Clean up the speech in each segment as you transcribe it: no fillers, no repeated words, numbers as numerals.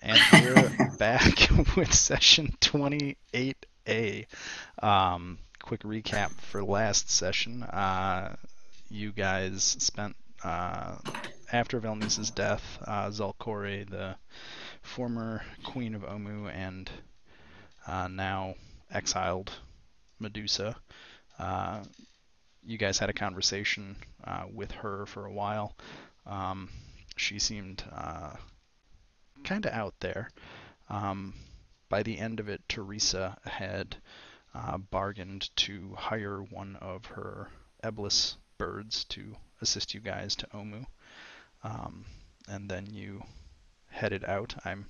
And we're back with session 28A. Quick recap for last session. You guys spent, after Velnice's death, Zalkore, the former queen of Omu and now exiled Medusa, uh, you guys had a conversation with her for a while. She seemed kind of out there. Um, by the end of it, Teresa had bargained to hire one of her Eblis birds to assist you guys to Omu. Um, and then you headed out. I'm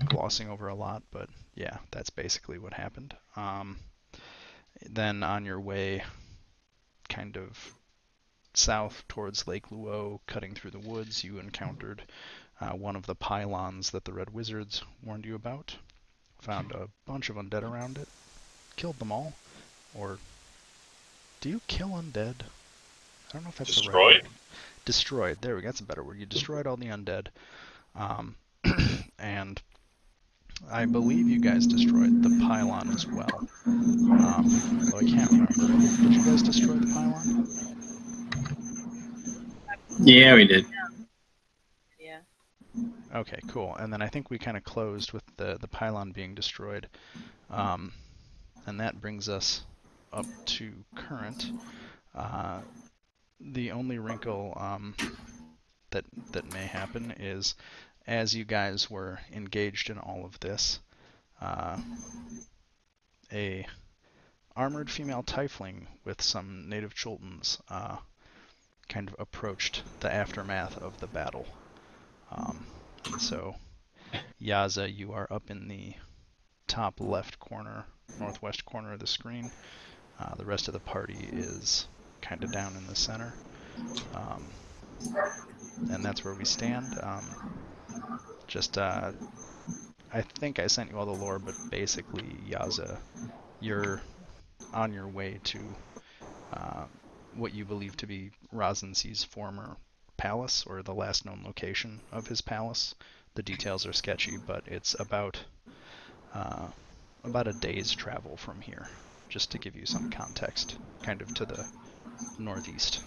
glossing over a lot, but yeah, that's basically what happened. Then on your way, kind of south towards Lake Luo, cutting through the woods, you encountered one of the pylons that the Red Wizards warned you about. Found a bunch of undead around it, killed them all. Or do you kill undead? I don't know if that's the right Destroyed? word. Destroyed. There we go. That's a better word. You destroyed all the undead. Um, and I believe you guys destroyed the pylon as well. Although I can't remember. Did you guys destroy the pylon? Yeah, we did. Yeah. Okay, cool. And then I think we kind of closed with the pylon being destroyed. And that brings us up to current. The only wrinkle that may happen is as you guys were engaged in all of this, a armored female tiefling with some native Chultans kind of approached the aftermath of the battle. And so, Yaza, you are up in the top left corner, northwest corner of the screen. The rest of the party is kind of down in the center. And that's where we stand. I think I sent you all the lore, but basically, Yaza, you're on your way to what you believe to be Ras Nsi's former palace, or the last known location of his palace. The details are sketchy, but it's about a day's travel from here, just to give you some context, kind of to the northeast.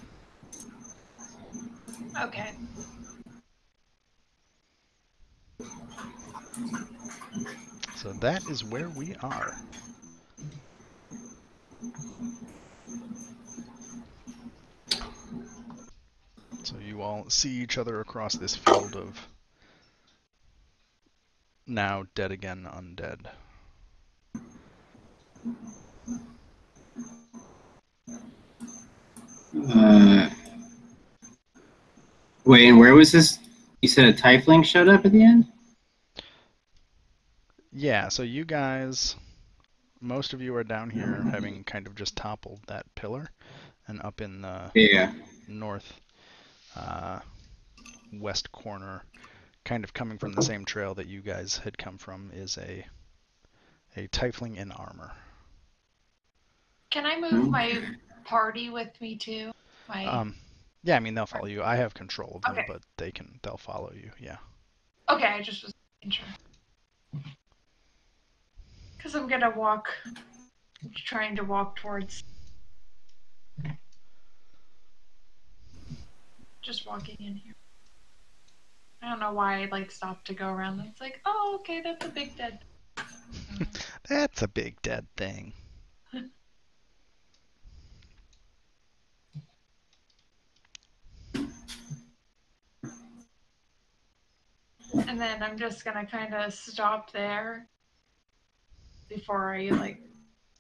Okay. So that is where we are. So you all see each other across this field of now dead again undead. Wait, and where was this? You said a tiefling showed up at the end? Yeah, so you guys, most of you are down here having kind of just toppled that pillar, and up in the Yeah. north west corner, kind of coming from the same trail that you guys had come from, is a tiefling in armor. Can I move my party with me too? Yeah, I mean they'll follow you. I have control of them, Okay. but they'll follow you. Yeah. Okay, I just was making sure. Because I'm gonna trying to walk towards. Just walking in here. I don't know why I stopped to go around. It's like, oh, okay, that's a big dead. That's a big dead thing. And then I'm just gonna kind of stop there before I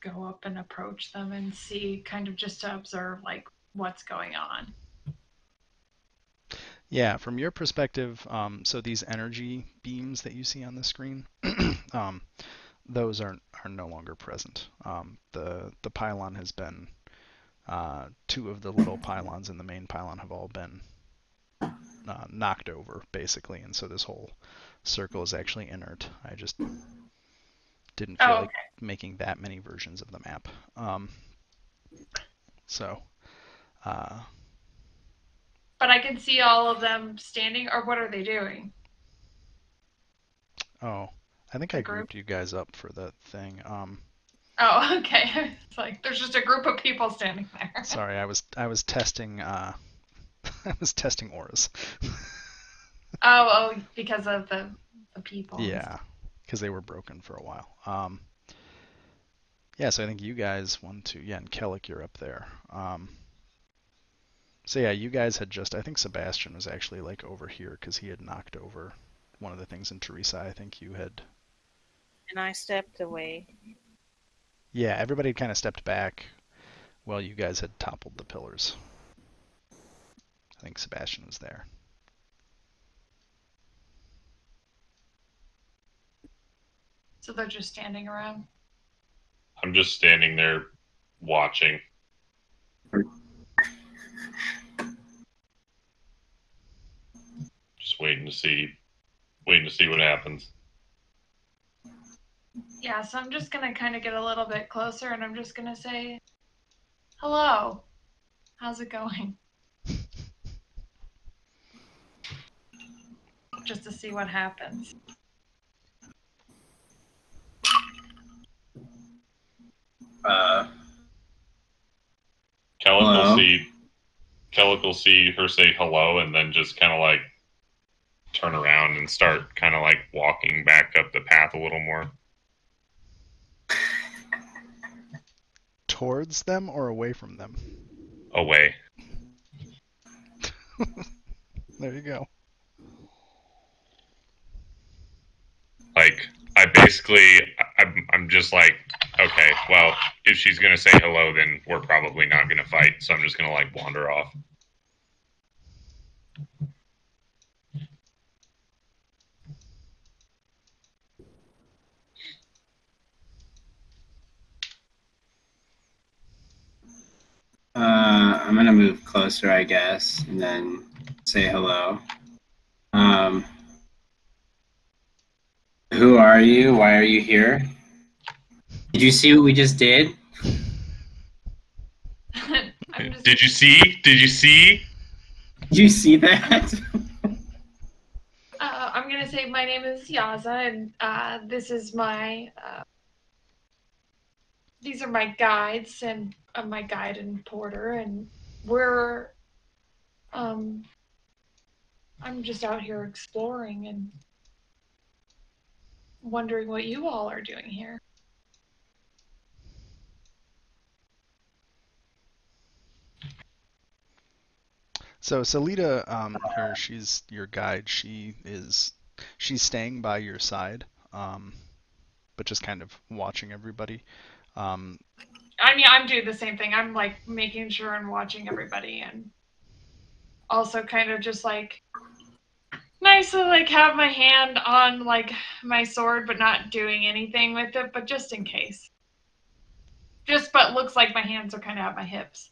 go up and approach them and see, kind of just to observe what's going on. Yeah, from your perspective, so these energy beams that you see on the screen, those are no longer present. The pylon has been two of the little pylons in the main pylon have all been knocked over, basically, and so this whole circle is actually inert. I just didn't feel like making that many versions of the map. But I can see all of them standing, or what are they doing? Oh, I think I The group? grouped you guys up for the thing. Oh, okay. It's like there's just a group of people standing there. Sorry, I was testing I was testing auras. Oh, because of the people. Yeah, because they were broken for a while. Yeah, so I think you guys one, two, yeah, and Kellic, you're up there. So yeah, you guys had just, I think Sebastian was actually like over here because he had knocked over one of the things, and Teresa, I think you had. And I stepped away. Yeah, everybody kind of stepped back while you guys had toppled the pillars. I think Sebastian was there. So they're just standing around. I'm just standing there watching. Just waiting to see what happens. Yeah, so I'm just gonna kind of get a little bit closer, and I'm just gonna say, "Hello, how's it going?" Just to see what happens. Kellic Hello? will see her say hello and then just kind of like turn around and start kind of like walking back up the path a little more. Towards them or away from them? Away. There you go. Like I'm just like, okay, well, if she's gonna say hello, then we're probably not gonna fight. So I'm just gonna like wander off. I'm gonna move closer, I guess, and then say hello. Who are you? Why are you here? Did you see what we just did? I'm just, Did you see? Did you see? Did you see that? I'm gonna say my name is Yaza, and this is my. These are my guides and my guide and porter, and we're. I'm just out here exploring and wondering what you all are doing here. So Salita, here, she's your guide. She's staying by your side, but just kind of watching everybody. I mean, I'm doing the same thing. I'm like making sure I'm watching everybody, and also kind of just like nice to like have my hand on like my sword, but not doing anything with it, but just in case. But looks like my hands are kind of at my hips.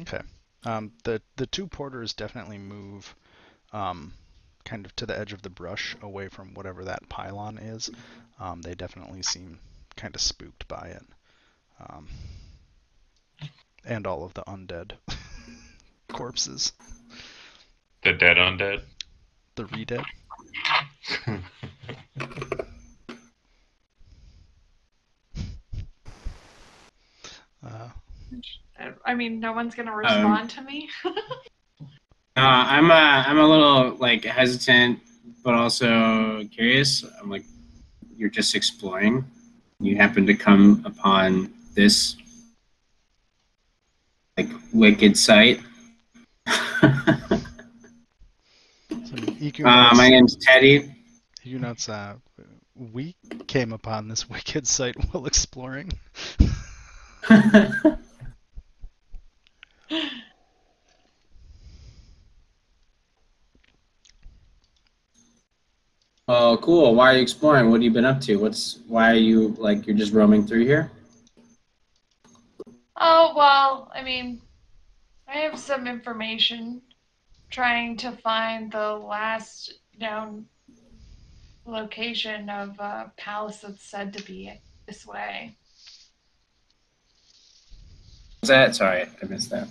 Okay. The two porters definitely move kind of to the edge of the brush away from whatever that pylon is. They definitely seem kind of spooked by it. And all of the undead corpses. The dead undead. The re-dead. I mean, no one's gonna respond to me. I'm a little like hesitant, but also curious. I'm like, you're just exploring. You happen to come upon this like wicked sight. So Iku notes, My name's Teddy. Iku notes, we came upon this wicked sight while exploring. Oh, cool. Why are you exploring? What have you been up to? Why are you like you're just roaming through here? Oh, well, I mean, I have some information trying to find the last known location of a palace that's said to be this way. What's that? Sorry, I missed that.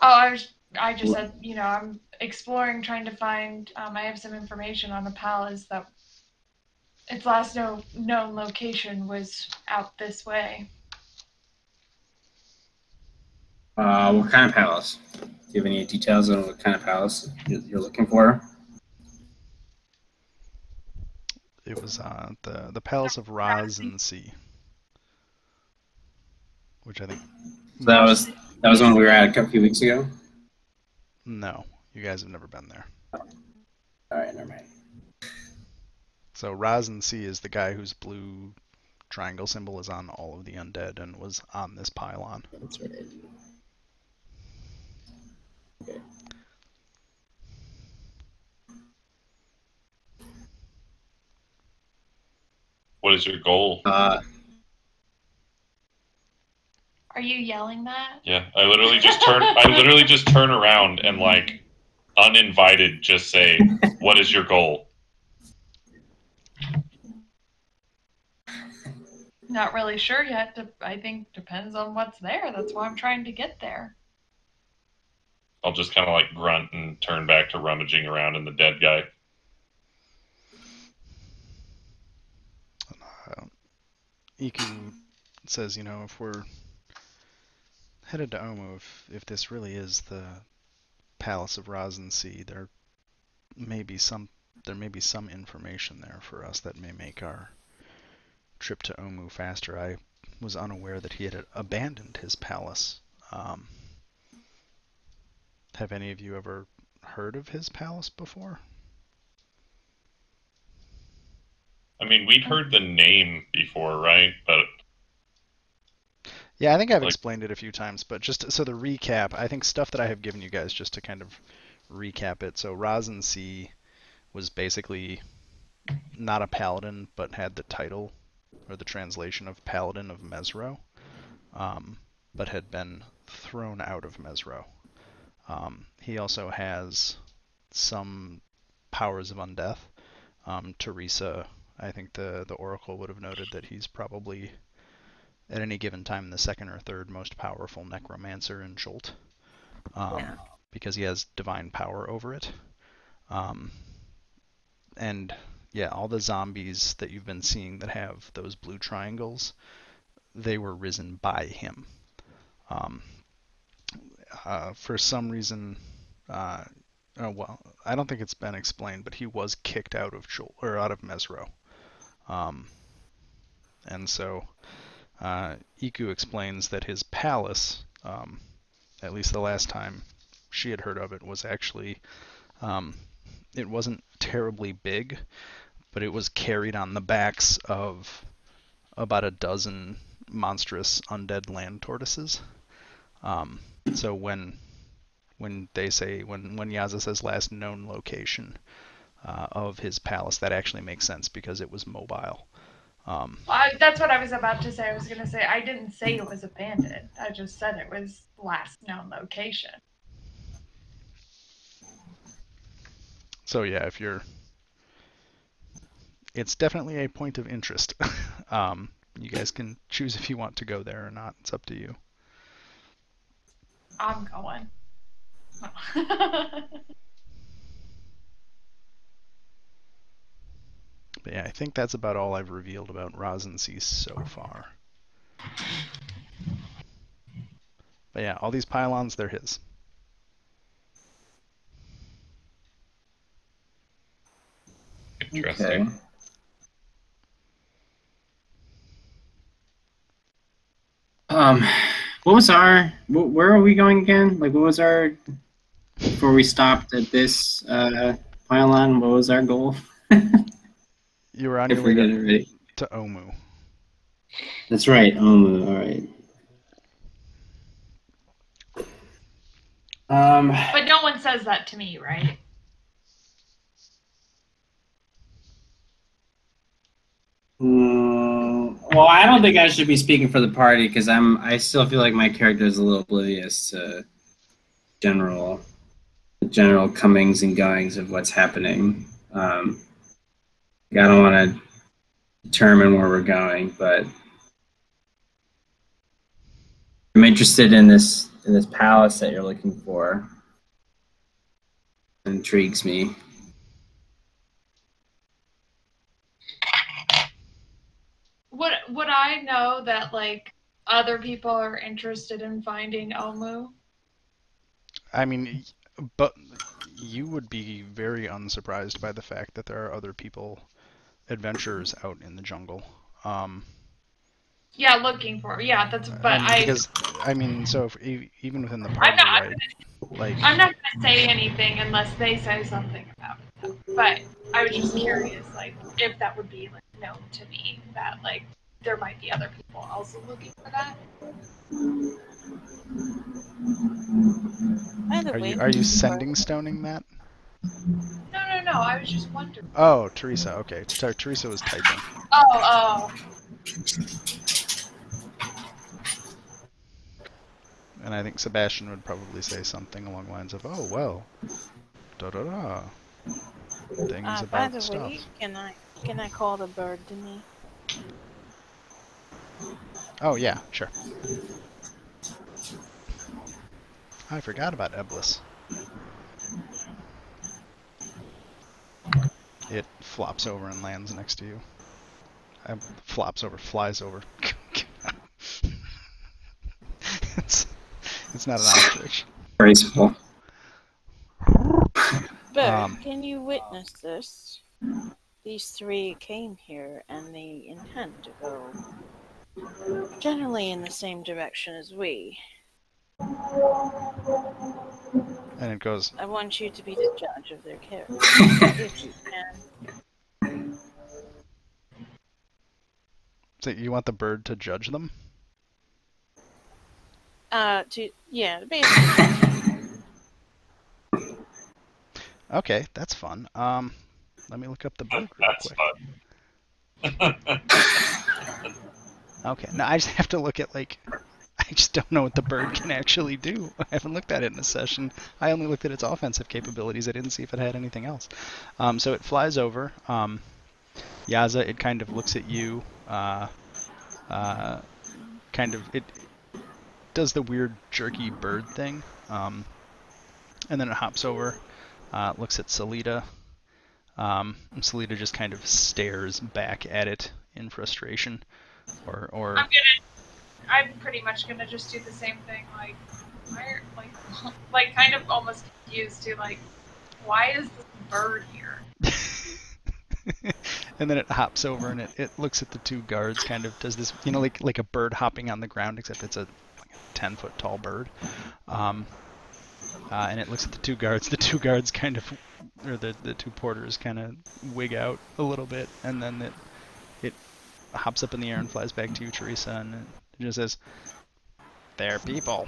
Oh, I just said, I'm exploring, trying to find, I have some information on a palace that its last known location was out this way. What kind of palace? Do you have any details on what kind of palace you're looking for? It was the Palace of Ras Nsi, which I think. So that was when we were at a few weeks ago. No, you guys have never been there. All right, never mind. So Ras Nsi is the guy whose blue triangle symbol is on all of the undead and was on this pylon. That's right. Okay. What is your goal? Are you yelling that? Yeah, I literally just turn around and like uninvited just say, "What is your goal?" Not really sure yet. I think depends on what's there. That's why I'm trying to get there. I'll just kind of like grunt and turn back to rummaging around in the dead guy. Iku says, if we're headed to Omu, if this really is the Palace of Ras Nsi, there may be some information there for us that may make our trip to Omu faster. I was unaware that he had abandoned his palace. Have any of you ever heard of his palace before? I mean, we'd heard the name before, right? But yeah, I think I've explained it a few times, but just so the recap, I think stuff that I have given you guys just to kind of recap it. So Ras Nsi was basically not a paladin, but had the title or the translation of Paladin of Mesro, but had been thrown out of Mesro. He also has some powers of undeath. Teresa, I think the Oracle would have noted that he's probably at any given time the second or third most powerful necromancer in Jolt, because he has divine power over it. And yeah, all the zombies that you've been seeing that have those blue triangles, they were risen by him. For some reason, well, I don't think it's been explained, but he was kicked out of out of Mesro. And so Iku explains that his palace, at least the last time she had heard of it, was actually, it wasn't terribly big, but it was carried on the backs of about a dozen monstrous undead land tortoises. So when Yaza says last known location of his palace, that actually makes sense because it was mobile. That's what I was about to say. I was going to say I didn't say it was abandoned. I just said it was last known location. So yeah, it's definitely a point of interest. You guys can choose if you want to go there or not. It's up to you. I'm going. But yeah, I think that's about all I've revealed about Ras Nsi so far. But yeah, all these pylons, they're his. Interesting. Okay. What was where are we going again? Like, what was before we stopped at this pylon, what was our goal? You were on your way to Omu. That's right, Omu, alright. But no one says that to me, right? Well, I don't think I should be speaking for the party because I still feel like my character is a little oblivious to general comings and goings of what's happening. I don't want to determine where we're going, but I'm interested in this palace that you're looking for. It intrigues me. know that like other people are interested in finding Omu? I mean, but you would be very unsurprised by the fact that there are other people, adventurers out in the jungle. Yeah, looking for. Yeah, that's. But I mean, because I mean, so if, even within the I'm party, not. right? Like, I'm not gonna say anything unless they say something about it. Though. But I was just curious, like, if that would be like known to me that like there might be other people also looking for that. By the way, are you sending stoning that? No. I was just wondering. Oh, Teresa. Okay, Teresa was typing. Oh. And I think Sebastian would probably say something along the lines of, "Oh well, da da da, things by about the stuff." way, can I call the bird to me? Oh yeah, sure. I forgot about Eblis. It flops over and lands next to you. Flies over. It's not an ostrich. Graceful. Bird, can you witness this? These three came here and they intend to go generally in the same direction as we. And it goes, I want you to be the judge of their character, if you can. so you want the bird to judge them? Basically. Okay, that's fun. Let me look up the bird real That's quick. fun. Okay, now I just have to look at like, I just don't know what the bird can actually do. I haven't looked at it in a session. I only looked at its offensive capabilities. I didn't see if it had anything else. So it flies over. Yaza, it kind of looks at you. It does the weird jerky bird thing. And then it hops over, looks at Salida. And Salida just kind of stares back at it in frustration. Or I'm pretty much gonna just do the same thing. Like kind of almost confused to like, why is this bird here? and then it hops over and it looks at the two guards, kind of does this, like a bird hopping on the ground, except it's a 10-foot tall bird. And it looks at the two guards. The two guards kind of, or the two porters kind of wig out a little bit, and then it hops up in the air and flies back to you, Teresa, and it just says, "They're people."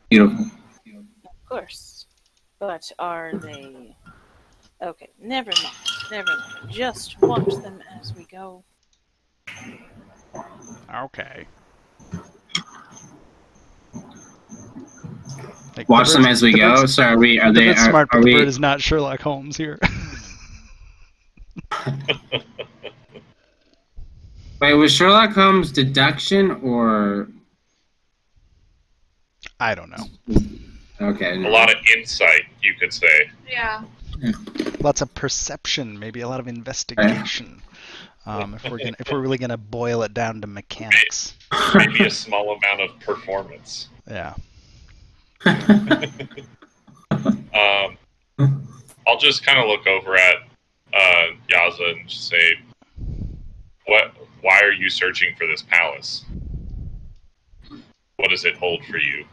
Beautiful. Of course. But are they... Okay, never mind. Just watch them as we go. Okay. Like, Watch them as we go. So are we? Are the they? bird's smart, but are the we? bird is not Sherlock Holmes here. Wait, was Sherlock Holmes deduction or? I don't know. Okay. A lot of insight, you could say. Yeah. Lots of perception, maybe a lot of investigation. If we're really gonna boil it down to mechanics. Maybe a small amount of performance. Yeah. I'll just kind of look over at Yaza and just say, why are you searching for this palace? What does it hold for you?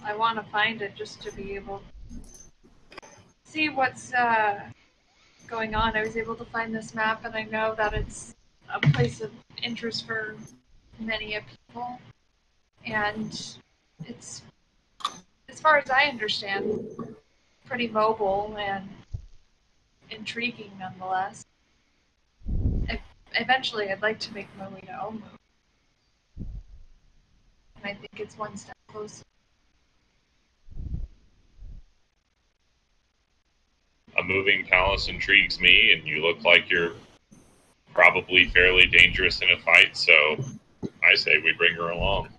I want to find it just to be able to see what's going on. I was able to find this map, and I know that it's a place of interest for many people. And it's, as far as I understand, pretty mobile and intriguing nonetheless. Eventually, I'd like to make my way to Omu. And I think it's one step closer. A moving palace intrigues me, and you look like you're probably fairly dangerous in a fight, so I say we bring her along.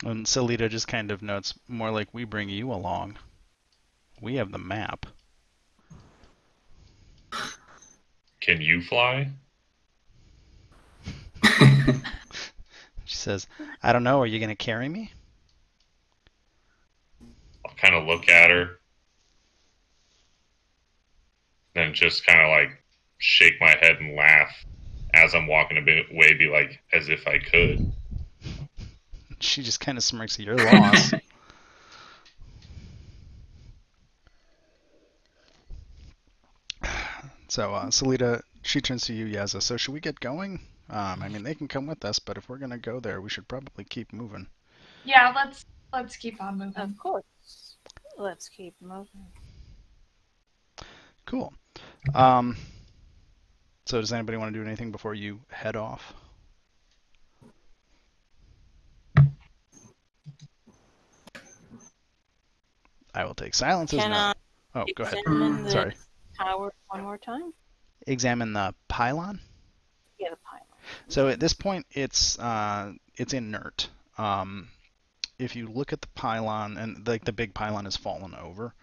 And Salita just kind of notes, more like we bring you along. We have the map. Can you fly? She says, I don't know, are you going to carry me? I'll kind of look at her, then just kind of like shake my head and laugh as I'm walking away, be like, as if I could. She just kind of smirks at your loss. So, Salita, she turns to you, Yaza. So, should we get going? I mean, they can come with us, but if we're going to go there, we should probably keep moving. Yeah, let's keep on moving. Of course. Let's keep moving. Cool. So does anybody want to do anything before you head off? I will take silence as no. Oh, go ahead. Examine Sorry. the tower one more time? Examine the pylon? Yeah, the pylon. So at this point, it's inert. If you look at the pylon, and like the big pylon has fallen over.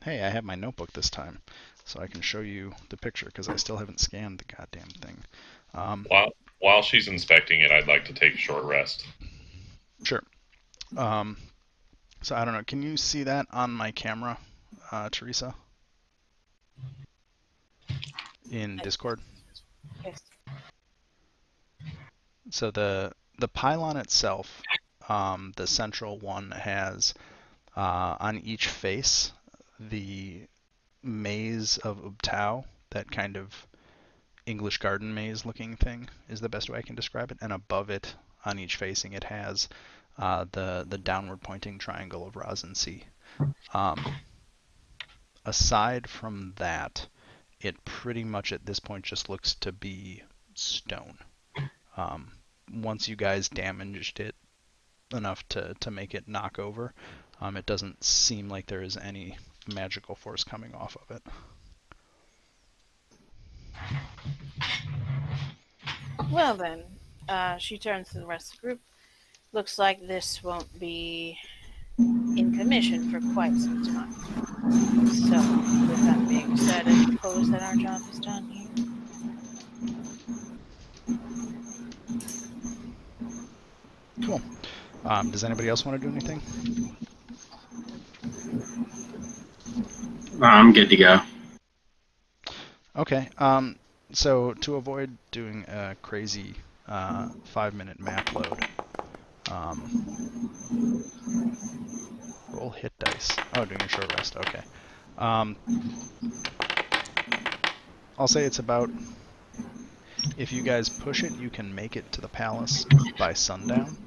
Hey, I have my notebook this time, so I can show you the picture because I still haven't scanned the goddamn thing. While she's inspecting it, I'd like to take a short rest. Sure. So I don't know. Can you see that on my camera, Teresa? In Discord? Yes. So the pylon itself, the central one, has on each face the maze of Ubtao, that kind of English garden maze looking thing is the best way I can describe it. And above it, on each facing, it has the downward pointing triangle of Ras Nsi. Aside from that, it pretty much at this point just looks to be stone. Once you guys damaged it enough to make it knock over, it doesn't seem like there is any magical force coming off of it. Well then, she turns to the rest of the group. Looks like this won't be in commission for quite some time. So, with that being said, I suppose that our job is done here. Cool. Does anybody else want to do anything? I'm good to go. Okay. So to avoid doing a crazy 5-minute map load, roll hit dice. Oh, doing a short rest. Okay. I'll say it's about, if you guys push it, you can make it to the palace by sundown.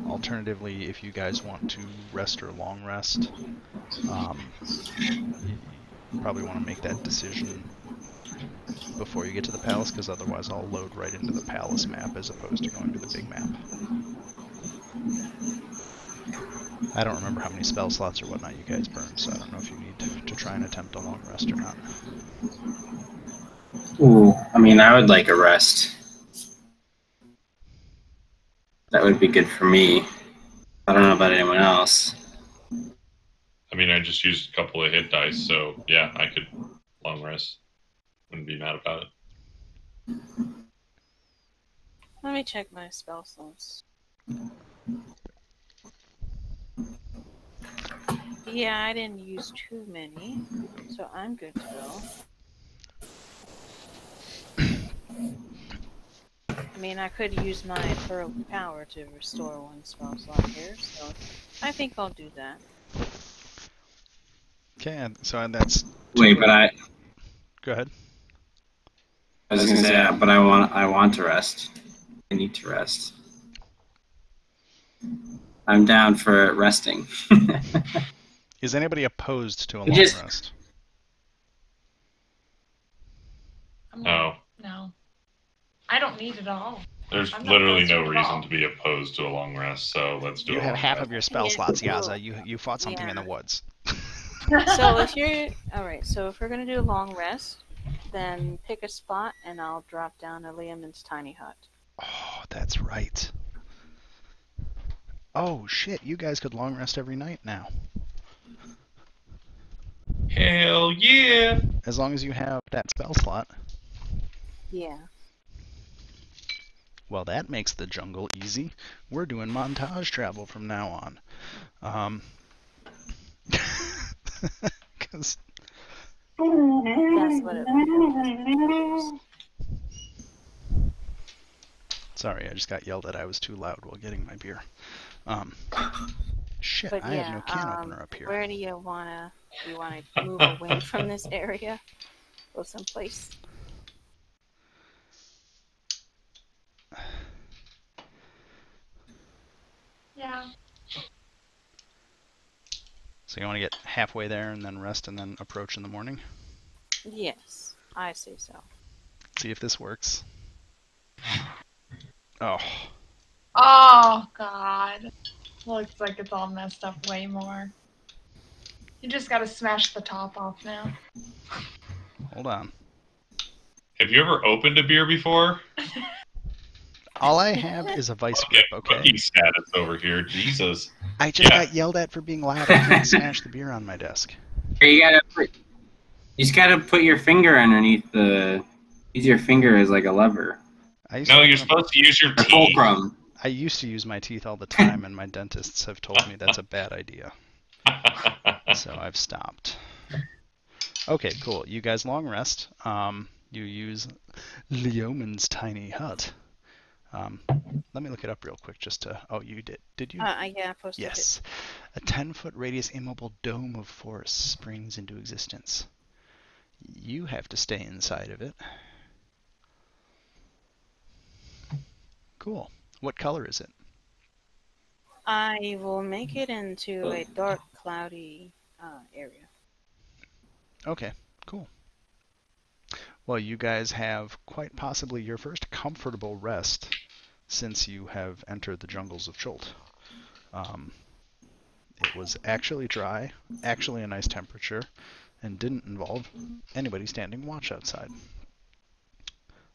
Alternatively, if you guys want to rest or long rest, you probably want to make that decision before you get to the palace, because otherwise I'll load right into the palace map as opposed to going to the big map. I don't remember how many spell slots or whatnot you guys burn, so I don't know if you need to try and attempt a long rest or not. Ooh, I mean, I would like a rest. That would be good for me. I don't know about anyone else. I mean, I just used a couple of hit dice, so yeah, I could long rest. Wouldn't be mad about it. Let me check my spell slots. Yeah, I didn't use too many, so I'm good to go. I mean, I could use my Pearl of Power to restore one spell slot here, so I think I'll do that. Okay, so that's... Wait, but I Go ahead. was gonna say, but I want to rest. I need to rest. I'm down for resting. Is anybody opposed to a long Just- rest? No. No. I don't need it all. There's I'm not literally opposed to no it at reason all. to be opposed to a long rest, so let's do You a have long half rest. of your spell Yeah, slots, cool. Yaza. You fought something in the Yeah. woods. So if you're... Alright, so if we're gonna do a long rest, then pick a spot and I'll drop down to Liamon's tiny hut. Oh, that's right. Oh, shit, you guys could long rest every night now. Hell yeah! As long as you have that spell slot. Yeah. Well, that makes the jungle easy. We're doing montage travel from now on. 'Cause That's what it was. sorry, I just got yelled at. I was too loud while getting my beer. Shit, But I have yeah, no can opener up here. where do you wanna move away from this area? Go someplace. Yeah. So you want to get halfway there and then rest and then approach in the morning? Yes, I see so. See if this works. Oh, Oh God. Looks like it's all messed up way more. You just gotta smash the top off now. hold on. Have you ever opened a beer before? All I have is a vice grip, okay? Rookie status over here. Jesus. I just Yeah. got yelled at for being loud. I can't smash the beer on my desk. You just gotta put your finger underneath the. Use your finger as like a lever. No, you're supposed to use your Or teeth. fulcrum. I used to use my teeth all the time, and my dentists have told me that's a bad idea. So I've stopped. Okay, cool. You guys long rest. You use Leoman's tiny hut. Let me look it up real quick just to... Oh, you did. Did you? Yeah, I posted Yes. A 10-foot radius immobile dome of forest springs into existence. You have to stay inside of it. Cool. What color is it? I will make it into a dark, cloudy area. Okay, cool. Well, you guys have quite possibly your first comfortable rest since you have entered the jungles of Chult. It was actually dry, actually a nice temperature, and didn't involve anybody standing watch outside.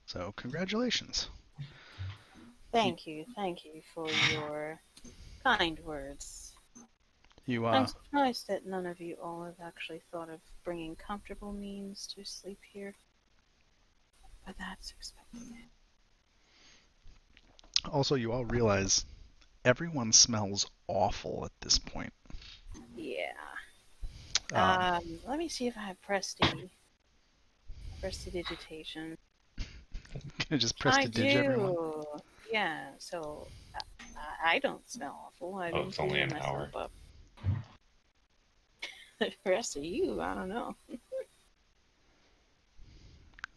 So, congratulations. Thank you for your kind words. I'm surprised that none of you all have actually thought of bringing comfortable means to sleep here. But that's expected. Also, you all realize everyone smells awful at this point. Yeah. Um, Let me see if I have prestidigitation. Can I just prestidige everyone? Yeah, so I don't smell awful. I've been it's only cleaning an hour. myself up. The rest of you, I don't know.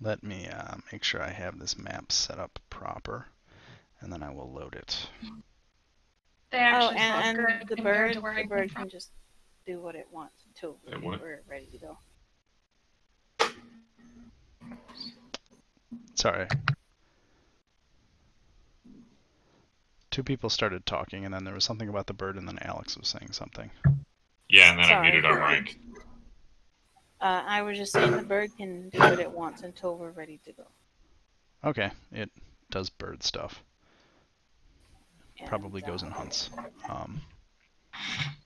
Let me make sure I have this map set up proper, and then I will load it. They actually and smell good the compared bird, to where I the came bird from. can just do what it wants until It what? we're ready to go. Sorry. Two people started talking, and then there was something about the bird, and then Alex was saying something. Yeah, and then I Sorry. muted on Mike. I was just saying the bird can do what it wants until we're ready to go. Okay, it does bird stuff. And, Probably goes and hunts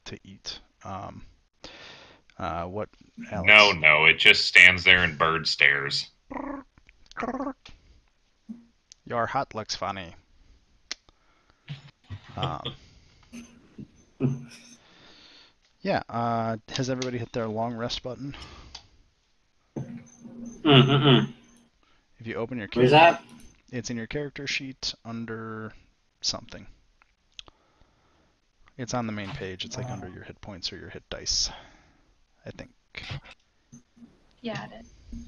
to eat. What, Alex? No, it just stands there and bird stares. Your hut looks funny. Yeah, has everybody hit their long rest button? If you open your character, Where's that? it's in your character sheet under something. It's on the main page. It's like under your hit points or your hit dice, I think. Yeah, it is.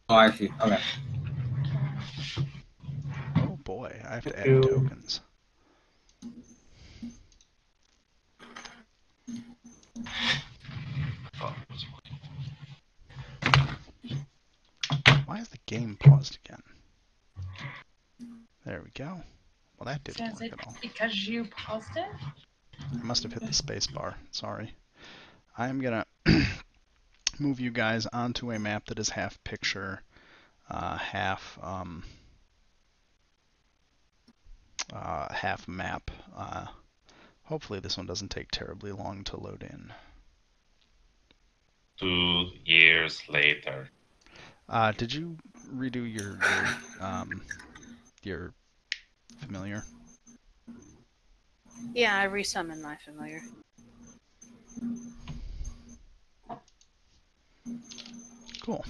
Oh, I see. Okay. Oh boy, I have to add tokens. Why is the game paused again? There we go. Well, that didn't Sounds work like at all. because you paused it? I must have hit the space bar. Sorry. I'm gonna move you guys onto a map that is half picture, half half map. Hopefully this one doesn't take terribly long to load in. 2 years later. Did you redo your familiar? Yeah, I resummoned my familiar. Cool.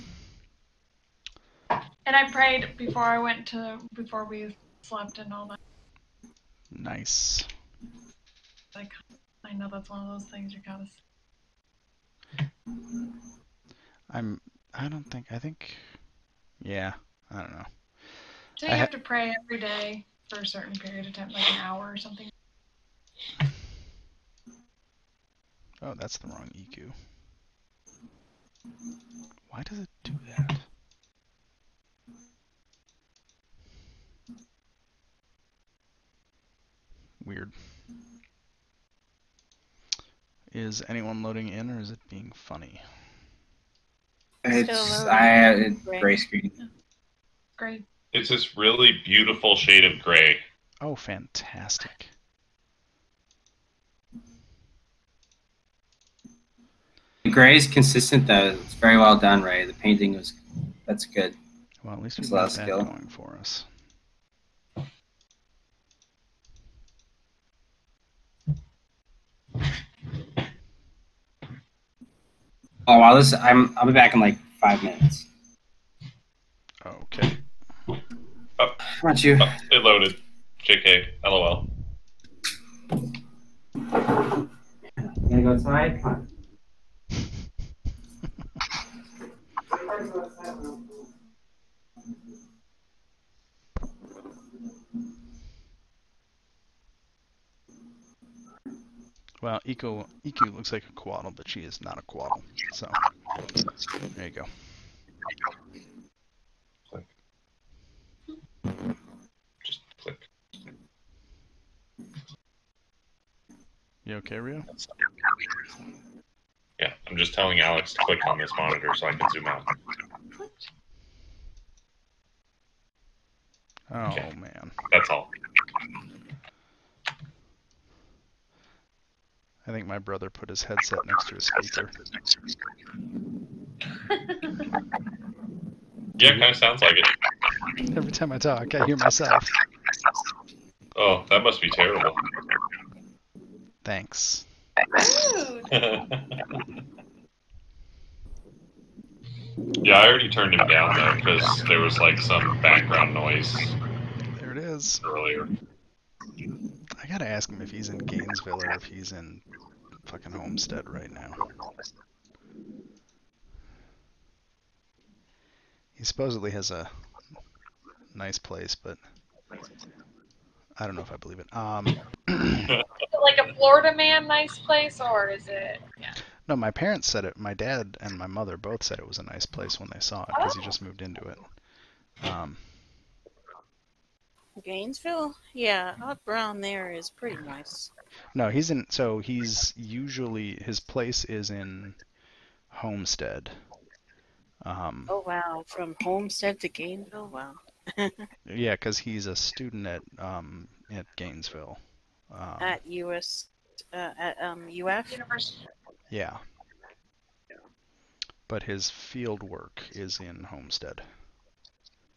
And I prayed before we slept and all that. Nice. Like, I know that's one of those things you gotta. Yeah, I don't know. So you have to pray every day for a certain period of time, like an hour or something. Oh, that's the wrong EQ. Why does it do that? Weird. Is anyone loading in, or is it being funny? It's loading. gray screen. Great. It's this really beautiful shade of gray. Oh, fantastic. The gray is consistent though. It's very well done, Ray. The painting that's good. Well, at least It's we've a lot got of that skill. going for us. Oh wow, I'll be back in like 5 minutes. Okay. Oh, How about you? oh, it loaded. JK. LOL. You gonna go outside? Come on. Well, EQ looks like a quaddle, but she is not a quaddle. So, there you go. Click. Just click. You okay, Rio? Yeah, I'm just telling Alex to click on this monitor so I can zoom out. Oh, Okay. man. That's all. I think my brother put his headset next to his speaker. Yeah, kind of sounds like it. Every time I talk, I hear myself. Oh, that must be terrible. Thanks. Yeah, I already turned him down though because there was like some background noise There it is. earlier. I gotta ask him if he's in Gainesville or if he's in fucking Homestead right now. He supposedly has a nice place, but I don't know if I believe it. Is it like a Florida man nice place, or is it? Yeah. No, my parents said it. My dad and my mother both said it was a nice place when they saw it because he just moved into it. Gainesville? Yeah, up around there is pretty nice. No, he's usually, his place is in Homestead. Oh wow, from Homestead to Gainesville? Wow. Yeah, because he's a student at Gainesville. At UF? University. Yeah. But his field work is in Homestead.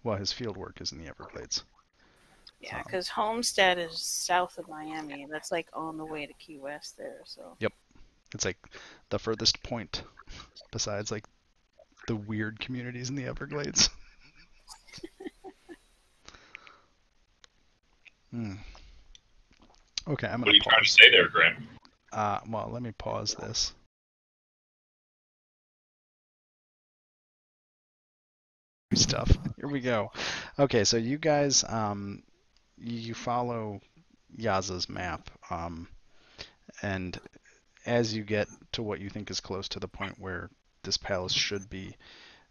Well, his field work is in the Everglades. Yeah, because Homestead is south of Miami. That's like on the way to Key West there. So. Yep. It's like the furthest point besides like the weird communities in the Everglades. Okay, I'm gonna. What are you trying to say there, Graham? Well, let me pause this. Stuff. Here we go. Okay, so you guys, you follow Yaza's map, and as you get to what you think is close to the point where this palace should be,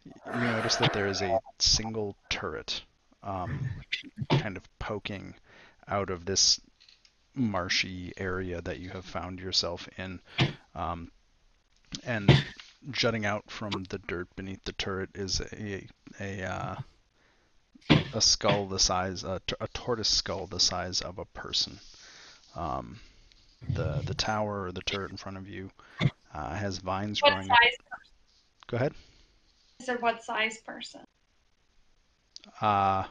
you notice that there is a single turret, kind of poking out of this marshy area that you have found yourself in, and jutting out from the dirt beneath the turret is a a skull the size, a tortoise skull the size of a person. The tower or the turret in front of you has vines What growing up. size person? Go ahead. I said what size person? A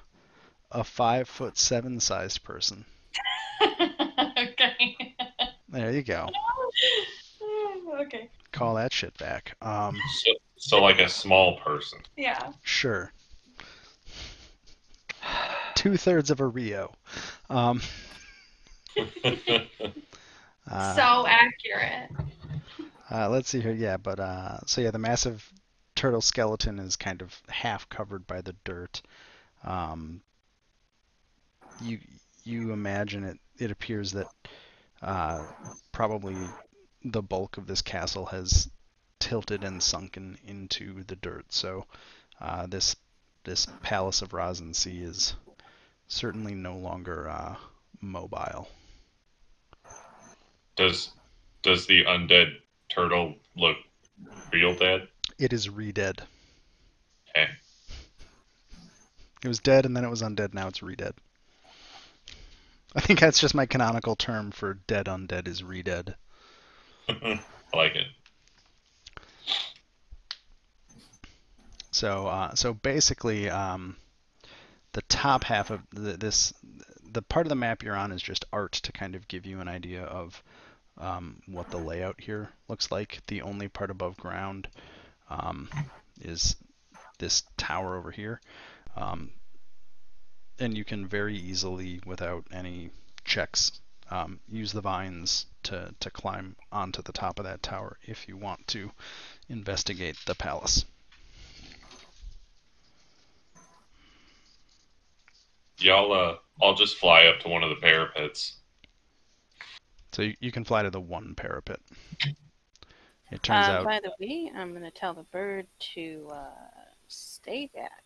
5'7" sized person. Okay. There you go. Okay. Call that shit back. So like a small person. Yeah. Sure. 2/3 of a Rio. So accurate. Let's see here. Yeah, but so yeah, the massive turtle skeleton is kind of half covered by the dirt. You imagine it. It appears that probably the bulk of this castle has tilted and sunken into the dirt. So this palace of Ras Nsi is certainly no longer mobile. Does the undead turtle look real dead? It is re-dead. Okay. It was dead and then it was undead. Now it's re-dead. I think that's just my canonical term for dead undead is re-dead. I like it. So basically, the top half of the part of the map you're on is just art to kind of give you an idea of what the layout here looks like. The only part above ground is this tower over here. And you can very easily, without any checks, use the vines to climb onto the top of that tower if you want to investigate the palace. Yeah, I'll just fly up to one of the parapets. So you can fly to the one parapet. It turns out. By the way, I'm going to tell the bird to stay back.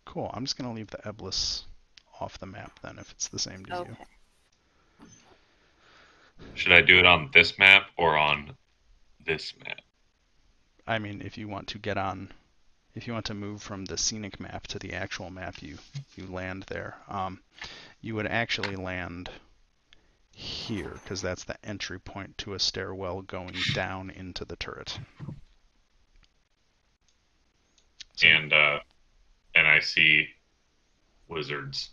Cool. I'm just going to leave the Eblis off the map then, if it's the same to you. Should I do it on this map or on this map? I mean, if you want to move from the scenic map to the actual map, you land there. You would actually land here, because that's the entry point to a stairwell going down into the turret. So, and I see wizards.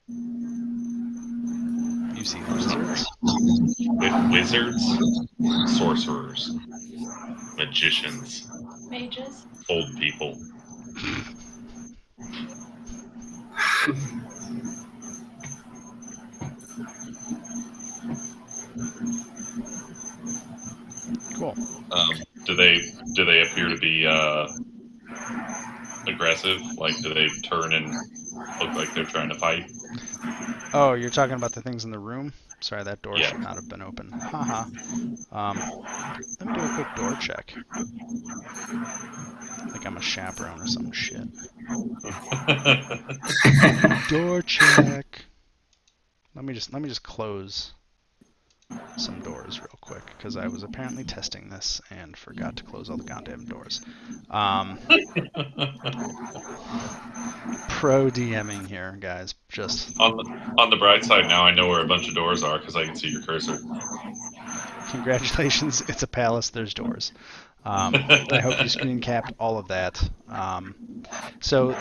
You see wizards? With wizards, sorcerers, magicians, mages, old people. Cool. Do they appear to be aggressive? Like, do they turn and look like they're trying to fight? Oh, you're talking about the things in the room? Sorry, that door should not have been open. Haha. Let me do a quick door check. Like I'm a chaperone or some shit. Door check. Let me just close some doors real quick, because I was apparently testing this and forgot to close all the goddamn doors. Pro DMing here, guys. Just on the bright side, now I know where a bunch of doors are because I can see your cursor. Congratulations, it's a palace. There's doors. I hope you screen capped all of that. So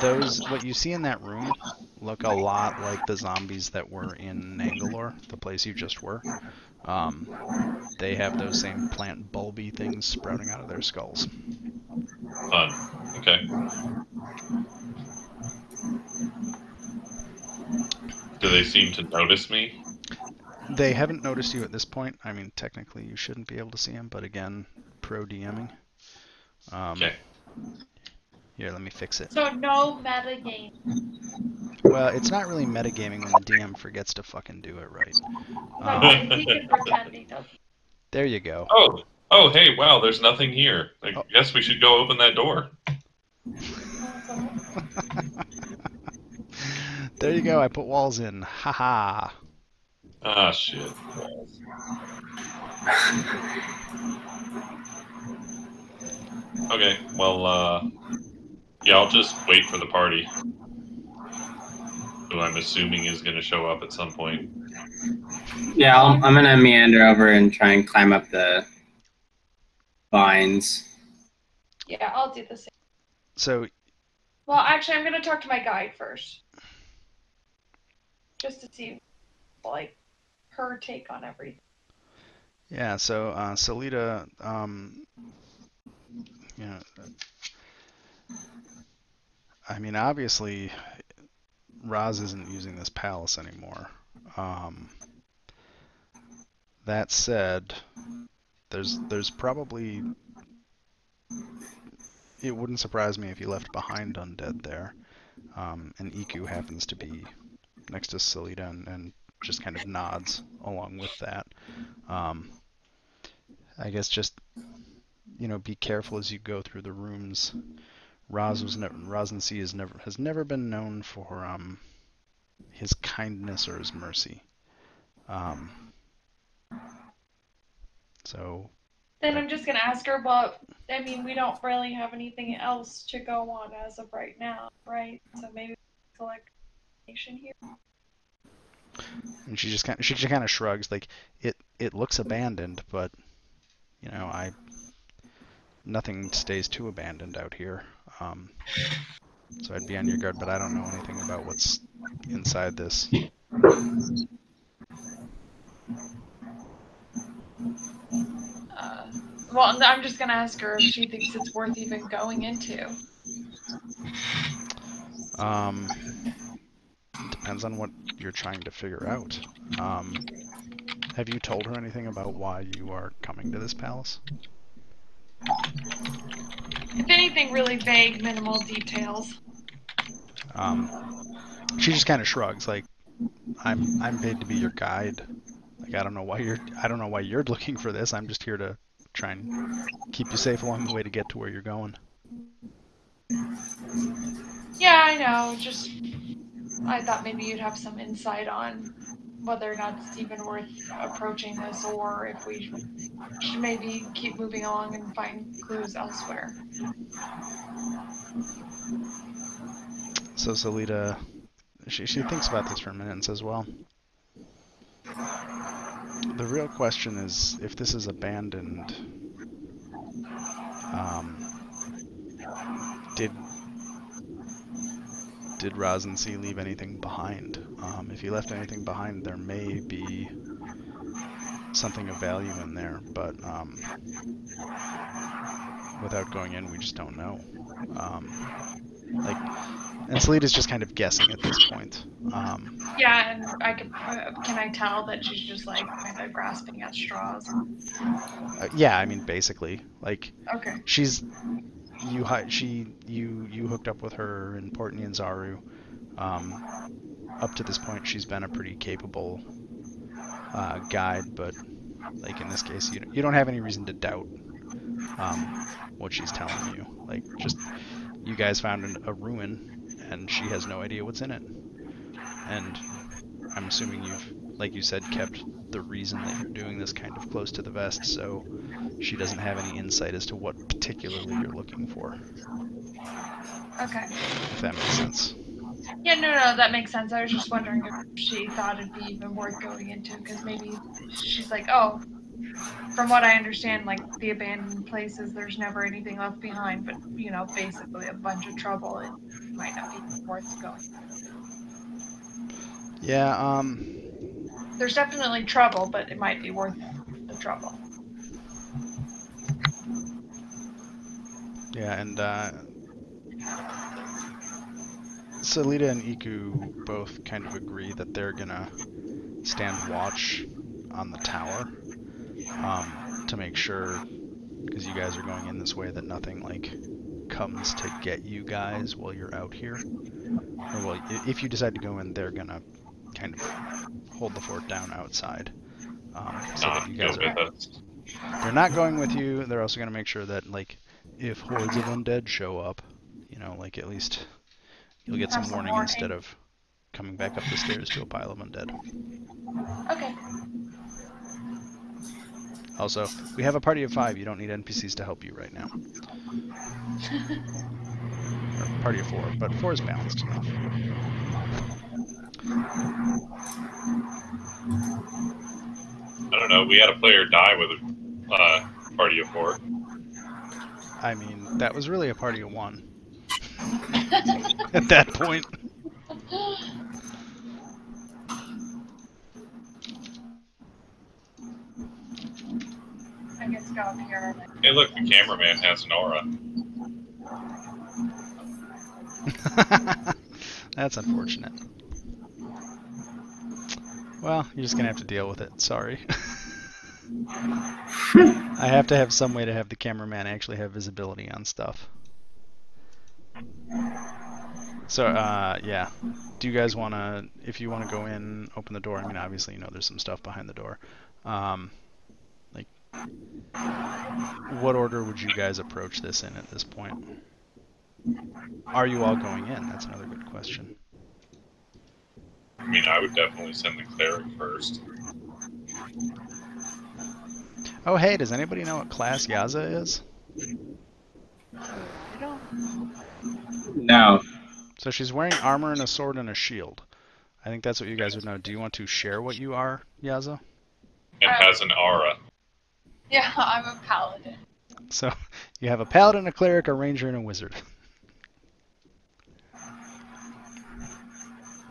what you see in that room look a lot like the zombies that were in Nangalore, the place you just were. They have those same plant bulby things sprouting out of their skulls. Fun. Okay. Do they seem to notice me? They haven't noticed you at this point. I mean, technically you shouldn't be able to see them, but again, pro DMing. Okay. Here, let me fix it. So no metagame. Well, it's not really metagaming when the DM forgets to fucking do it right. He can pretend he doesn't. There you go. Oh, hey, wow, there's nothing here. I guess we should go open that door. There you go, I put walls in. Haha. Ah, shit. Okay, well, Yeah, I'll just wait for the party. Who I'm assuming is going to show up at some point. Yeah, I'm gonna meander over and try and climb up the vines. Yeah, I'll do the same. So, Well, actually, I'm gonna talk to my guide first, just to see, like, her take on everything. yeah, so Salita, you know, I mean, obviously, Raz isn't using this palace anymore. That said, there's probably, it wouldn't surprise me if you left behind undead there. And Iku happens to be next to Salita and just kind of nods along with that. I guess just, be careful as you go through the rooms. Ras Nsi has never been known for his kindness or his mercy. So Then I'm just gonna ask her, but I mean, we don't really have anything else to go on as of right now, right? So maybe collect information here. and she just kind of shrugs, like it looks abandoned, but nothing stays too abandoned out here. So I'd be on your guard, but I don't know anything about what's inside this. Well, I'm just gonna ask her if she thinks it's worth even going into. Depends on what you're trying to figure out. Have you told her anything about why you are coming to this palace? If anything, really vague, minimal details. She just kind of shrugs, like, I'm paid to be your guide. Like, I don't know why you're looking for this. I'm just here to try and keep you safe along the way to get to where you're going. Yeah, I know. Just I thought maybe you'd have some insight on whether or not it's even worth approaching this, or if we should maybe keep moving along and find clues elsewhere. So Salita, she thinks about this for a minute and says, well, the real question is, if this is abandoned, did Ras Nsi leave anything behind? If he left anything behind, there may be something of value in there, but without going in, we just don't know. And Salita's just kind of guessing at this point. Yeah, and can I tell that she's just like kind of grasping at straws? Yeah, I mean, basically, like, Okay. You hooked up with her in Port Nyanzaru. Up to this point, she's been a pretty capable guide, but like in this case, you don't have any reason to doubt what she's telling you. Like, just you guys found a ruin, and she has no idea what's in it. And I'm assuming you've, like you said, kept the reason that you're doing this kind of close to the vest, so she doesn't have any insight as to what particularly you're looking for. Okay. If that makes sense. Yeah, no, that makes sense. I was just wondering if she thought it'd be even worth going into, because maybe she's like, oh, from what I understand, like, the abandoned places, there's never anything left behind, but, basically a bunch of trouble. It might not be worth going. Yeah, There's definitely trouble, but it might be worth the trouble. Yeah, and Salita and Iku both kind of agree that they're gonna stand watch on the tower to make sure, because you guys are going in this way, that nothing like comes to get you guys while you're out here. Or, well, if you decide to go in, they're gonna kind of hold the fort down outside. So that you guys they're not going with you. They're also gonna make sure that, like, if hordes of undead show up, like, at least you'll get some warning instead of coming back up the stairs to a pile of undead. Okay. Also, we have a party of 5. You don't need NPCs to help you right now. or party of 4, but 4 is balanced enough. I don't know. We had a player die with a party of 4. I mean, that was really a party of 1 at that point. I guess go up here. Hey, look, the cameraman has an aura. That's unfortunate. Well, you're just gonna have to deal with it. Sorry. I have to have some way to have the cameraman actually have visibility on stuff. So, yeah. Do you guys want to, if you want to go in, open the door? I mean, obviously, you know, there's some stuff behind the door. Like, what order would you guys approach this in at this point? Are you all going in? That's another good question. I mean, I would definitely send the cleric first. Oh, hey, does anybody know what class Yaza is? I don't. No. So she's wearing armor and a sword and a shield. I think that's what you guys would know. Do you want to share what you are, Yaza? And has an aura. Yeah, I'm a paladin. So you have a paladin, a cleric, a ranger, and a wizard.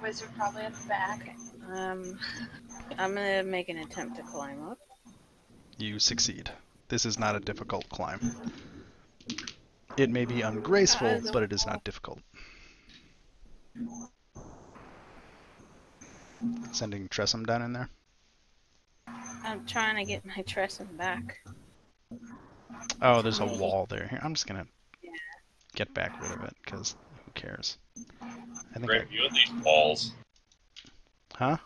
Wizard probably at the back. Okay. I'm gonna make an attempt to climb up. You succeed. This is not a difficult climb. It may be ungraceful, but it is not difficult. Sending Tressum down in there. I'm trying to get my Tressum back. Oh, there's a wall there. Here, I'm just gonna get back rid of it, because who cares? I think Greg, you and these walls. Huh?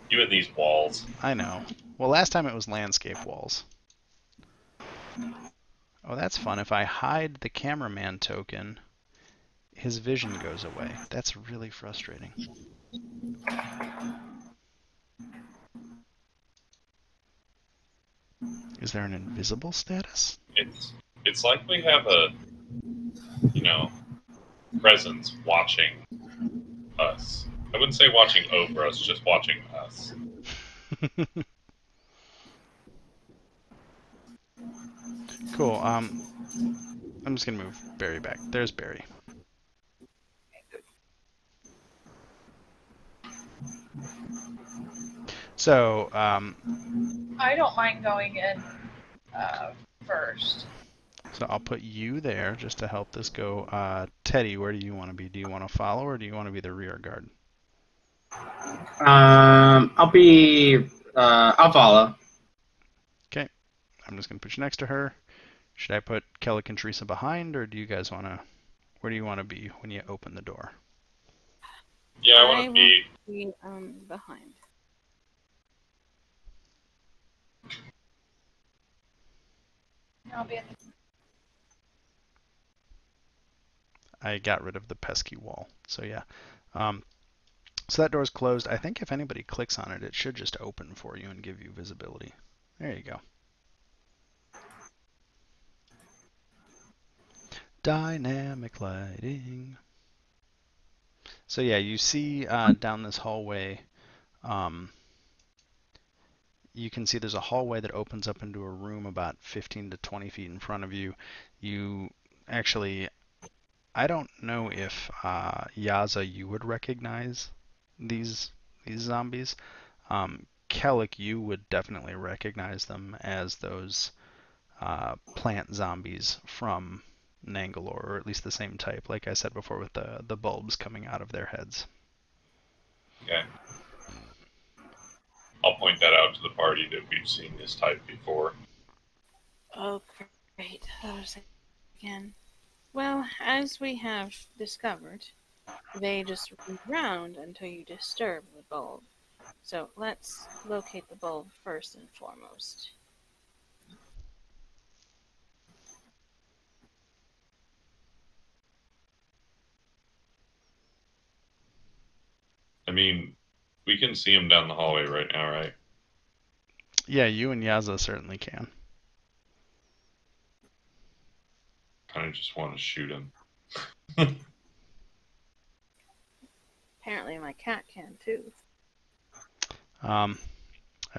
You and these walls. I know. Well, last time it was landscape walls. Oh, that's fun. If I hide the cameraman token, his vision goes away. That's really frustrating. Is there an invisible status? It's like we have a, you know, presence watching us. I wouldn't say watching over us, just watching us. Cool. I'm just gonna move Barry back. There's Barry. So, I don't mind going in first. so I'll put you there just to help this go. Teddy, where do you want to be? Do you want to follow or do you want to be the rear guard? I'll follow. Okay. I'm just gonna put you next to her. Should I put Kellic and Teresa behind, or do you guys want to? Where do you want to be when you open the door? Yeah, I want to be behind. I'll be in the... I got rid of the pesky wall. So yeah. So that door's closed. I think if anybody clicks on it, it should just open for you and give you visibility. There you go. Dynamic lighting. So yeah, you see down this hallway, you can see there's a hallway that opens up into a room about 15 to 20 feet in front of you. You actually, I don't know if Yaza, you would recognize these zombies. Kellic, you would definitely recognize them as those plant zombies from Nangalore, or at least the same type, like I said before, with the bulbs coming out of their heads. Okay. I'll point that out to the party that we've seen this type before. Oh, great. Again. Well, as we have discovered, they just run around until you disturb the bulb. So let's locate the bulb first and foremost. I mean, we can see him down the hallway right now, right? Yeah, you and Yaza certainly can. Kind of just want to shoot him. Apparently my cat can too. I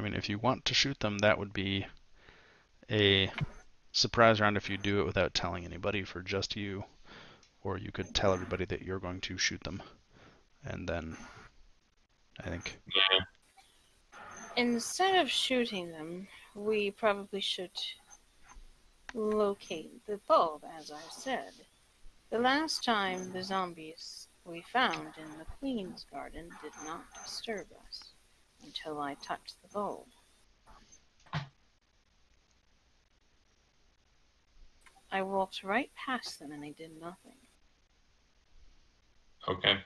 mean, if you want to shoot them, that would be a surprise round if you do it without telling anybody for just you. Or you could tell everybody that you're going to shoot them. And then, I think. Yeah. Instead of shooting them, we probably should locate the bulb, as I said. The last time the zombies we found in the Queen's Garden did not disturb us until I touched the bulb. I walked right past them and they did nothing. Okay.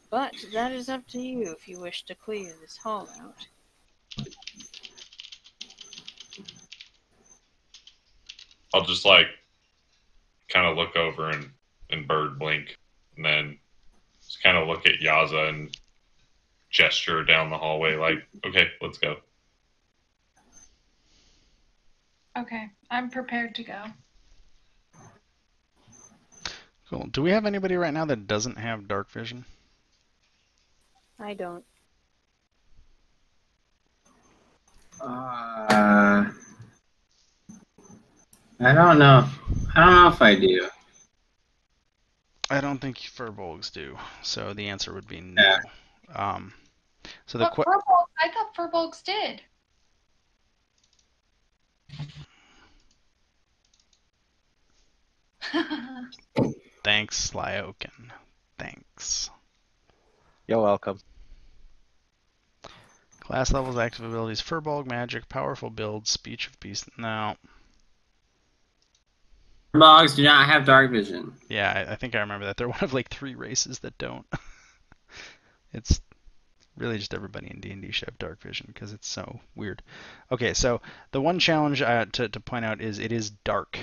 But that is up to you if you wish to clear this hall out. I'll just like kind of look over and bird blink, and then just kind of look at Yaza and gesture down the hallway like, okay, let's go. Okay, I'm prepared to go. Cool. Do we have anybody right now that doesn't have dark vision? I don't. I don't know. I don't know if I do. I don't think furbolgs do, so the answer would be no. Yeah. So the But I thought furbolgs did. Thanks, Lyoken. Thanks. You're welcome. Class levels, active abilities, furbolg, magic, powerful build, speech of beast. No. Furbolgs do not have dark vision. Yeah, I think I remember that. They're one of like 3 races that don't. It's really just everybody in D&D should have dark vision because it's so weird. Okay, so the one challenge to point out is it is dark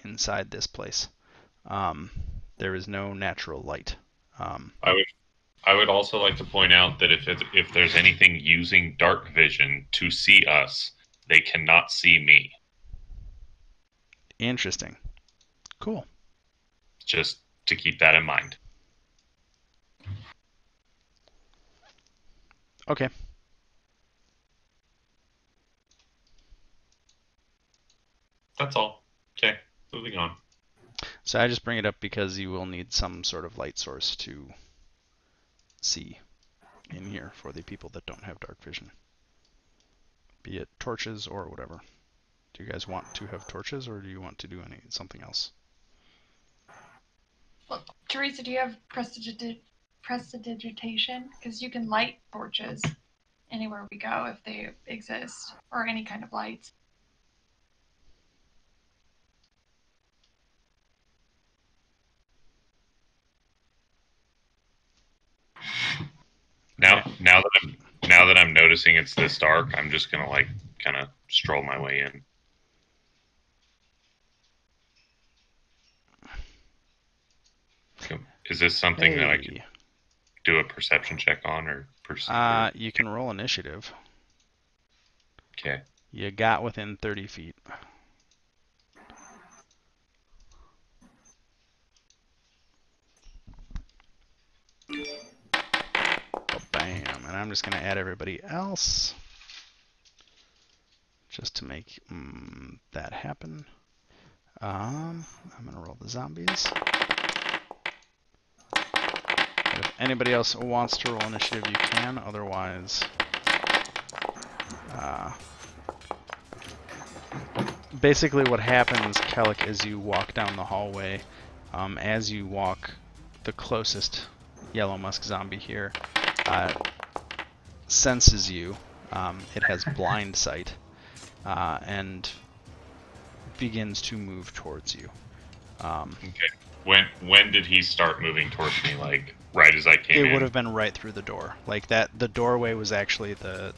inside this place. There is no natural light. I would also like to point out that if there's anything using dark vision to see us, they cannot see me. Interesting. Cool. Just to keep that in mind. Okay. That's all. Okay, moving on. So I just bring it up because you will need some sort of light source to see in here for the people that don't have dark vision. Be it torches or whatever. Do you guys want to have torches or do you want to do something else? Well, Teresa, do you have prestidigitation? Because you can light torches anywhere we go if they exist, or any kind of lights. Now that I'm noticing it's this dark, I'm just gonna like kind of stroll my way in. Is this something that I can do a perception check on or perceive? You can roll initiative. Okay. You got within 30 feet. Bam. And I'm just going to add everybody else just to make that happen. I'm going to roll the zombies. If anybody else wants to roll initiative, you can. Otherwise, basically what happens, Kellic, as you walk down the hallway, as you walk, the closest yellow musk zombie here senses you. It has blind sight and begins to move towards you. Okay. When did he start moving towards me? Like right as I came in? It would have been right through the door. Like that. The doorway was actually the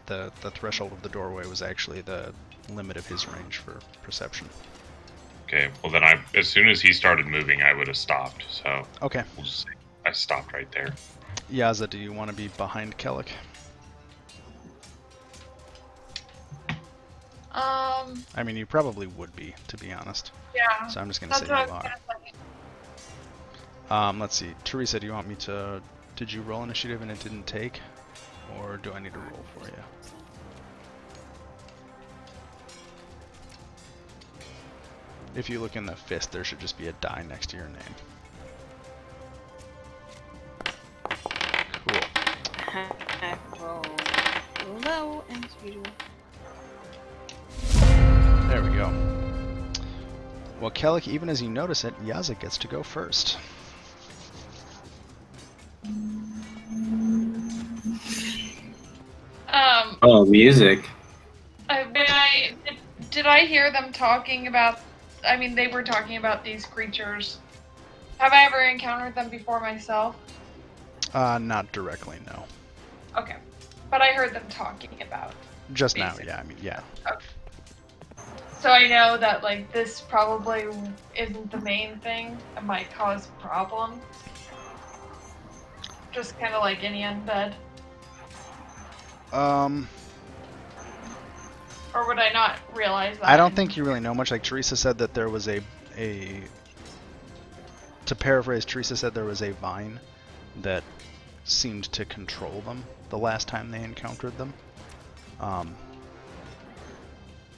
threshold of the doorway was actually the limit of his range for perception. Okay. Well, then as soon as he started moving, I would have stopped. So okay. We'll just say I stopped right there. Yaza, do you want to be behind Kellic? I mean, you probably would be, to be honest. Yeah. So I'm just gonna say you are. Let's see. Teresa, do you want me to... Did you roll initiative and it didn't take? Or do I need to roll for you? If you look in the fist, there should just be a die next to your name. Cool. I roll low as usual. There we go. Well, Kellic, even as you notice it, Yaza gets to go first. Oh, music. Did I hear them talking about? I mean, they were talking about these creatures. Have I ever encountered them before myself? Not directly, no. Okay, but I heard them talking about. Just Basically. now, yeah. I mean, yeah. Okay. So I know that like this probably isn't the main thing. It might cause problems. Just kind of like any undead. Or would I not realize that? I don't think you really know much. Like Teresa said that there was a to paraphrase, Teresa said there was a vine that seemed to control them the last time they encountered them. I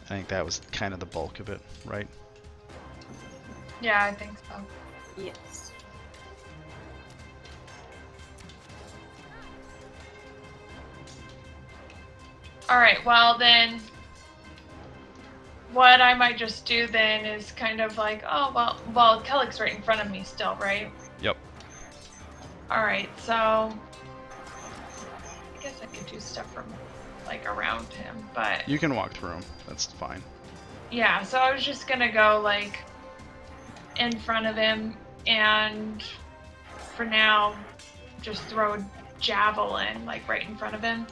think that was kind of the bulk of it, right? Yeah, I think so. Yes. Alright, well then, what I might just do then is kind of like, oh, well, Kellic's right in front of me still, right? Yep. Alright, so, I guess I could do stuff from, like, around him, but, You can walk through them. That's fine. yeah, so I was just gonna go, like, in front of him, and for now, just throw a javelin, like, right in front of him.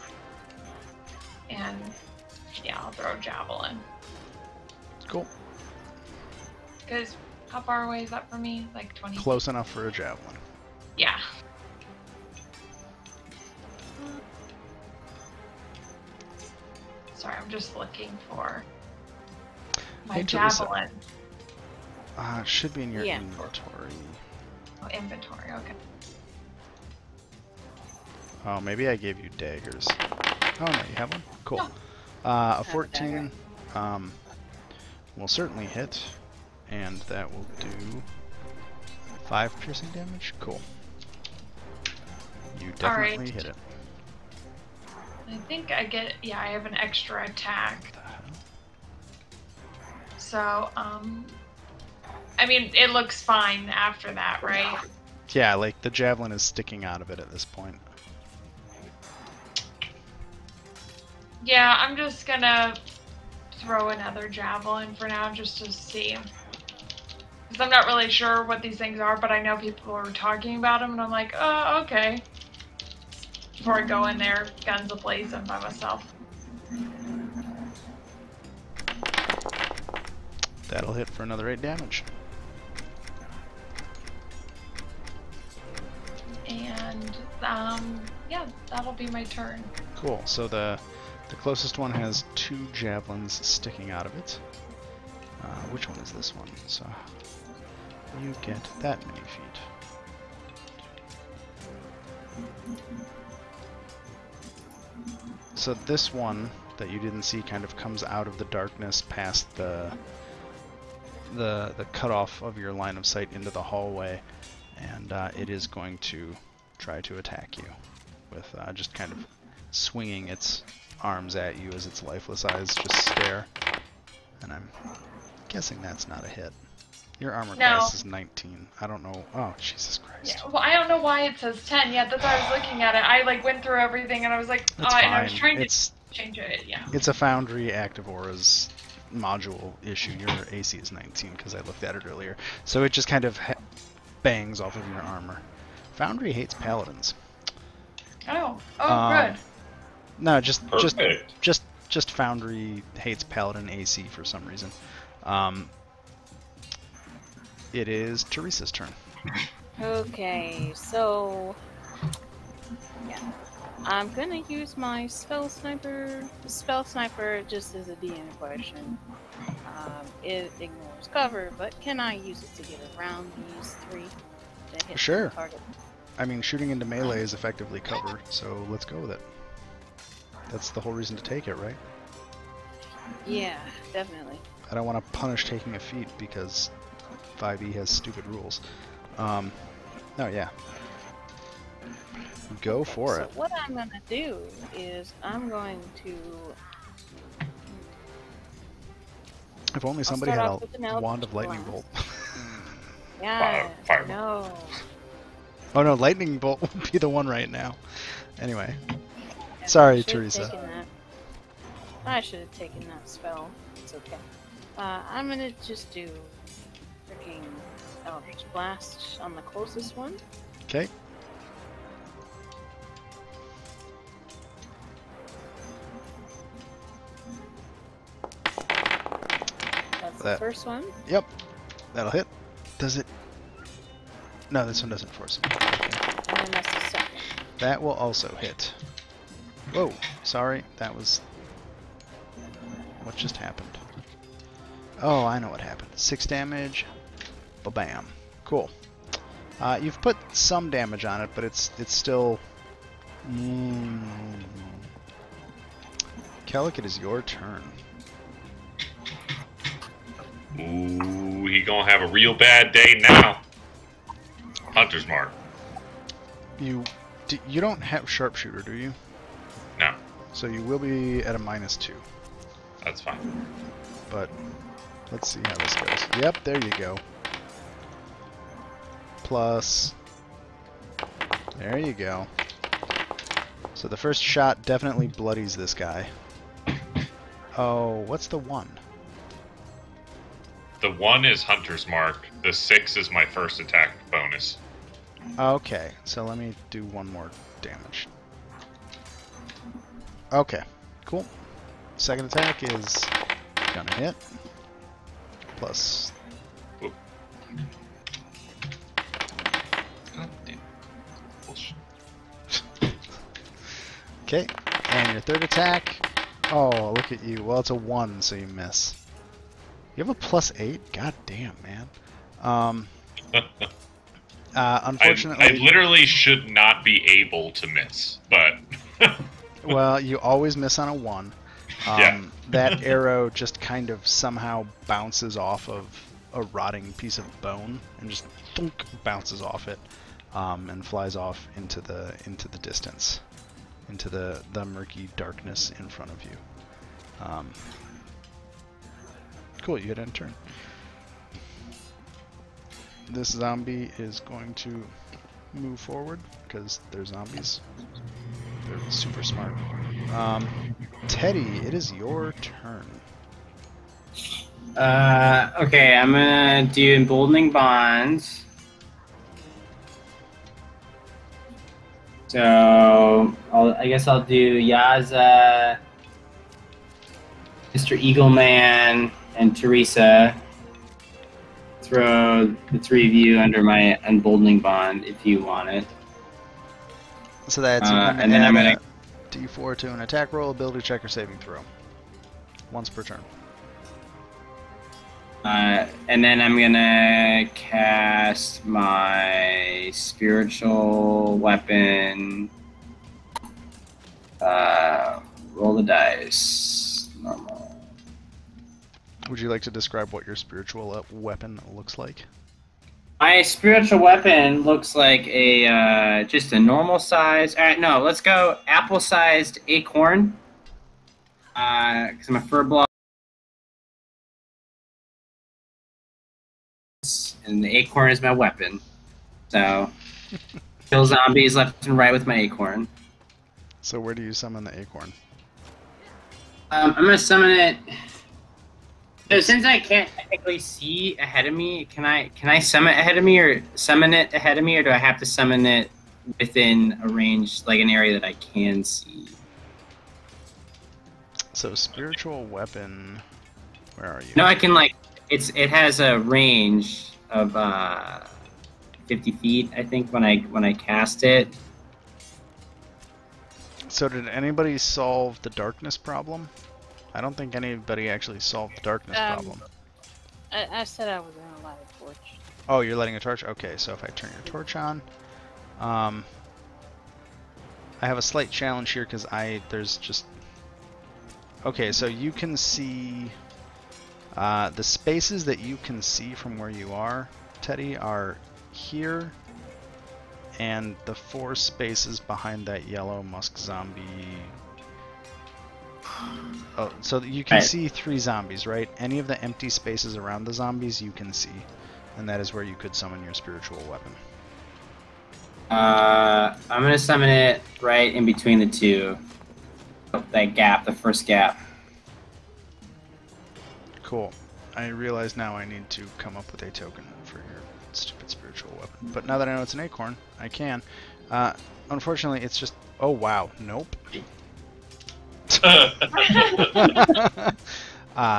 And yeah, I'll throw a javelin. Cool. Because how far away is that from me? Like 20? Close enough for a javelin. Yeah. Sorry, I'm just looking for my Hey, Teresa. javelin. It should be in your Yeah. inventory. Oh, inventory, okay. Oh, maybe I gave you daggers. Oh no, you have one? Cool. No. A a 14 will certainly hit, and that will do 5 piercing damage. Cool. You definitely Alright. hit it. I think I get, yeah, I have an extra attack. What the hell? So, I mean, it looks fine after that, right? Yeah, like the javelin is sticking out of it at this point. Yeah, I'm just gonna throw another javelin for now just to see. Because I'm not really sure what these things are, but I know people are talking about them, and I'm like, oh, okay. Before I go in there, guns a-blazing by myself. That'll hit for another 8 damage. And, yeah, that'll be my turn. Cool. So the closest one has 2 javelins sticking out of it. Which one is this one? So you get that many feet. So this one that you didn't see kind of comes out of the darkness past the cutoff of your line of sight into the hallway, and it is going to try to attack you with just kind of swinging its arms at you as its lifeless eyes just stare. And I'm guessing that's not a hit. Your armor class is 19. I don't know. Oh, Jesus Christ. Yeah, well, I don't know why it says 10. Yeah, that's why I was looking at it. I, like, went through everything, and I was like, That's and I was fine. trying to It's change it, yeah. It's a Foundry Active Auras module issue. Your AC is 19 because I looked at it earlier. So it just kind of bangs off of your armor. Foundry hates paladins. Oh, Um, good. No, just Perfect. Foundry hates paladin AC for some reason. It is Teresa's turn. Okay, so yeah, I'm gonna use my spell sniper. Spell sniper just as a DM question. It ignores cover, but can I use it to get around these 3? to hit Sure. the target. I mean, shooting into melee is effectively cover, so let's go with it. That's the whole reason to take it, right? Yeah, definitely. I don't want to punish taking a feat because 5e has stupid rules. No, yeah. Go for so it. what I'm going to do is I'm going to... If only somebody start had off with an a Eldritch wand of lightning Blast. bolt. Yeah, Fire. no. Oh no, lightning bolt would be the one right now. Anyway, Yeah, sorry, I should've Teresa. taken that. I should have taken that spell. It's okay. I'm going to just do freaking Eldritch Blast on the closest one. Okay. That's the That- first one. Yep. That'll hit. Does it? No, this one doesn't force it. Okay. And then that's the second. That will also hit. Whoa, sorry, that was... What just happened? Oh, I know what happened. 6 damage. Ba-bam. Cool. You've put some damage on it, but it's still... Kellic, it is your turn. Ooh, he gonna have a real bad day now. Hunter's mark. You don't have sharpshooter, do you? No, So you will be at a -2. that's fine. But let's see how this goes. Yep, there you go. Plus, there you go. So the first shot definitely bloodies this guy. Oh, what's the 1? The 1 is Hunter's mark. The 6 is my first attack bonus. Okay, so let me do 1 more damage. Okay, cool. Second attack is gonna hit. Plus, Oh, damn. Bullshit. okay, and your third attack. Oh, look at you. Well, it's a 1, so you miss. You have a +8? God damn, man. Unfortunately, I literally should not be able to miss, but well, you always miss on a 1. Yeah. That arrow just kind of somehow bounces off of a rotting piece of bone and just thunk, bounces off it and flies off into the distance, into the murky darkness in front of you. Cool, you had end turn. This zombie is going to move forward because they're zombies. They're super smart. Teddy, it is your turn. Okay, I'm gonna do emboldening bonds. So I guess I'll do Yaza, Mr. Eagleman, and Teresa. Throw the 3 of you under my emboldening bond if you want it. So that's you can and then I'm add gonna- a D4 to an attack roll, ability check, or saving throw. Once per turn. And then I'm gonna cast my spiritual weapon. Roll the dice. Normal. Would you like to describe what your spiritual weapon looks like? My spiritual weapon looks like a just a normal size. All right, no, let's go apple-sized acorn. Because I'm a furball. And the acorn is my weapon. So, kill zombies left and right with my acorn. So where do you summon the acorn? I'm gonna summon it. So since I can't technically see ahead of me, can I summon it ahead of me, or do I have to summon it within a range, like an area that I can see? So spiritual weapon, where are you? No, I can it has a range of 50 feet, I think, when I cast it. So did anybody solve the darkness problem? I don't think anybody actually solved the darkness problem. I said I was gonna light a torch. Oh, you're lighting a torch? Okay, so if I turn your torch on, I have a slight challenge here because there's just... Okay, so you can see... the spaces that you can see from where you are, Teddy, are here, and the 4 spaces behind that yellow musk zombie. Oh, so you can see 3 zombies, right? Any of the empty spaces around the zombies you can see, and that is where you could summon your spiritual weapon. I'm gonna summon it right in between the 2. That gap, the first gap. Cool. I realize now I need to come up with a token for your stupid spiritual weapon. But now that I know it's an acorn, I can. Unfortunately, it's just... Oh, wow. Nope.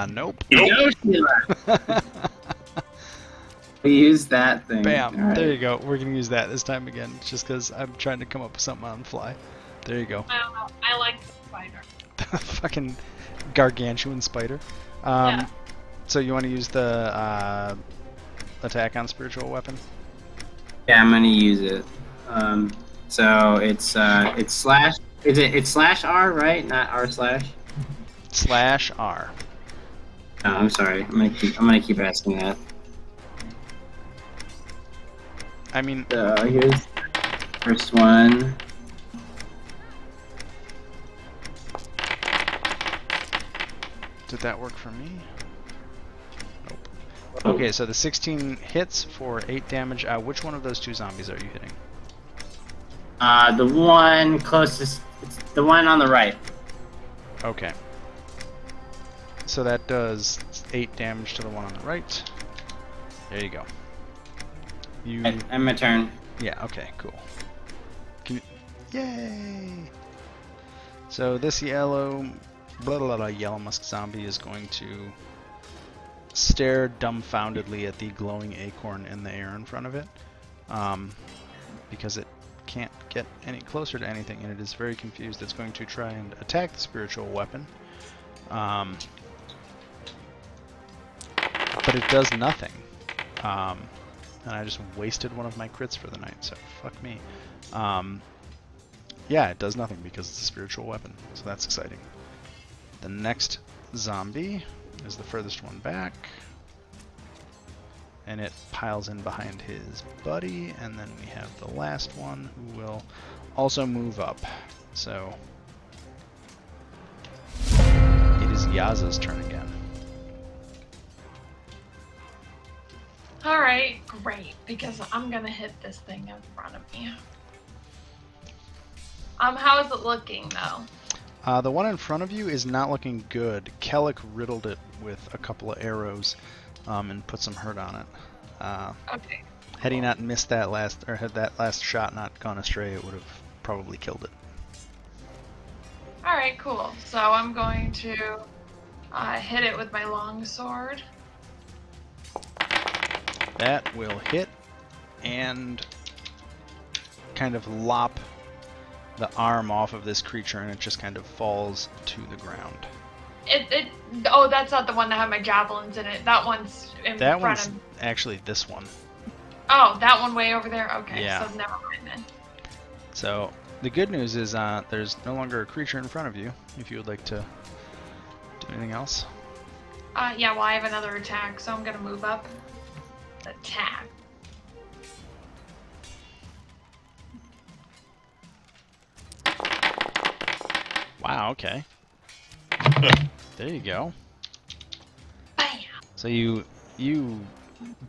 Nope. We use that thing. Bam. Right. There you go. We're going to use that this time again, just because I'm trying to come up with something on the fly. There you go. I like the spider. The fucking gargantuan spider. Yeah. So you want to use the attack on spiritual weapon? Yeah, I'm gonna use it. So it's slash. It's slash R, right? Not R slash. Slash R. Oh, I'm sorry. I'm gonna keep asking that. I mean, here's first one. did that work for me? Nope. Okay, so the 16 hits for 8 damage. Which one of those 2 zombies are you hitting? The one closest. It's the one on the right. Okay. So that does 8 damage to the one on the right. There you go. I'm my turn. Yeah, okay, cool. Yay! So this yellow musk zombie is going to stare dumbfoundedly at the glowing acorn in the air in front of it, because it can't get any closer to anything, and it is very confused. It's going to try and attack the spiritual weapon, but it does nothing. And I just wasted one of my crits for the night, so fuck me. Yeah, it does nothing because it's a spiritual weapon, so that's exciting. The next zombie is the furthest one back, and it piles in behind his buddy, and then we have the last one who will also move up. So it is Yaza's turn again. Alright, great, because I'm gonna hit this thing in front of me. How is it looking though? The one in front of you is not looking good. Kellic riddled it with a couple of arrows and put some hurt on it. Okay. Had he not missed that last, or had that last shot not gone astray, it would have probably killed it. Alright, cool. So I'm going to hit it with my long sword. That will hit and kind of lop the arm off of this creature, and it just kind of falls to the ground. Oh, that's not the one that had my javelins in it. That one's in That front one's of... actually this one. Oh, that one way over there? Okay, Yeah. so never mind then. So the good news is there's no longer a creature in front of you, if you would like to do anything else. Yeah, well, I have another attack, so I'm gonna move up. Attack. Wow, okay. There you go. Bam! So you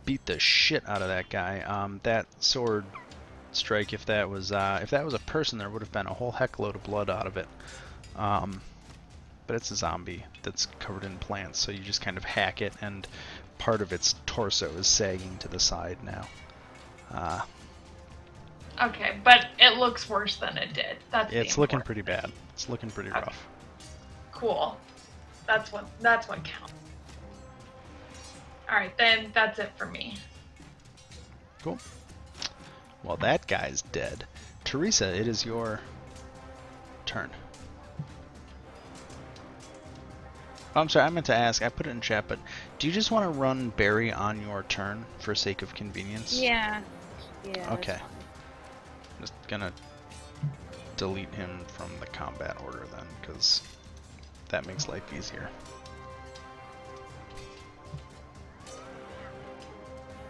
beat the shit out of that guy. That sword strike, if that was a person, there would have been a whole heck load of blood out of it. But it's a zombie that's covered in plants, so you just kind of hack it, and part of its torso is sagging to the side now. Okay, but it looks worse than it did. It's looking pretty bad. It's looking pretty rough. Cool. That's what counts. Alright, then that's it for me. Cool. Well, that guy's dead. Teresa, it is your turn. Oh, I'm sorry, I meant to ask, I put it in chat, but Do you just want to run Barry on your turn for sake of convenience? Yeah. Yeah. that's Okay. fine. Just gonna delete him from the combat order then, because that makes life easier.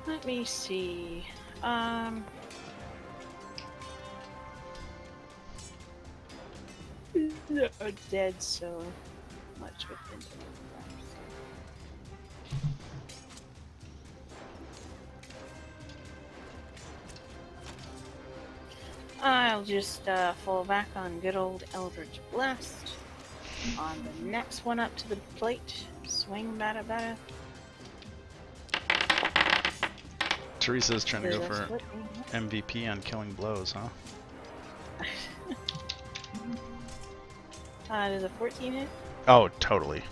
Let me see. They're dead, so much within the I'll just fall back on good old Eldritch Blast. On the next one up to the plate, swing bada bada. Teresa's trying to go Does that for split me? MVP on killing blows, huh? Does a 14 hit? Oh, totally.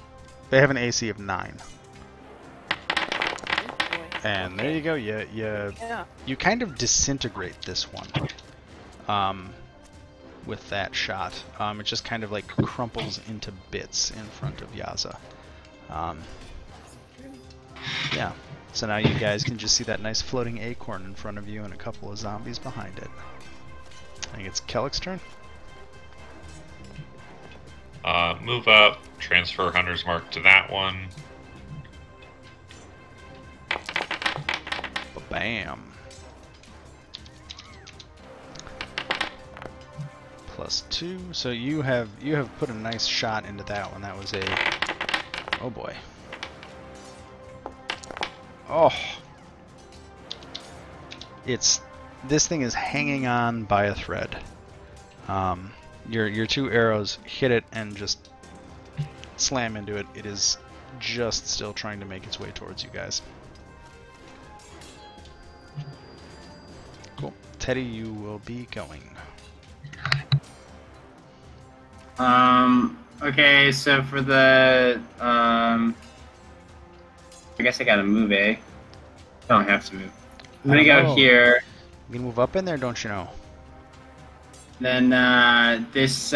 They have an AC of 9. Oh, boy. And there Okay. you go. Yeah. You kind of disintegrate this one. With that shot. It just kind of like crumples into bits in front of Yaza. Yeah. So now you guys can just see that nice floating acorn in front of you and a couple of zombies behind it. I think it's Kellick's turn. Move up, transfer Hunter's Mark to that one. Bam. +2. So you have put a nice shot into that one. That was a oh boy. Oh. This thing is hanging on by a thread. Your 2 arrows hit it and just slam into it. It is just still trying to make its way towards you guys. Cool. Teddy, you will be going. Okay, so for the, I guess I gotta move, eh? I don't have to move. I'm gonna go Oh. here, You can move up in there, don't you know? then, this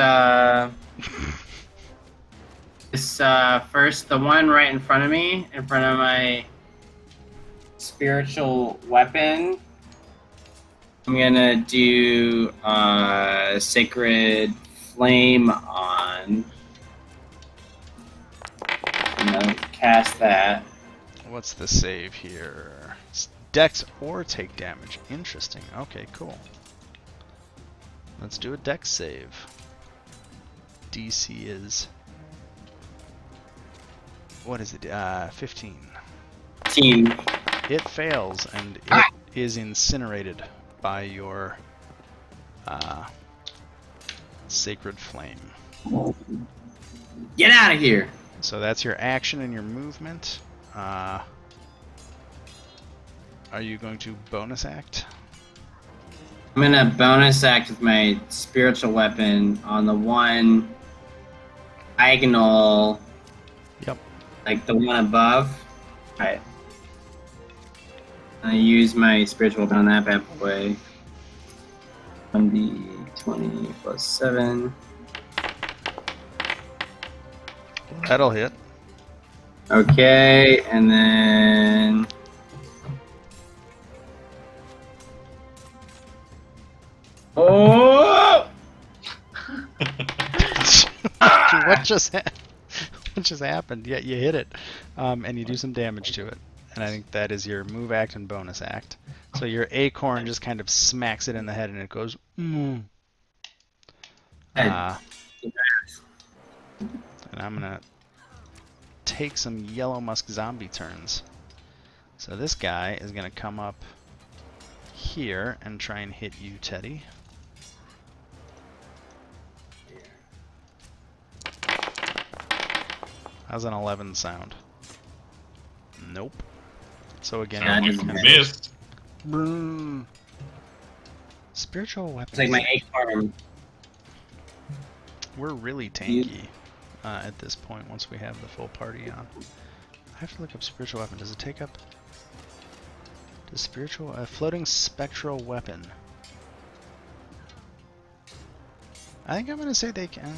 first, the one right in front of me, in front of my spiritual weapon, I'm gonna do, Sacred Flame on. I'm gonna cast that. What's the save here? Dex or take damage. Interesting. Okay, cool. Let's do a dex save. DC is... what is it? 15. 15. It fails, and it is incinerated by your Sacred Flame. Get out of here! So that's your action and your movement. Are you going to bonus act? I'm gonna bonus act with my spiritual weapon on the one diagonal. Yep. Like the one above. Alright. I use my spiritual weapon on that bad boy. 1d20 plus 7. That'll hit. Okay, and then. Oh! What just happened? Yeah, you hit it, and you do some damage to it. And I think that is your move act and bonus act. So your acorn just kind of smacks it in the head, and it goes. And I'm gonna take some yellow musk zombie turns. So this guy is gonna come up here and try and hit you, Teddy. How's an 11 sound? Nope. So again, Yeah, you just kind of- Missed. Boom. Spiritual weapons. It's like my acorn. We're really tanky at this point once we have the full party on. I have to look up spiritual weapon. Does it take up... Does spiritual... floating spectral weapon. I think I'm going to say they can...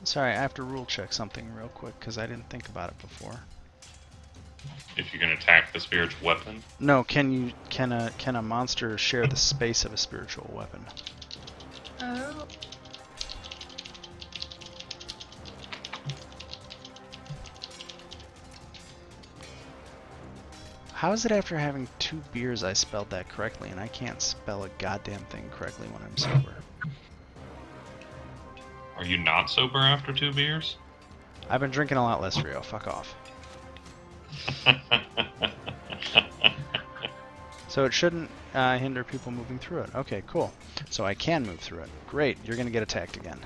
Sorry, I have to rule check something real quick because I didn't think about it before. If you can attack the spiritual weapon. No, can a monster share the space of a spiritual weapon? Oh. How is it after having 2 beers I spelled that correctly and I can't spell a goddamn thing correctly when I'm sober? Are you not sober after 2 beers? I've been drinking a lot less, Rio. Fuck off. So it shouldn't hinder people moving through it. Okay, cool. So I can move through it. Great. You're going to get attacked again.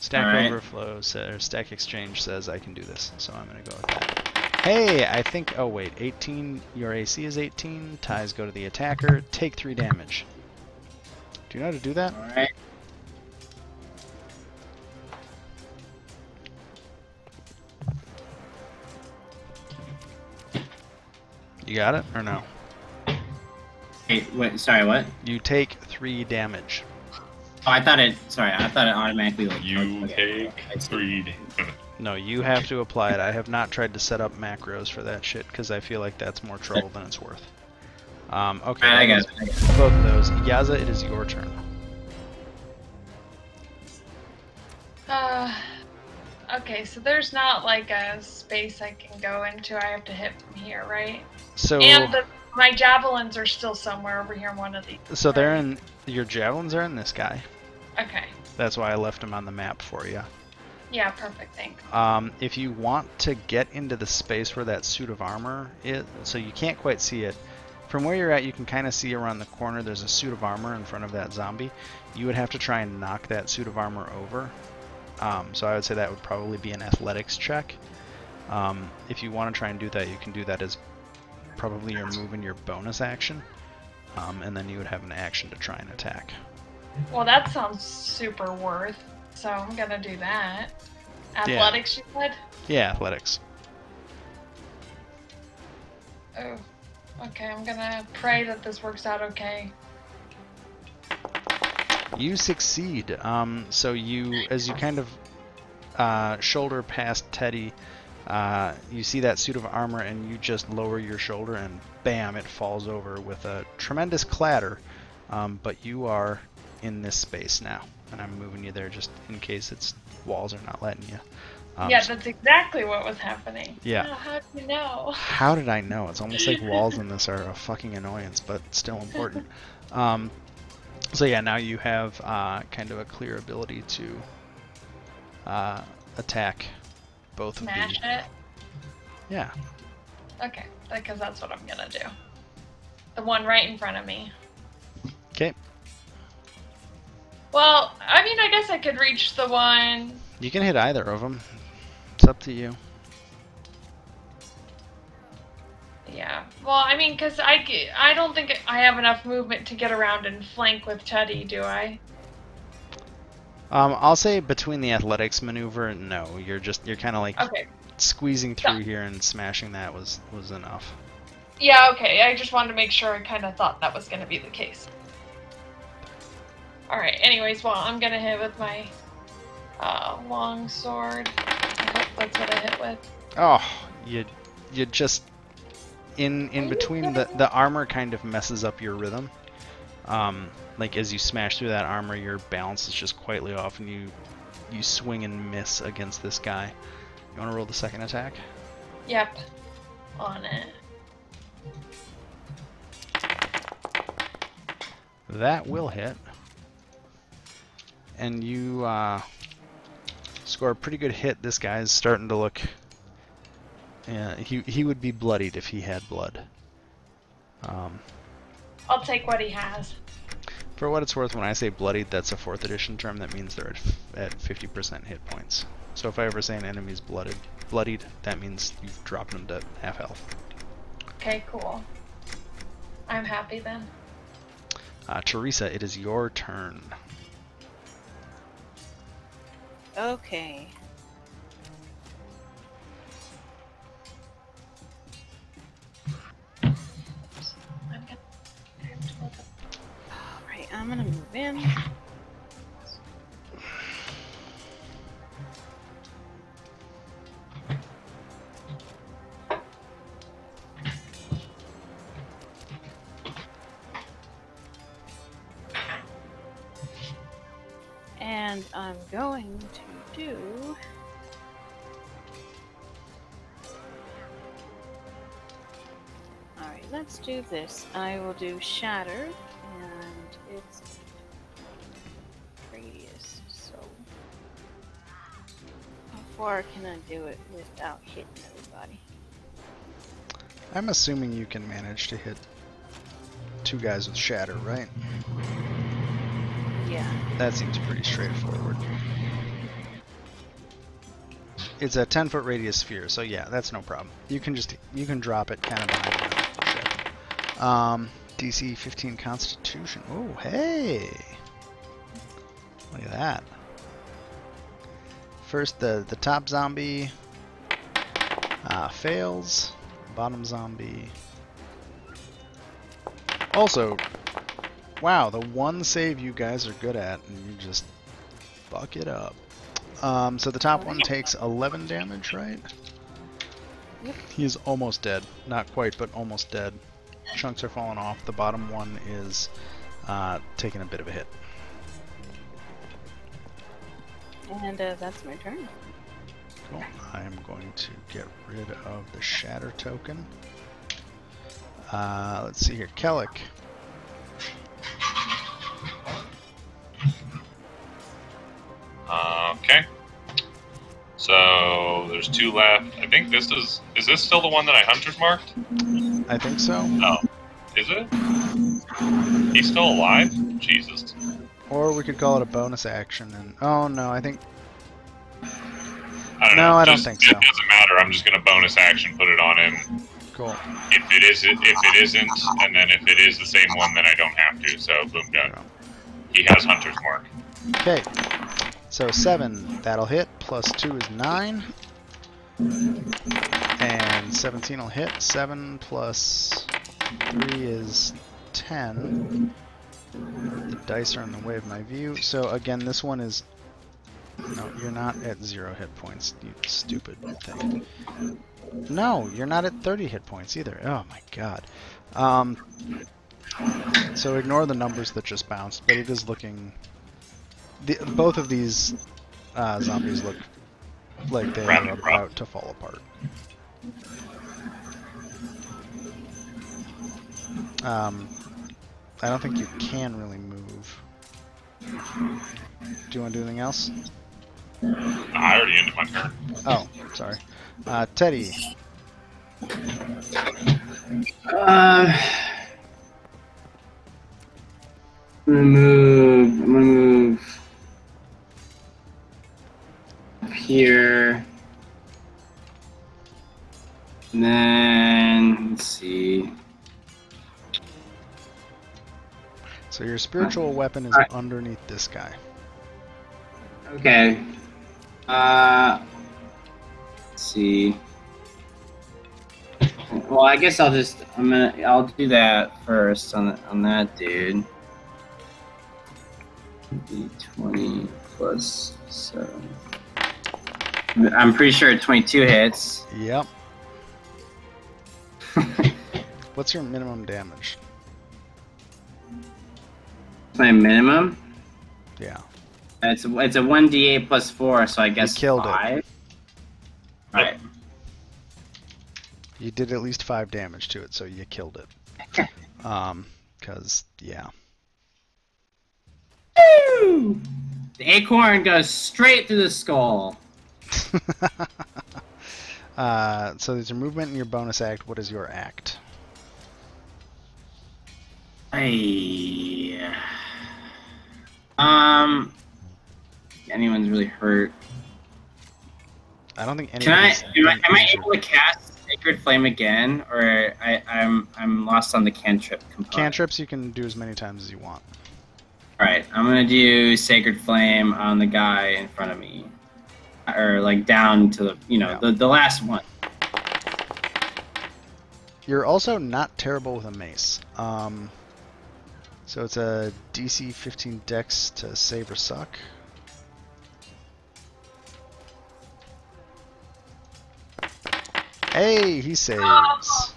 Stack Overflow or Stack Exchange says I can do this, so I'm going to go with that. Hey, I think... Oh, wait. 18. Your AC is 18. Ties go to the attacker. Take 3 damage. Do you know how to do that? Alright. You got it? Or no? Wait, sorry, what? You take 3 damage. Oh, I thought it automatically like... You okay. take 3 damage. No, you have to apply it. I have not tried to set up macros for that shit because I feel like that's more trouble than it's worth. Okay, I got it. Both of those. Yaza, it is your turn. Okay, so there's not like a space I can go into. I have to hit from here, right? So, And my javelins are still somewhere over here in one of these. so they're in... Your javelins are in this guy. Okay. That's why I left them on the map for you. Yeah, perfect, thanks. If you want to get into the space where that suit of armor is, so you can't quite see it. From where you're at, you can kind of see around the corner there's a suit of armor in front of that zombie. You would have to try and knock that suit of armor over. So I would say that would probably be an athletics check. If you want to try and do that, you can do that as probably your move and your bonus action. And then you would have an action to try and attack. Well, that sounds super worth, so I'm gonna do that. Athletics, you said? Yeah, athletics. Oh, okay, I'm gonna pray that this works out okay. You succeed. So you, as you kind of shoulder past Teddy, you see that suit of armor and you just lower your shoulder and bam, it falls over with a tremendous clatter. But you are in this space now, and I'm moving you there just in case its walls are not letting you. Yeah, that's exactly what was happening. Yeah. Oh, how did you know? How did I know? It's almost like walls in this are a fucking annoyance, but still important. So yeah, now you have kind of a clear ability to attack both Smash of the... it? Yeah. Okay, because that's what I'm gonna do. The one right in front of me. Okay. Well, I mean, I guess I could reach the one... You can hit either of them. It's up to you. Yeah. Well, I mean, because I don't think I have enough movement to get around and flank with Teddy, do I? I'll say between the athletics maneuver, no. You're kind of like Okay. squeezing through here and smashing that was enough. Yeah, okay. I just wanted to make sure. I kind of thought that was going to be the case. Alright, anyways, well, I'm going to hit with my long sword. I hope that's what I hit with. Oh, you just... In between, the armor kind of messes up your rhythm. Like as you smash through that armor, your balance is just quietly off, and you swing and miss against this guy. You want to roll the second attack? Yep. On it. That will hit. And you score a pretty good hit. This guy's starting to look... Yeah, he would be bloodied if he had blood. I'll take what he has. For what it's worth, when I say bloodied, that's a 4th edition term. That means they're at 50% hit points. So if I ever say an enemy's bloodied, that means you've dropped them to half health. Okay, cool. I'm happy then. Teresa, it is your turn. Okay. Alright, I'm gonna move in. And I'm going to do... Alright, let's do this. I will do Shatter, and it's radius, so... How far can I do it without hitting everybody? I'm assuming you can manage to hit 2 guys with Shatter, right? Yeah. That seems pretty straightforward. It's a 10-foot radius sphere, so yeah, that's no problem. You can drop it kind of behind the ship. DC 15 Constitution. Oh, hey! Look at that. First, the top zombie fails. Bottom zombie. Also, wow, the one save you guys are good at, and you just fuck it up. So the top one takes 11 damage, right? Yep. He's almost dead. Not quite, but almost dead. Chunks are falling off. The bottom one is taking a bit of a hit. And that's my turn. Cool. I'm going to get rid of the Shatter token. Let's see here. Kellic. Okay. So there's 2 left. I think this is this still the one that I Hunter's marked? I think so. Oh. Is it? He's still alive? Jesus. Or we could call it a bonus action and... Oh, no, I think... I don't know. I don't think so. It doesn't matter. I'm just gonna bonus action put it on him. Cool. If it isn't, and then if it is the same one, then I don't have to. So boom, done. He has Hunter's mark. Okay. So 7, that'll hit. Plus 2 is 9. And 17 will hit. 7 plus 3 is 10. The dice are in the way of my view. So again, this one is... No, you're not at 0 hit points, you stupid thing. No, you're not at 30 hit points either. Oh my god. So ignore the numbers that just bounced, but it is looking... both of these zombies look like they are about to fall apart. I don't think you can really move. Do you want to do anything else? I already ended my turn. Oh, sorry. Teddy. I'm gonna move up here. And then, let's see. So your spiritual weapon is underneath this guy. Okay. Let's see. Well, I guess I'll do that first on that dude. D20 plus 7. I'm pretty sure 22 hits. Yep. What's your minimum damage? My minimum? Yeah. It's a 1d8 plus 4, so I guess You killed 5. it. Alright. You did at least 5 damage to it, so you killed it. Cause yeah. Woo! The acorn goes straight through the skull. So there's a movement in your bonus act. What is your act? Anyone's really hurt. I don't think Am I anybody's able to cast Sacred Flame again, or I'm lost on the cantrip component? Cantrips you can do as many times as you want. Alright, I'm gonna do Sacred Flame on the guy in front of me. Or like down to the last one. You're also not terrible with a mace. So it's a DC 15 Dex to save or suck. Hey, he saves.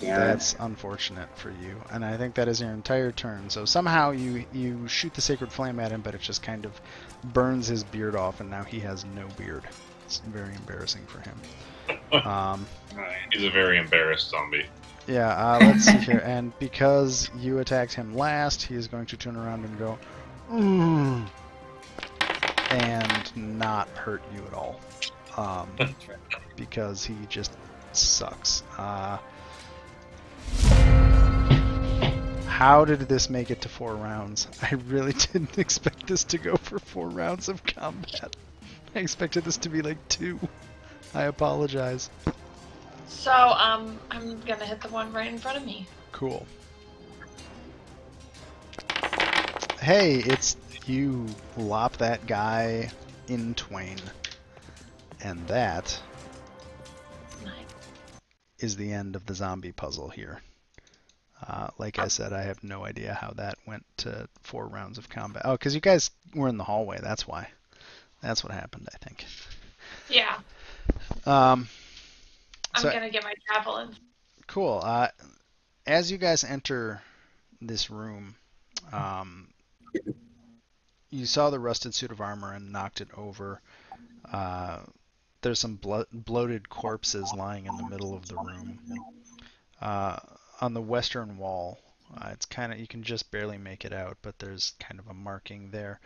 Damn That's unfortunate for you, and I think that is your entire turn. So somehow you shoot the sacred flame at him, but it just kind of burns his beard off, and now he has no beard. It's very embarrassing for him. He's a very embarrassed zombie. Yeah, let's see here. And because you attacked him last, he is going to turn around and go, and not hurt you at all. Because he just sucks. How did this make it to 4 rounds? I really didn't expect this to go for 4 rounds of combat. I expected this to be like 2. I apologize. So, I'm gonna hit the one right in front of me. Cool. Hey, it's you lop that guy in twain. And that Nice. is the end of the zombie puzzle here. Like I said, I have no idea how that went to 4 rounds of combat. Oh, because you guys were in the hallway, that's why. That's what happened, I think. Yeah. I'm Gonna get my javelin. Cool. As you guys enter this room, you saw the rusted suit of armor and knocked it over. There's some bloated corpses lying in the middle of the room. On the western wall, it's kind of, you can just barely make it out, but there's kind of a marking there.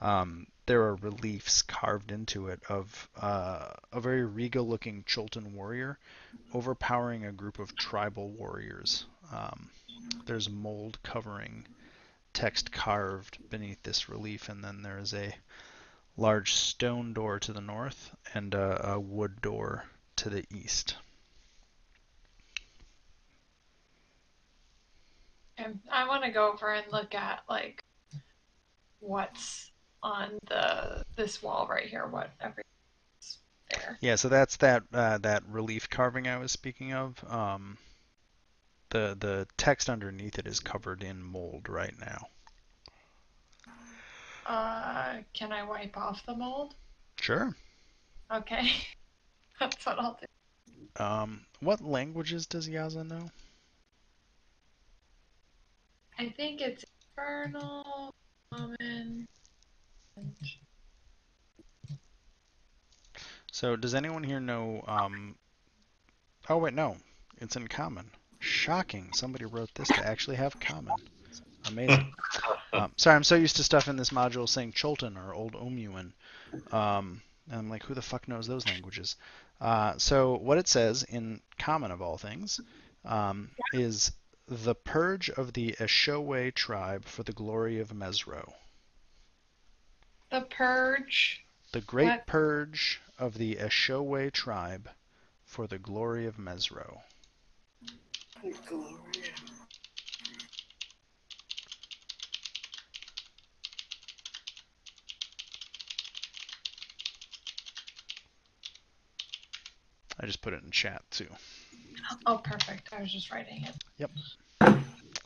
There are reliefs carved into it of a very regal-looking Chultan warrior overpowering a group of tribal warriors. There's mold covering text carved beneath this relief, and then there is a large stone door to the north and a wood door to the east. And I want to go over and look at like what's on this wall right here. What everything's there. Yeah, so that's that relief carving I was speaking of. The text underneath it is covered in mold right now. Can I wipe off the mold? Sure. Okay. That's what I'll do. What languages does Yaza know? I think it's infernal, common. So does anyone here know? Oh wait, no, it's in common. Shocking! Somebody wrote this to actually have common. Amazing. Sorry, I'm so used to stuff in this module saying Chultan or Old Omuan. And I'm like, who the fuck knows those languages? So what it says in common of all things is the purge of the Eshowe tribe for the glory of Mesro. The purge. The great What? purge of the Eshowe tribe for the glory of Mesro. I just put it in chat too. Oh, perfect. I was just writing it. Yep.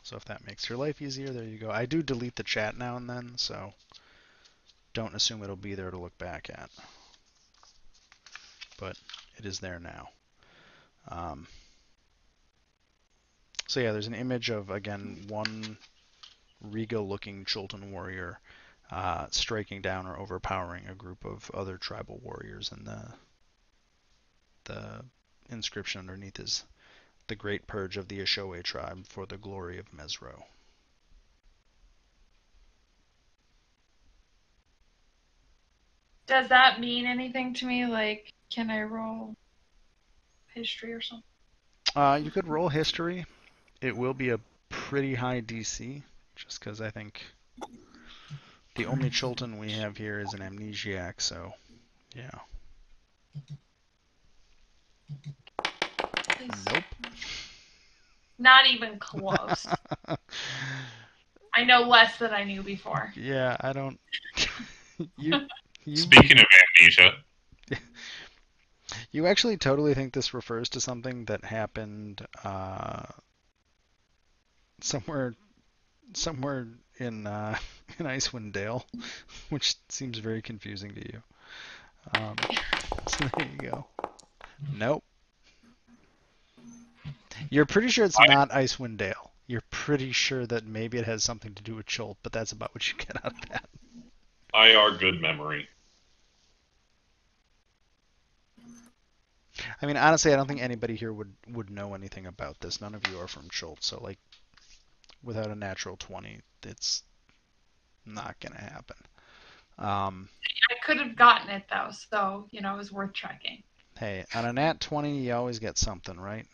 So if that makes your life easier, there you go. I do delete the chat now and then, so don't assume it'll be there to look back at. But it is there now. So yeah, there's an image of, again, one regal-looking Chultan warrior striking down or overpowering a group of other tribal warriors, and the inscription underneath is the great purge of the Eshowe tribe for the glory of Mesro. Does that mean anything to me? Like, can I roll history or something? You could roll history. It will be a pretty high DC, just because I think the only Chultan we have here is an amnesiac, so yeah. Nope. Not even close. I know less than I knew before. Yeah, I don't. you Speaking of amnesia, you actually totally think this refers to something that happened somewhere in Icewind Dale, which seems very confusing to you. So there you go. Nope. You're pretty sure it's not Icewind Dale. You're pretty sure that maybe it has something to do with Jolt, but that's about what you get out of that. IR good memory. I mean, honestly, I don't think anybody here would know anything about this. None of you are from Jolt, so like, without a natural 20, it's not gonna happen. I could have gotten it though, so it was worth checking. Hey, on a nat 20, you always get something, right?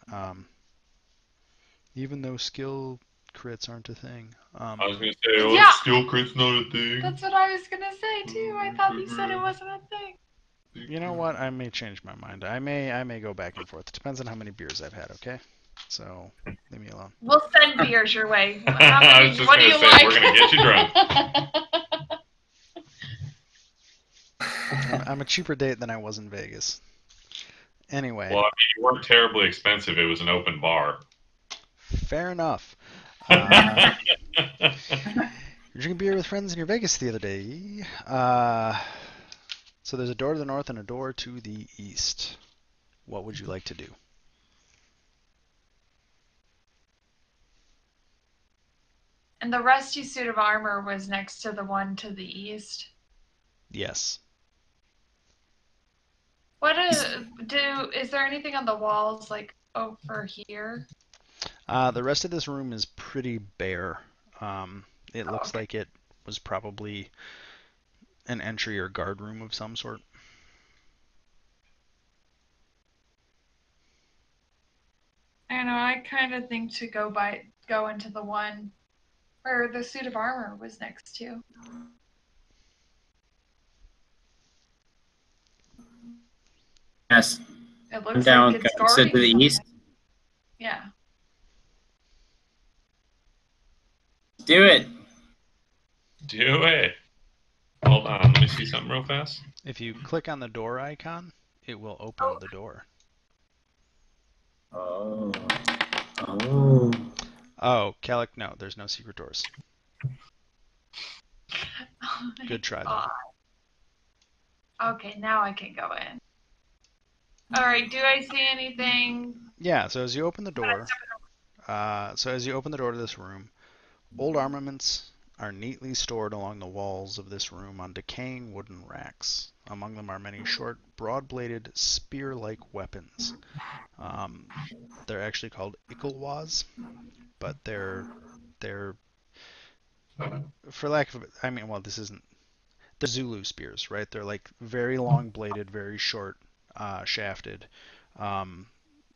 Even though skill crits aren't a thing. I was gonna say, Yeah. skill crit's not a thing. That's what I was gonna say too. I thought you said it wasn't a thing. You know what? I may change my mind. I may go back and forth. It depends on how many beers I've had. Okay, so leave me alone. We'll send beers your way. I was just What do gonna you say, like? we're gonna get you drunk. I'm a cheaper date than I was in Vegas. Anyway. Well, I mean, you weren't terribly expensive. It was an open bar. Fair enough. You're drinking beer with friends in your Vegas the other day. So there's a door to the north and a door to the east. What would you like to do? And the rusty suit of armor was next to the one to the east. Yes. Is there anything on the walls like over here? The rest of this room is pretty bare. It looks okay. like it was probably an entry or guard room of some sort. I don't know. I kind of think to go into the one where the suit of armor was next to. Yes. It I'm looks down like with it's going. So guarding to the something. east. Yeah. Do it. Do it. Hold on, let me see something real fast. If you click on the door icon, it will open the door. Oh. Oh. Oh, Calic, no, there's no secret doors. Oh my Good try, though. God. Okay, now I can go in. All right. Do I see anything? Yeah, so as you open the door, to this room, old armaments are neatly stored along the walls of this room on decaying wooden racks. Among them are many short, broad-bladed, spear-like weapons. They're actually called ikulwas, but they're for lack of, I mean, well, this isn't. They're Zulu spears, right? They're like very long-bladed, very short, shafted.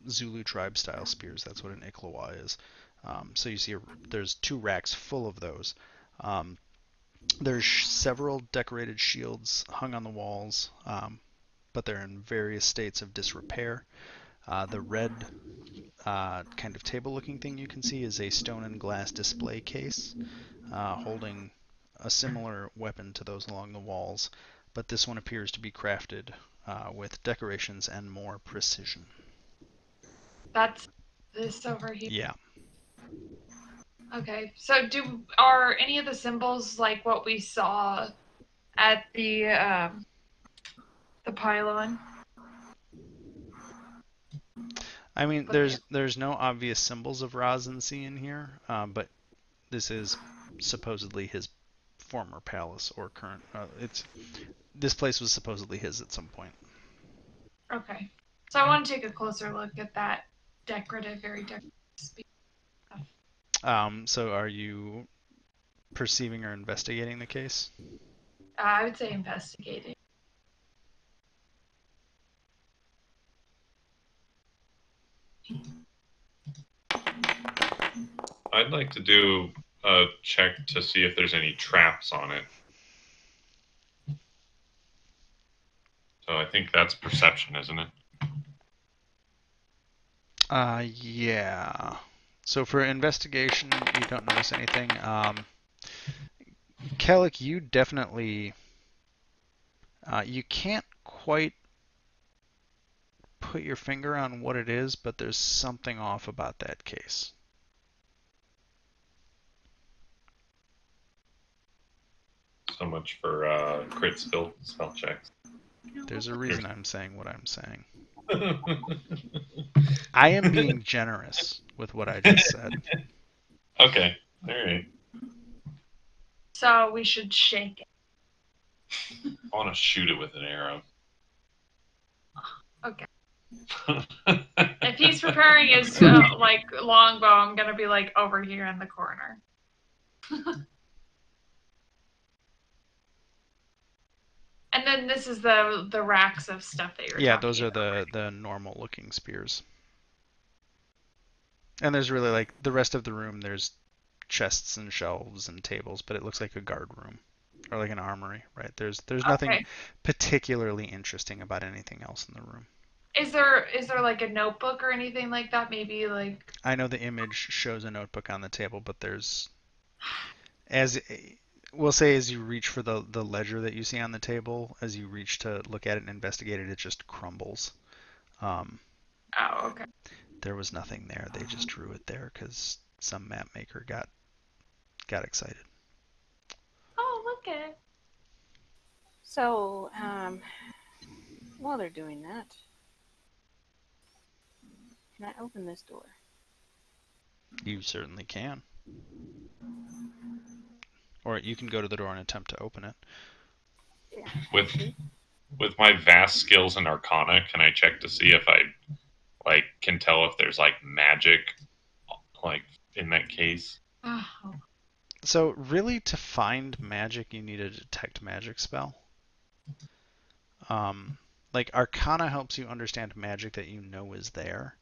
Zulu tribe style spears. That's what an Iklawa is. So you see there's 2 racks full of those. There's several decorated shields hung on the walls, but they're in various states of disrepair. The red kind of table-looking thing you can see is a stone and glass display case holding a similar weapon to those along the walls, but this one appears to be crafted with decorations and more precision. That's this over here. Yeah. Okay. So are any of the symbols like what we saw at the pylon? I mean, there's no obvious symbols of Ras Nsi in here, but this is supposedly his former palace or current. This place was supposedly his at some point. Okay. So I want to take a closer look at that very decorative spear. So are you perceiving or investigating the case? I would say investigating. I'd like to do a check to see if there's any traps on it. So I think that's perception, isn't it? Yeah. So for investigation, you don't notice anything. Kellic, you definitely... you can't quite put your finger on what it is, but there's something off about that case. So much for crit spell checks. There's a reason I'm saying what I'm saying. I am being generous with what I just said. Okay. All right. So we should shake it. I want to shoot it with an arrow. Okay. If he's preparing his longbow, I'm gonna be like over here in the corner. And then this is the racks of stuff that you're Yeah, talking those are about. the normal looking spears. And there's really like the rest of the room. There's chests and shelves and tables, but it looks like a guard room or like an armory, right? There's nothing Okay. particularly interesting about anything else in the room. Is there like a notebook or anything like that? Maybe like. I know the image shows a notebook on the table, but there's as we'll say as you reach for the ledger that you see on the table, as you reach to look at it and investigate it, it just crumbles. Oh, okay. There was nothing there. They just drew it there because some map maker got excited. Oh, look at it. So, while they're doing that, can I open this door? You certainly can. Or you can go to the door and attempt to open it. Yeah. With my vast skills in Arcana, can I check to see if I can tell if there's magic in that case? Oh. So really, to find magic, you need a detect magic spell. Arcana helps you understand magic that you know is there.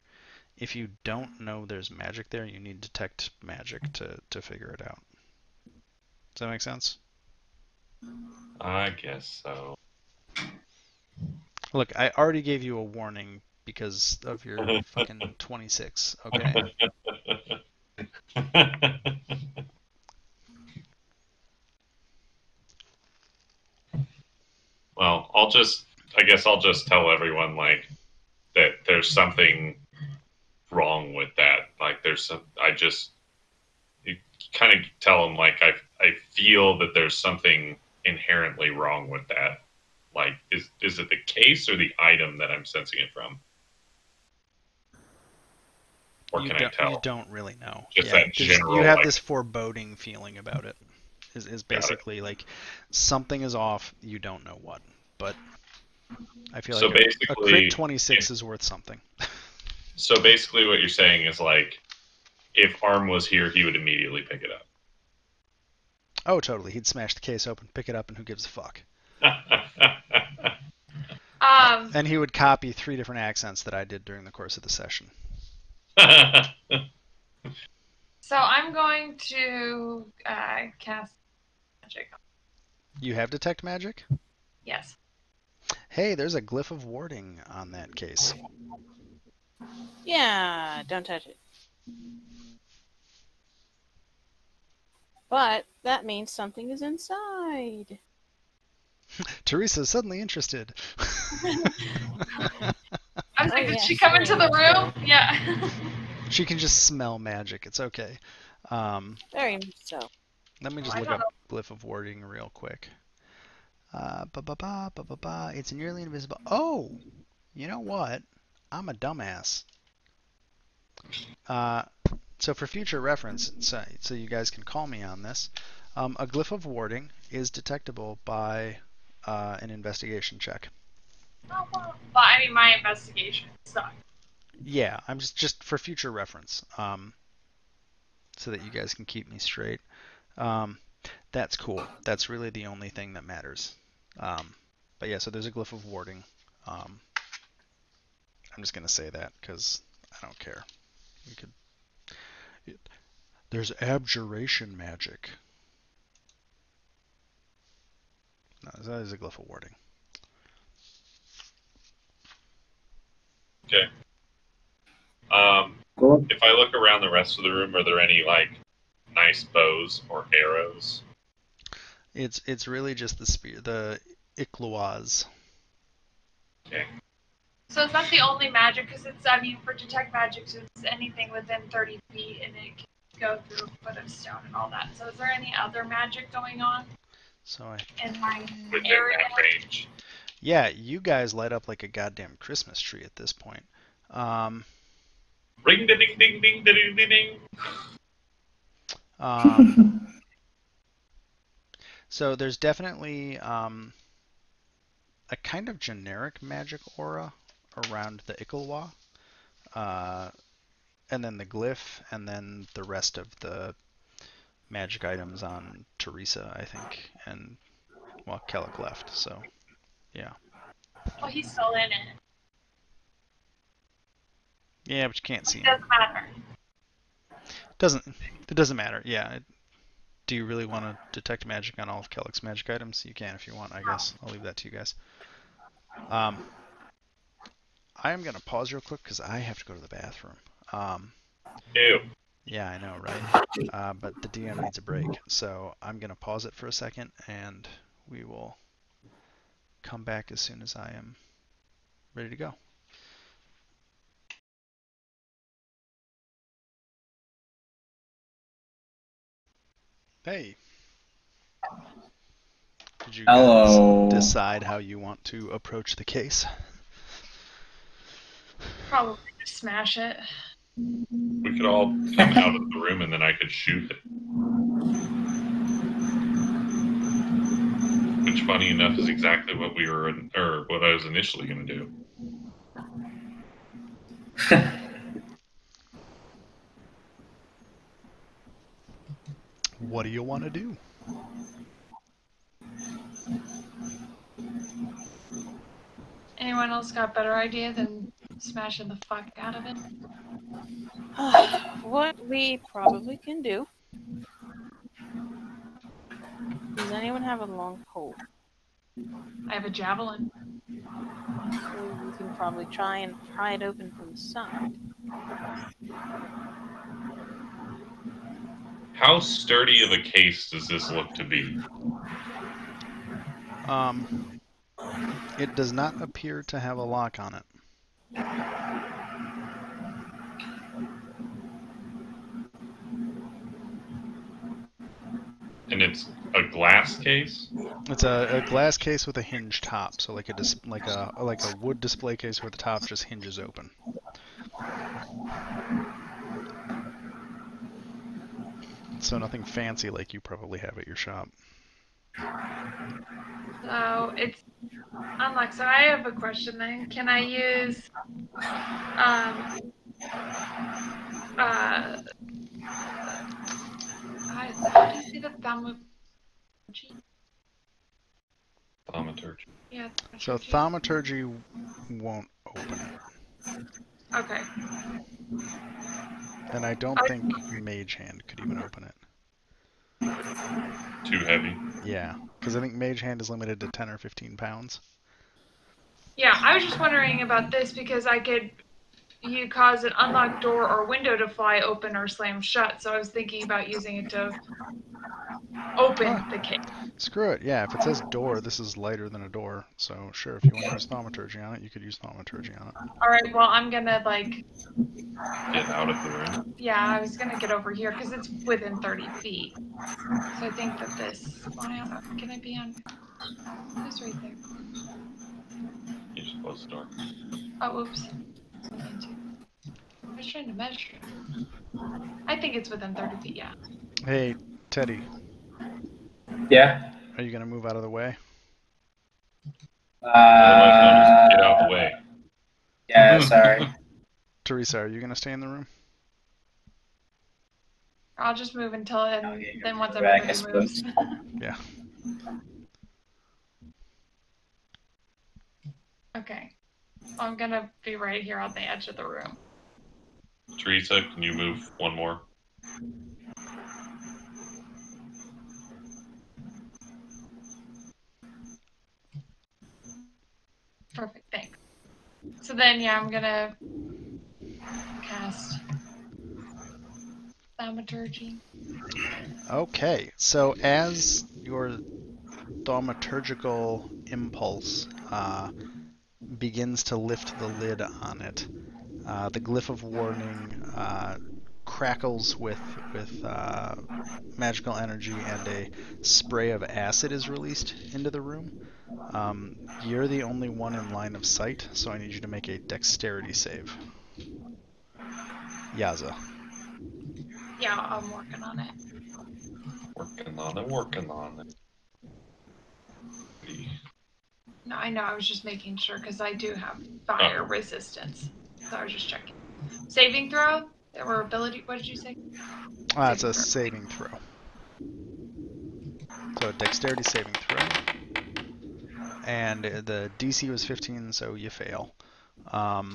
If you don't know there's magic there, you need detect magic to figure it out. Does that make sense? I guess so. Look, I already gave you a warning because of your fucking 26, okay? Well, I guess I'll just tell everyone that there's something wrong with that. You kind of tell them I feel that there's something inherently wrong with that. Is it the case or the item that I'm sensing it from? Or can I tell? You don't really know. Just that general. You have this foreboding feeling about it. Is basically like something is off. You don't know what, but I feel like a crit 26 is worth something. So basically, what you're saying is if Arm was here, he would immediately pick it up. Oh, totally. He'd smash the case open, pick it up, and who gives a fuck? And he would copy 3 different accents that I did during the course of the session. So I'm going to cast magic. You have detect magic? Yes. Hey, there's a glyph of warding on that case. Yeah, don't touch it. But that means something is inside. Teresa's suddenly interested. I was like, Oh, did she yes. come into the room? Yeah. She can just smell magic. It's okay. Very much so. Let me just look up glyph of warding real quick. It's nearly invisible. Oh, you know what? I'm a dumbass. So for future reference, so you guys can call me on this, a glyph of warding is detectable by an investigation check. Oh, well, I mean, my investigation sucked. Yeah, I'm just for future reference, so that you guys can keep me straight. That's cool. That's really the only thing that matters. But yeah, so there's a glyph of warding. I'm just gonna say that because I don't care. We could. There's abjuration magic. No, that is a glyph of warding. Okay. If I look around the rest of the room, are there any nice bows or arrows? It's really just the spear, the Ikloaz. Okay. So is that the only magic? Because for detect magic, it's anything within 30 feet and it can go through a foot of stone and all that. So is there any other magic going on? So in my within area? that range. Yeah, you guys light up like a goddamn Christmas tree at this point. Ring ding ding ding ding ding ding ding. So there's definitely a kind of generic magic aura around the Ikalwa, and then the glyph, and then the rest of the magic items on Teresa, I think, and well, Kellic left, so yeah. Well, he's still in it. Yeah, but you can't see It him. doesn't matter. It doesn't matter. Yeah. Do you really want to detect magic on all of Kellic's magic items? You can if you want, I guess. I'll leave that to you guys. I am gonna pause real quick because I have to go to the bathroom. Ew. Yeah, I know, right? But the DM needs a break, so I'm gonna pause it for a second, and we will come back as soon as I am ready to go. Hey. Did you guys decide how you want to approach the case? Probably just smash it. We could all come out of the room and then I could shoot it. Which, funny enough, is exactly what what I was initially going to do. What do you want to do? Anyone else got a better idea than smashing the fuck out of it? What we probably can do. Does anyone have a long pole? I have a javelin. So we can probably try and pry it open from the side. How sturdy of a case does this look to be? It does not appear to have a lock on it. And it's a glass case? It's a glass case with a hinge top, so like a wood display case where the top just hinges open. So nothing fancy like you probably have at your shop. So it's unlocked. So I have a question then. Can I use how do you say the thaumaturgy? Thaumaturgy. Yeah. So thaumaturgy won't open it. Okay. And I don't think Mage Hand could even open it. Too heavy? Yeah, because I think Mage Hand is limited to 10 or 15 pounds. Yeah, I was just wondering about this because you cause an unlocked door or window to fly open or slam shut, so I was thinking about using it to open the case. Screw it, yeah, if it says door, this is lighter than a door, so sure, if you want to use thaumaturgy on it, you could use thaumaturgy on it. Alright, well, I'm gonna, get out of the room? Yeah, I was gonna get over here, because it's within 30 feet. So I think that well, I don't know, can I be on... Who's right there? You just close the door. Oh, oops. I was trying to measure. I think it's within 30 feet, yeah. Hey, Teddy. Yeah? Are you going to move out of the way? Otherwise known as get out of the way. Yeah, sorry. Teresa, are you going to stay in the room? I'll just move until then once back, everybody moves. Yeah. Okay. I'm gonna be right here on the edge of the room. Teresa, can you move one more? Perfect, thanks. So then, yeah, I'm gonna cast thaumaturgy. Okay, so as your thaumaturgical impulse begins to lift the lid on it, the glyph of warning crackles with magical energy, and a spray of acid is released into the room. You're the only one in line of sight, so I need you to make a dexterity save. Yaza. Yeah, I'm working on it. Working on it. No, I know. I was just making sure because I do have fire resistance. So I was just checking. Saving throw or ability? What did you say? It's a Saving saving throw. So dexterity saving throw. And the DC was 15, so you fail.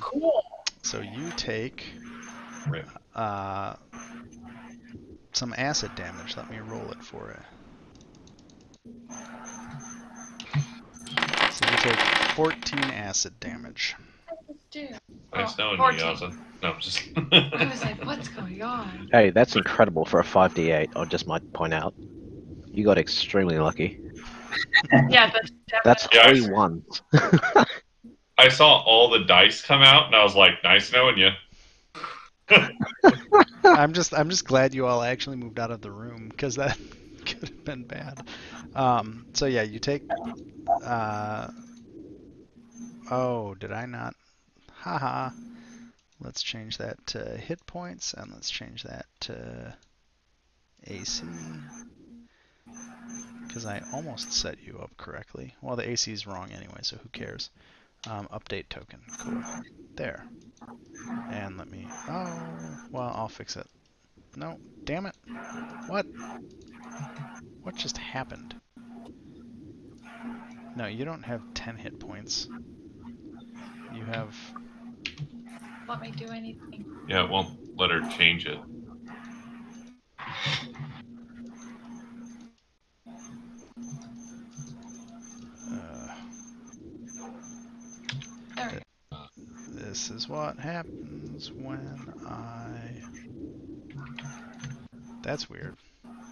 Cool. So you take Rip. some acid damage. Let me roll it for it. So you take 14 acid damage. Dude. Nice knowing you, 14. Yaza. No, I'm just. I was like, what's going on? Hey, that's incredible for a 5d8, I just might point out. You got extremely lucky. Yeah, That's Yeah, 3 ones. I saw all the dice come out, and I was like, "Nice knowing you." I'm just glad you all actually moved out of the room because that could have been bad. So yeah, you take. Oh, did I not? Haha. Let's change that to hit points, and let's change that to AC. Because I almost set you up correctly. Well, the AC is wrong anyway, so who cares? Update token. Cool. There. And let me... Oh, well, I'll fix it. No, damn it. What? What just happened? No, you don't have 10 hit points. You have... let me do anything. Yeah, it won't let her change it. There we go. This is what happens when I... That's weird.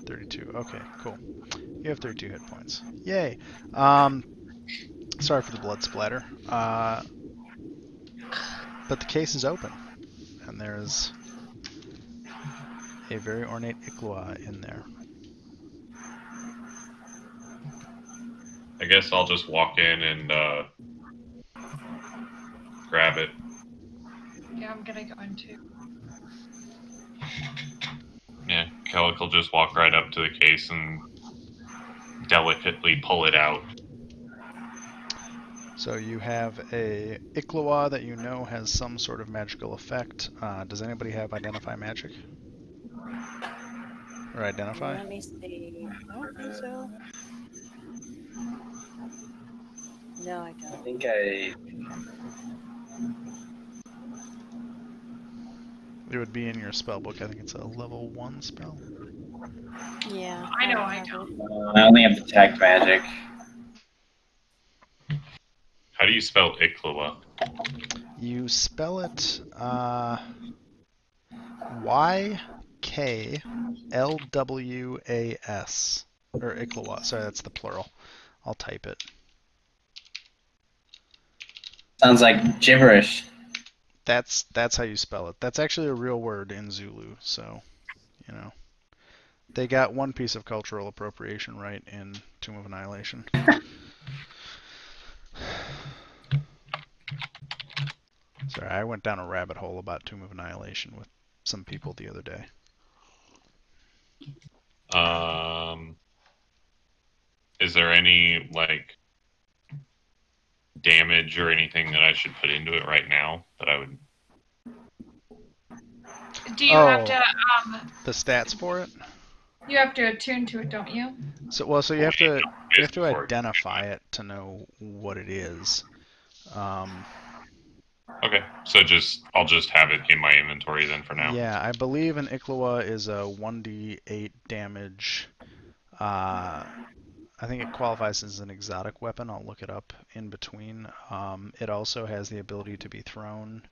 32. Okay, cool. You have 32 hit points. Yay. Sorry for the blood splatter. But the case is open, and there's a very ornate Ikloa in there. I guess I'll just walk in and grab it. Yeah, I'm gonna go into. Yeah, Kellic will just walk right up to the case and delicately pull it out. So you have a Ikloa that you know has some sort of magical effect. Does anybody have Identify Magic? Or Identify? Let me see. I don't think so. No, I I don't. think I. It would be in your spell book. I think it's a level 1 spell. Yeah. I know I have don't. it. I only have Detect Magic. How do you spell Ikloa? You spell it Y-K-L-W-A-S. Or Ikloa. Sorry, that's the plural. I'll type it. Sounds like gibberish. That's how you spell it. That's actually a real word in Zulu, so, you know. They got one piece of cultural appropriation right in Tomb of Annihilation. Sorry, I went down a rabbit hole about Tomb of Annihilation with some people the other day. Is there any, like, damage or anything that I should put into it right now that I would... Do you have to? The stats for it? You have to attune to it, don't you? So you have to identify it to know what it is. Okay, so I'll just have it in my inventory then for now. Yeah, I believe an Ikloa is a 1d8 damage. I think it qualifies as an exotic weapon. I'll look it up in between. It also has the ability to be thrown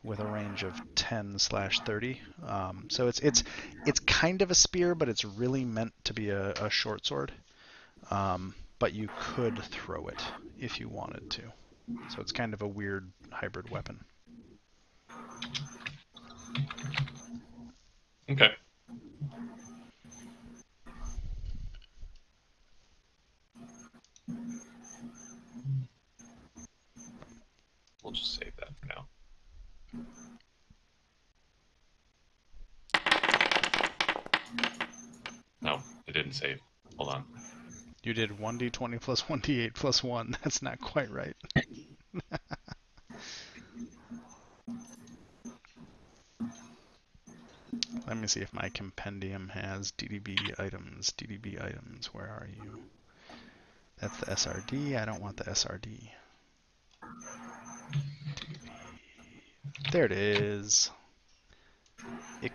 with a range of 10/30. So it's kind of a spear, but it's really meant to be a short sword. But you could throw it if you wanted to. So it's kind of a weird hybrid weapon. Okay. We'll just save that for now. It didn't save. Hold on. You did 1d20 plus 1d8 plus 1. That's not quite right. Let me see if my compendium has DDB items. DDB items, where are you? That's the SRD. I don't want the SRD. DDB. There it is. Ick.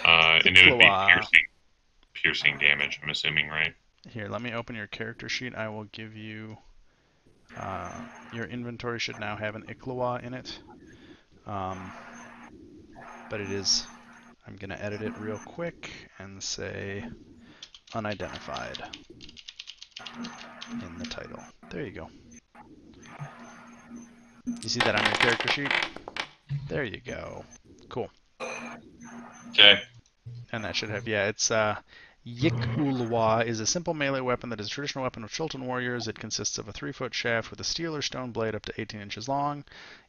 And it would be Ickloa. piercing damage, I'm assuming, right? Here, let me open your character sheet. I will give you... your inventory should now have an Ickloa in it. But it is... I'm going to edit it real quick and say unidentified in the title. There you go. You see that on your character sheet? There you go. Cool. Okay. And that should have, yeah, it's Yik-Ulwa is a simple melee weapon that is a traditional weapon of Chultan warriors. It consists of a 3-foot shaft with a steel or stone blade up to 18 inches long.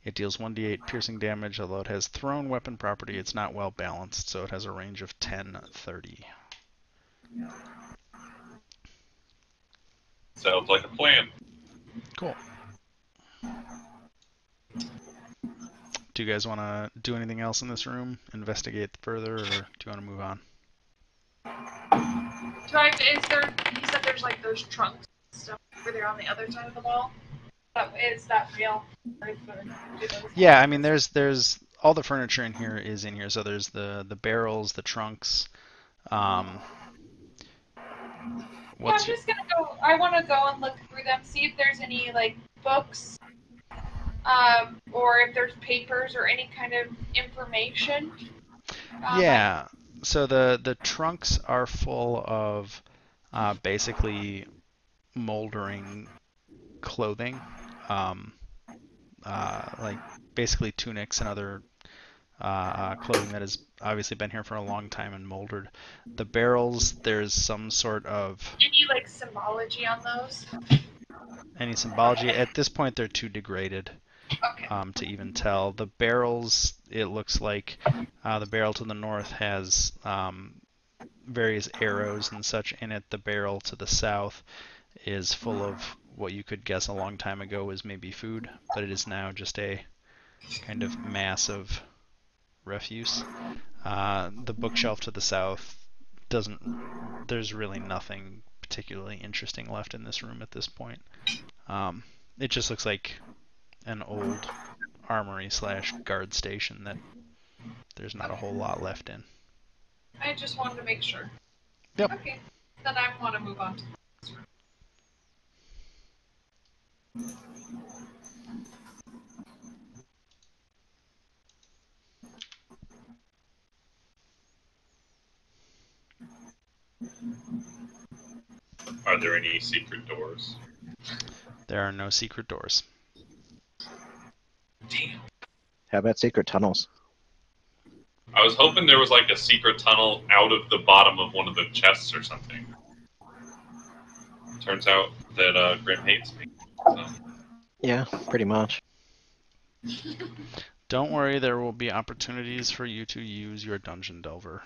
It deals 1d8 piercing damage, although it has thrown weapon property. It's not well balanced, so it has a range of 10-30. Sounds like a plan. Cool. Do you guys want to do anything else in this room? Investigate further, or do you want to move on? You said there's like those trunks and stuff over there on the other side of the wall. Is that real? Yeah, I mean, there's all the furniture in here is in here. So there's the barrels, the trunks. I'm just gonna go. I want to go and look through them, see if there's any like books, or if there's papers or any kind of information. Yeah. So the trunks are full of basically moldering clothing, like basically tunics and other clothing that has obviously been here for a long time and molded. The barrels, there's some sort of... Any like symbology on those? Any symbology? At this point, they're too degraded. Okay. To even tell. The barrels, it looks like the barrel to the north has various arrows and such in it. The barrel to the south is full of what you could guess a long time ago was maybe food, but it is now just a kind of mass of refuse. The bookshelf to the south there's really nothing particularly interesting left in this room at this point. It just looks like an old armory / guard station that there's not a whole lot left in. I just wanted to make sure. Yep. Okay. Then I want to move on to this room. Are there any secret doors? There are no secret doors. Damn. How about secret tunnels? I was hoping there was like a secret tunnel out of the bottom of one of the chests or something. Turns out that Grim hates me. So. Yeah, pretty much. Don't worry, there will be opportunities for you to use your Dungeon Delver.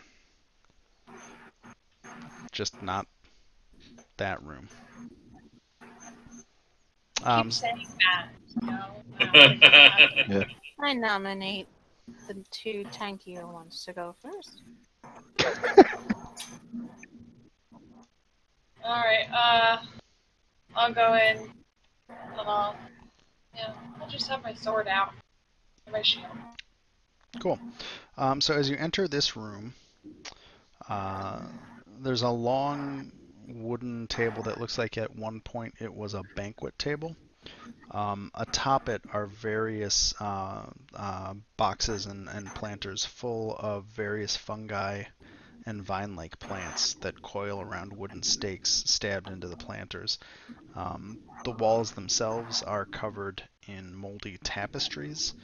Just not that room. Keep saying that. No. Yeah. I nominate the two tankier ones to go first. Alright, I'll go in and I'll just have my sword out. My shield. Cool. So as you enter this room, there's a long wooden table that looks like at one point it was a banquet table. Atop it are various boxes and planters full of various fungi and vine-like plants that coil around wooden stakes stabbed into the planters. The walls themselves are covered in moldy tapestries.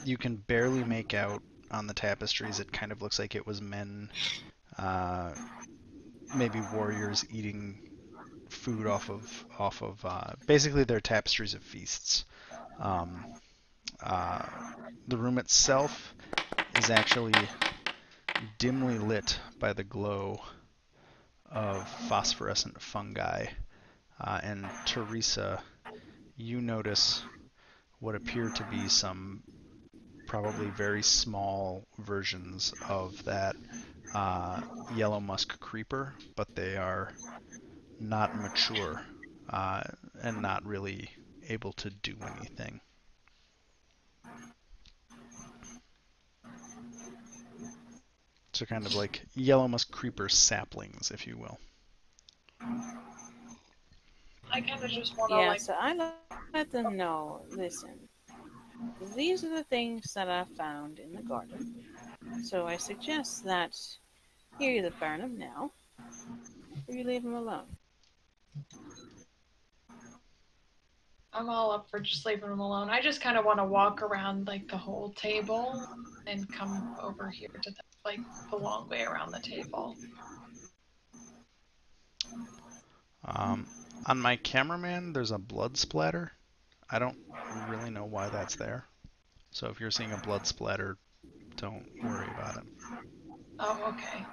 You can barely make out on the tapestries. It kind of looks like it was men, maybe warriors eating food off of basically their tapestries of feasts. The room itself is actually dimly lit by the glow of phosphorescent fungi. And Teresa, you notice what appear to be some probably very small versions of that yellow musk creeper, but they are not mature and not really able to do anything. So kind of like yellow musk creeper saplings, if you will. I kind of just want to Yeah, like. so I let them know, listen, these are the things that I found in the garden. So I suggest that you either burn them now or you leave them alone. I'm all up for just leaving them alone. I just kind of want to walk around like the whole table and come over here to the long way around the table. On my cameraman, there's a blood splatter. I don't really know why that's there. So if you're seeing a blood splatter, don't worry about it. Oh, okay.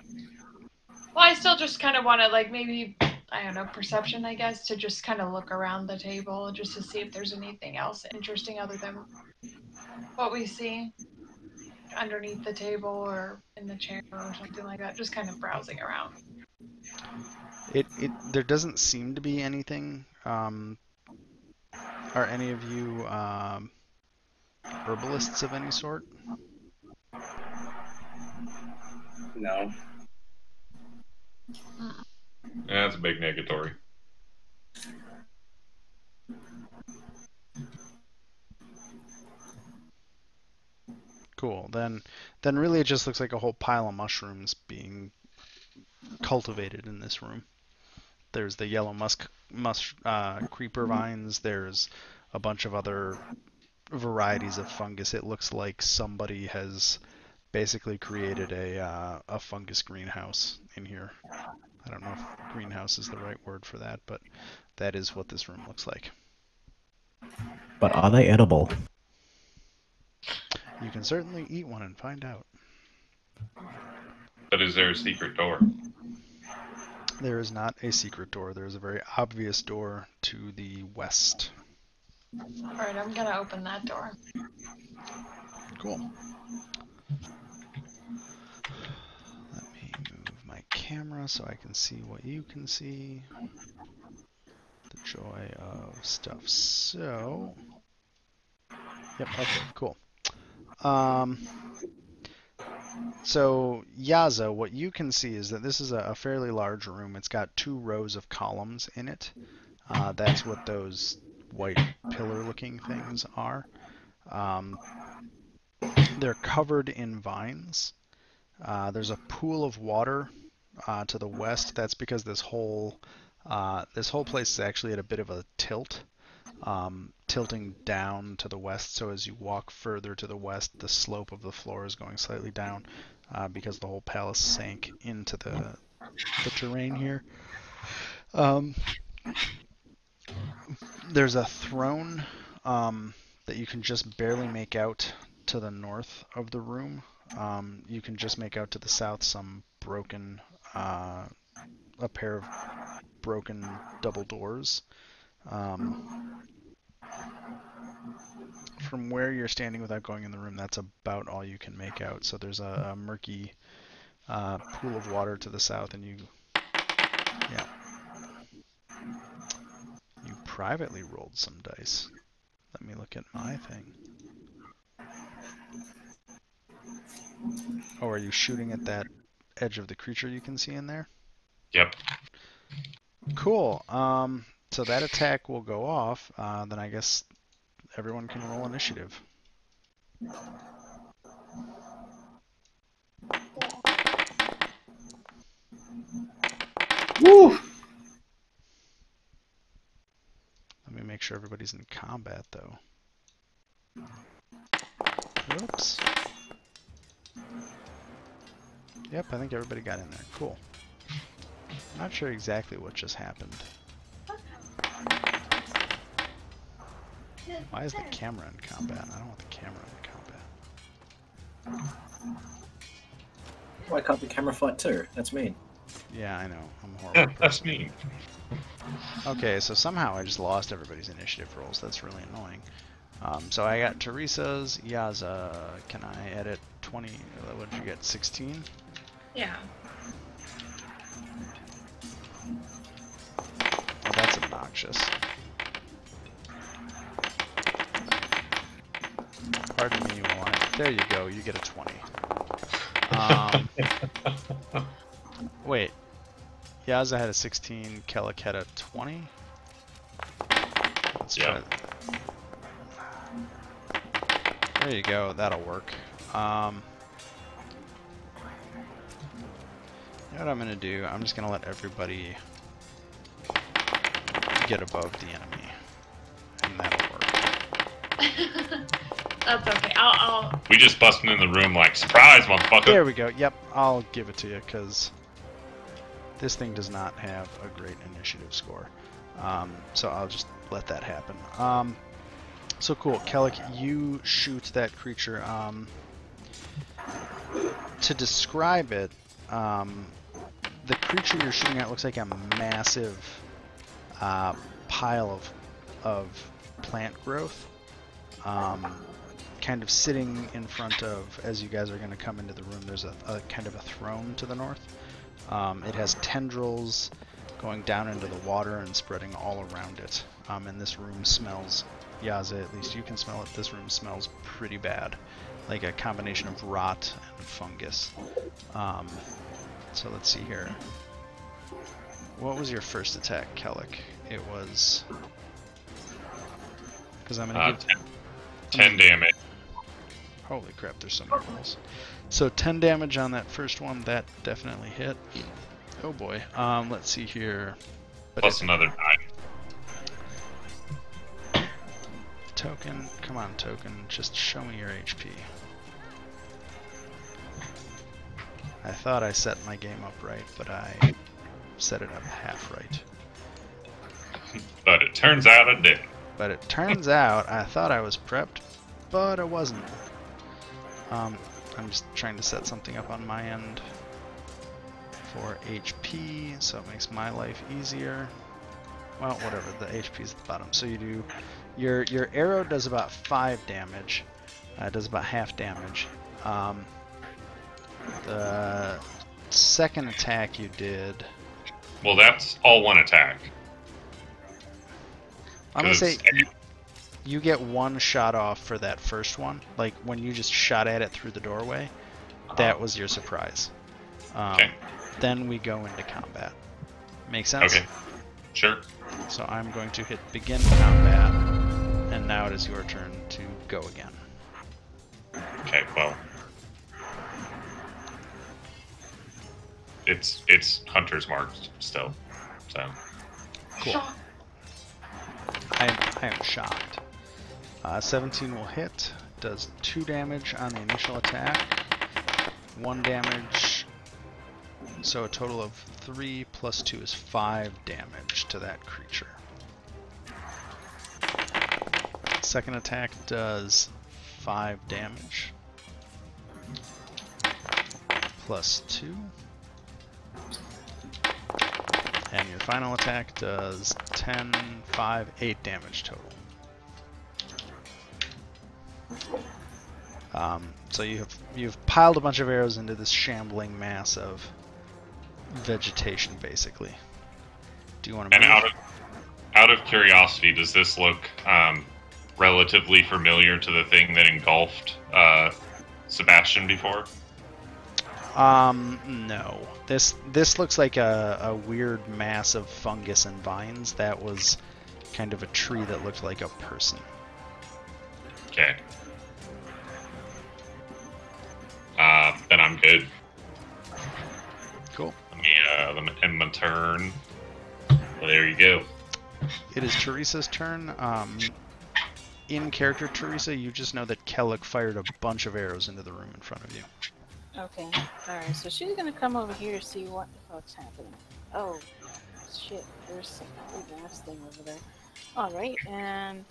Well, I still just kind of want to like maybe, I don't know, perception, I guess, to just kind of look around the table just to see if there's anything else interesting other than what we see underneath the table or in the chair or something like that. Just kind of browsing around. There doesn't seem to be anything. Are any of you herbalists of any sort? No. Yeah, that's a big negatory. Cool. Then really it just looks like a whole pile of mushrooms being cultivated in this room. There's the yellow musk creeper vines. There's a bunch of other varieties of fungus. It looks like somebody has basically created a fungus greenhouse in here. I don't know if greenhouse is the right word for that, but that is what this room looks like. But are they edible? You can certainly eat one and find out. But is there a secret door? There is not a secret door. There is a very obvious door to the west. All right, I'm gonna open that door. Cool. Let me move my camera so I can see what you can see. The joy of stuff. So, yep, okay, cool. So Yaza, what you can see is that this is a fairly large room. It's got 2 rows of columns in it. That's what those white pillar-looking things are. They're covered in vines. There's a pool of water to the west. That's because this whole place is actually at a bit of a tilt. Tilting down to the west, so as you walk further to the west, the slope of the floor is going slightly down because the whole palace sank into the terrain here. There's a throne that you can just barely make out to the north of the room. You can just make out to the south some broken, a pair of broken double doors. From where you're standing without going in the room, that's about all you can make out. So there's a murky pool of water to the south, and you privately rolled some dice. Let me look at my thing. Oh, are you shooting at that edge of the creature you can see in there? Yep. Cool. So that attack will go off. Then I guess everyone can roll initiative. Woo! Let me make sure everybody's in combat, though. Whoops. Yep, I think everybody got in there. Cool. Not sure exactly what just happened. Why is the camera in combat? I don't want the camera in combat. I caught the camera flat too. That's mean. Yeah, I know. I'm a horrible That's person. me. Okay, so somehow I just lost everybody's initiative rolls. That's really annoying. So I got Teresa's, Yaza. Can I edit 20? What did you get? 16? Yeah. Oh, that's obnoxious. Pardon me while there you go. You get a 20. Wait. Yaza had a 16. Kellic had a 20. Let's try. There you go. That'll work. You know what I'm gonna do? I'm just gonna let everybody get above the enemy, and that'll work. That's okay. I'll. We just busting in the room like, surprise, motherfucker. There we go. Yep, I'll give it to you because this thing does not have a great initiative score. So I'll just let that happen. So cool, Kellic, you shoot that creature. To describe it, the creature you're shooting at looks like a massive pile of plant growth, kind of sitting in front of, as you guys are going to come into the room, there's a kind of a throne to the north. It has tendrils going down into the water and spreading all around it. And this room smells, Yaza, at least you can smell it, this room smells pretty bad. Like a combination of rot and fungus. So let's see here. What was your first attack, Kellic? It was... Because I'm going to give... 10 damage. Holy crap, there's so many rolls. So 10 damage on that first one, that definitely hit. Oh boy. Let's see here. But Plus another 9. Token, come on Token, just show me your HP. I thought I set my game up right, but I set it up half right. But it turns out I didn't. But it turns out I thought I was prepped, but I wasn't. I'm just trying to set something up on my end for HP, so it makes my life easier. Well, whatever, the HP is at the bottom. So you do, your arrow does about 5 damage. It does about half damage. The second attack you did... Well, that's all one attack. I'm gonna say you get one shot off for that first one. Like when you just shot at it through the doorway, that was your surprise. Okay. Then we go into combat. Make sense? Okay. Sure. So I'm going to hit begin combat, and now it is your turn to go again. Okay, well. It's Hunter's Mark still, so. Cool. I am shocked. 17 will hit, does 2 damage on the initial attack, 1 damage, so a total of 3 plus 2 is 5 damage to that creature. Second attack does 5 damage, plus 2. And your final attack does 10, 5, 8 damage total. So you've piled a bunch of arrows into this shambling mass of vegetation, basically. Do you want to move? And out of curiosity, does this look relatively familiar to the thing that engulfed Sebastian before? No. This looks like a weird mass of fungus and vines that was kind of a tree that looked like a person. Okay. Then I'm good. Cool. Let me end my turn. Well, there you go. It is Teresa's turn. In character, Teresa, you just know that Kellic fired a bunch of arrows into the room in front of you. Okay, alright, so she's gonna come over here to see what the fuck's happening. Oh, shit, there's some big ass thing over there. Alright, and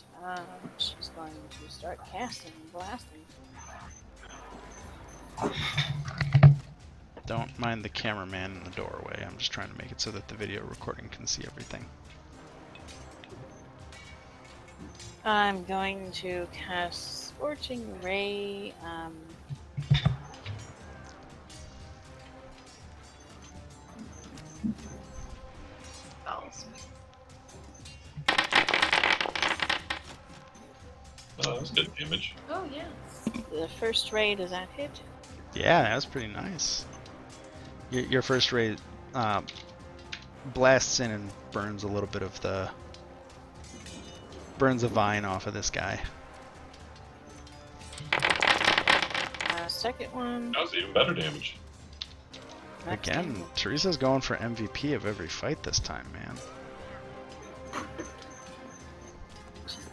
she's going to start casting and blasting. Don't mind the cameraman in the doorway. I'm just trying to make it so that the video recording can see everything. I'm going to cast Scorching Ray. Spells. Oh, that's good damage. Oh yeah. The first ray, does that hit? Yeah, that was pretty nice. Your first ray blasts in and burns a little bit of the... burns a vine off of this guy. Second one. That was even better damage. Next Again, one. Teresa's going for MVP of every fight this time, man.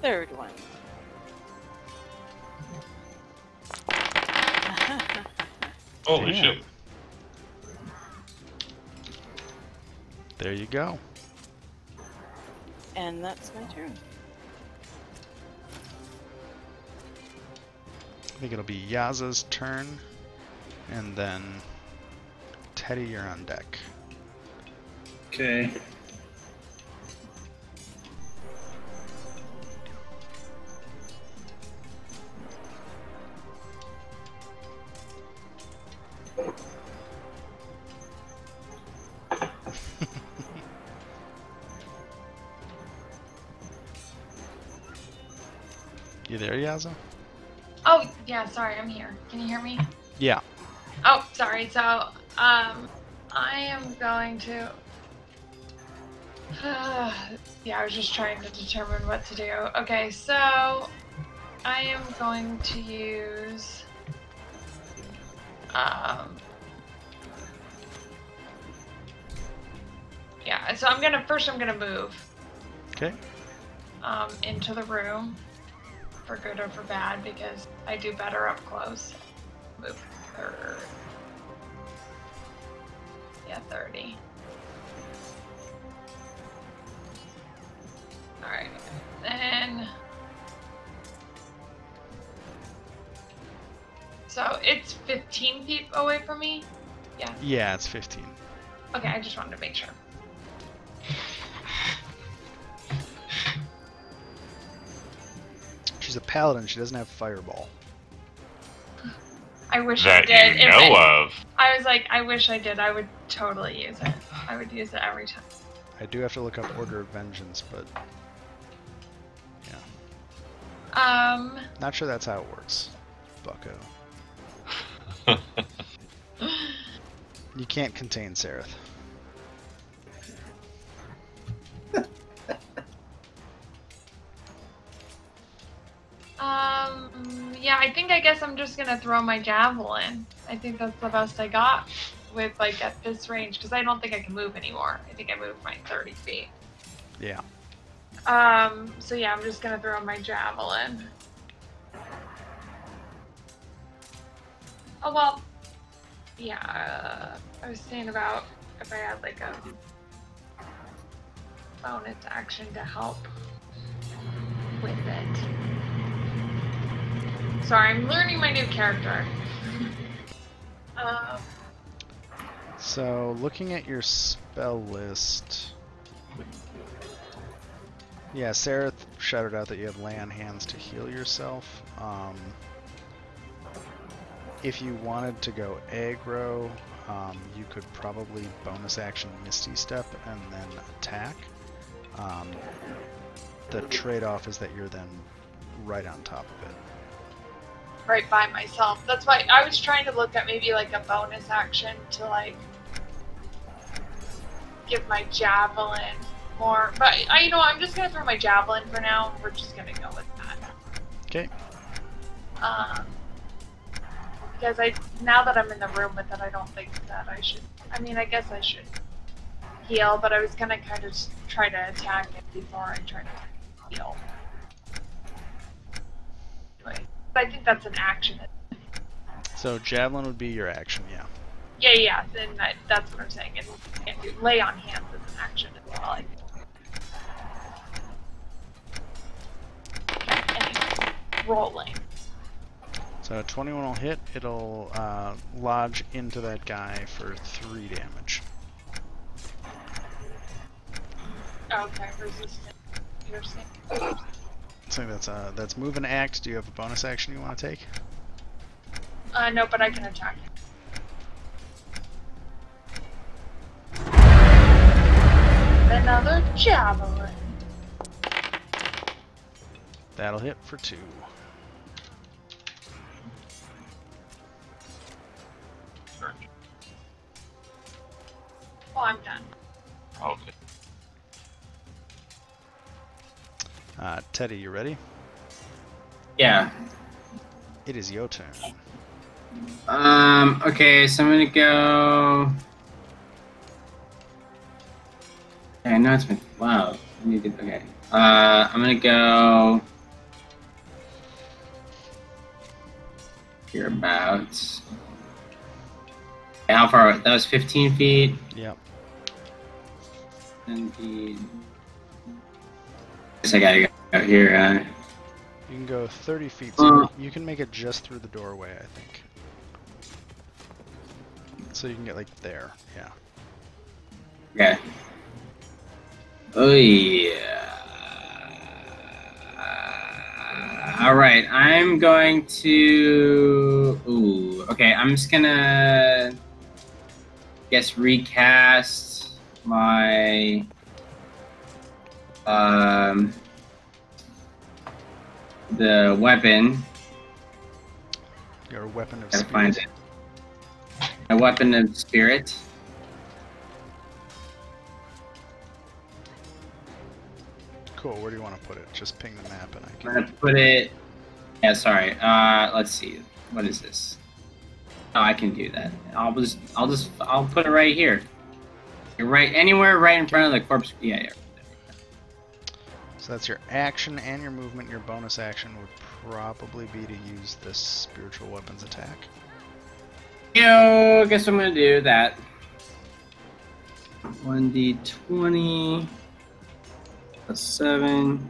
Third one. Holy Damn. shit. There you go. And that's my turn. I think it'll be Yaza's turn, and then Teddy, you're on deck. Okay. You there, Yaza? Oh yeah, sorry, I'm here. Can you hear me? Yeah. Oh, sorry. So, I am going to. Yeah, I was just trying to determine what to do. Okay, so I am going to use. Yeah, so I'm gonna move. Okay. Into the room, for good or for bad, because I do better up close. Move 30. Alright, then... So, it's 15 feet away from me? Yeah. Yeah, it's 15. Okay, I just wanted to make sure. She's a paladin, she doesn't have fireball. I wish I That did. you know of. I was like, I wish I did. I would totally use it. I would use it every time. I do have to look up Order of Vengeance, but not sure that's how it works, bucko. You can't contain Sereth. Yeah, I guess I'm just gonna throw my javelin. I think that's the best I got with, like, at this range, because I don't think I can move anymore. I think I moved my 30 feet. Yeah. So yeah, I'm just gonna throw my javelin. Oh, well, yeah, I was saying about if I had, like, a bonus action to help with it. Sorry, I'm learning my new character. So, looking at your spell list... Yeah, Sereth shouted out that you have lay on hands to heal yourself. If you wanted to go aggro, you could probably bonus action Misty Step and then attack. The trade-off is that you're then right on top of it. Right by myself. That's why I was trying to look at maybe like a bonus action to like give my javelin more. But I'm just gonna throw my javelin for now. We're just gonna go with that. Okay. Because now that I'm in the room with it, I don't think that I should. I mean, I guess I should heal, but I was gonna kind of try to attack it before I try to heal. Anyway, I think that's an action. So javelin would be your action, yeah. Yeah. Then that's what I'm saying. And can't do lay on hands as an action as well. Okay, anyway, rolling. So 21 will hit. It'll lodge into that guy for 3 damage. Okay, resistant. Piercing. So that's move and act. Do you have a bonus action you want to take? No, but I can attack him. Another javelin. That'll hit for 2. Oh, I'm done. Okay. Teddy, you ready? Yeah. It is your turn. Okay, so I'm gonna go. Okay, I know it's been. Wow. I need to. Okay. I'm gonna go. Hereabouts. Okay, how far? That was 15 feet. Yep. 10 feet. Guess I gotta go here. You can go 30 feet. So you can make it just through the doorway, I think. So you can get like there. Yeah. Okay. Oh yeah. All right, I'm going to. Ooh. Okay, I'm just gonna. Guess recast my. The weapon. Your weapon of Gotta spirit. find it. A weapon of spirit. Cool. Where do you want to put it? Just ping the map and I I'm can. gonna put it. Yeah, sorry. Let's see. What is this? Oh, I can do that. I'll put it right here. You're right anywhere, right in front of the corpse. Yeah, yeah. So that's your action and your movement. Your bonus action would probably be to use this spiritual weapons attack. I guess I'm gonna do that. 1d20 plus 7.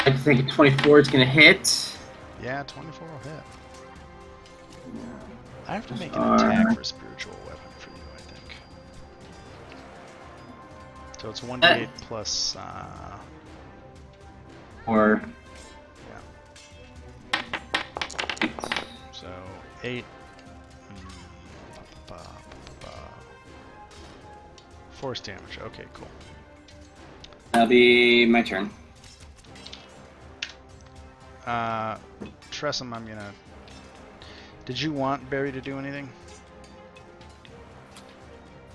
I think 24 is gonna hit. Yeah, 24 will hit. I have to make an attack for spiritual weapon for you, I think. So it's 1d8 plus. Or Yeah. So 8. Force damage. Okay, cool. that'll be my turn. Tressum, I'm gonna. Did you want Barry to do anything?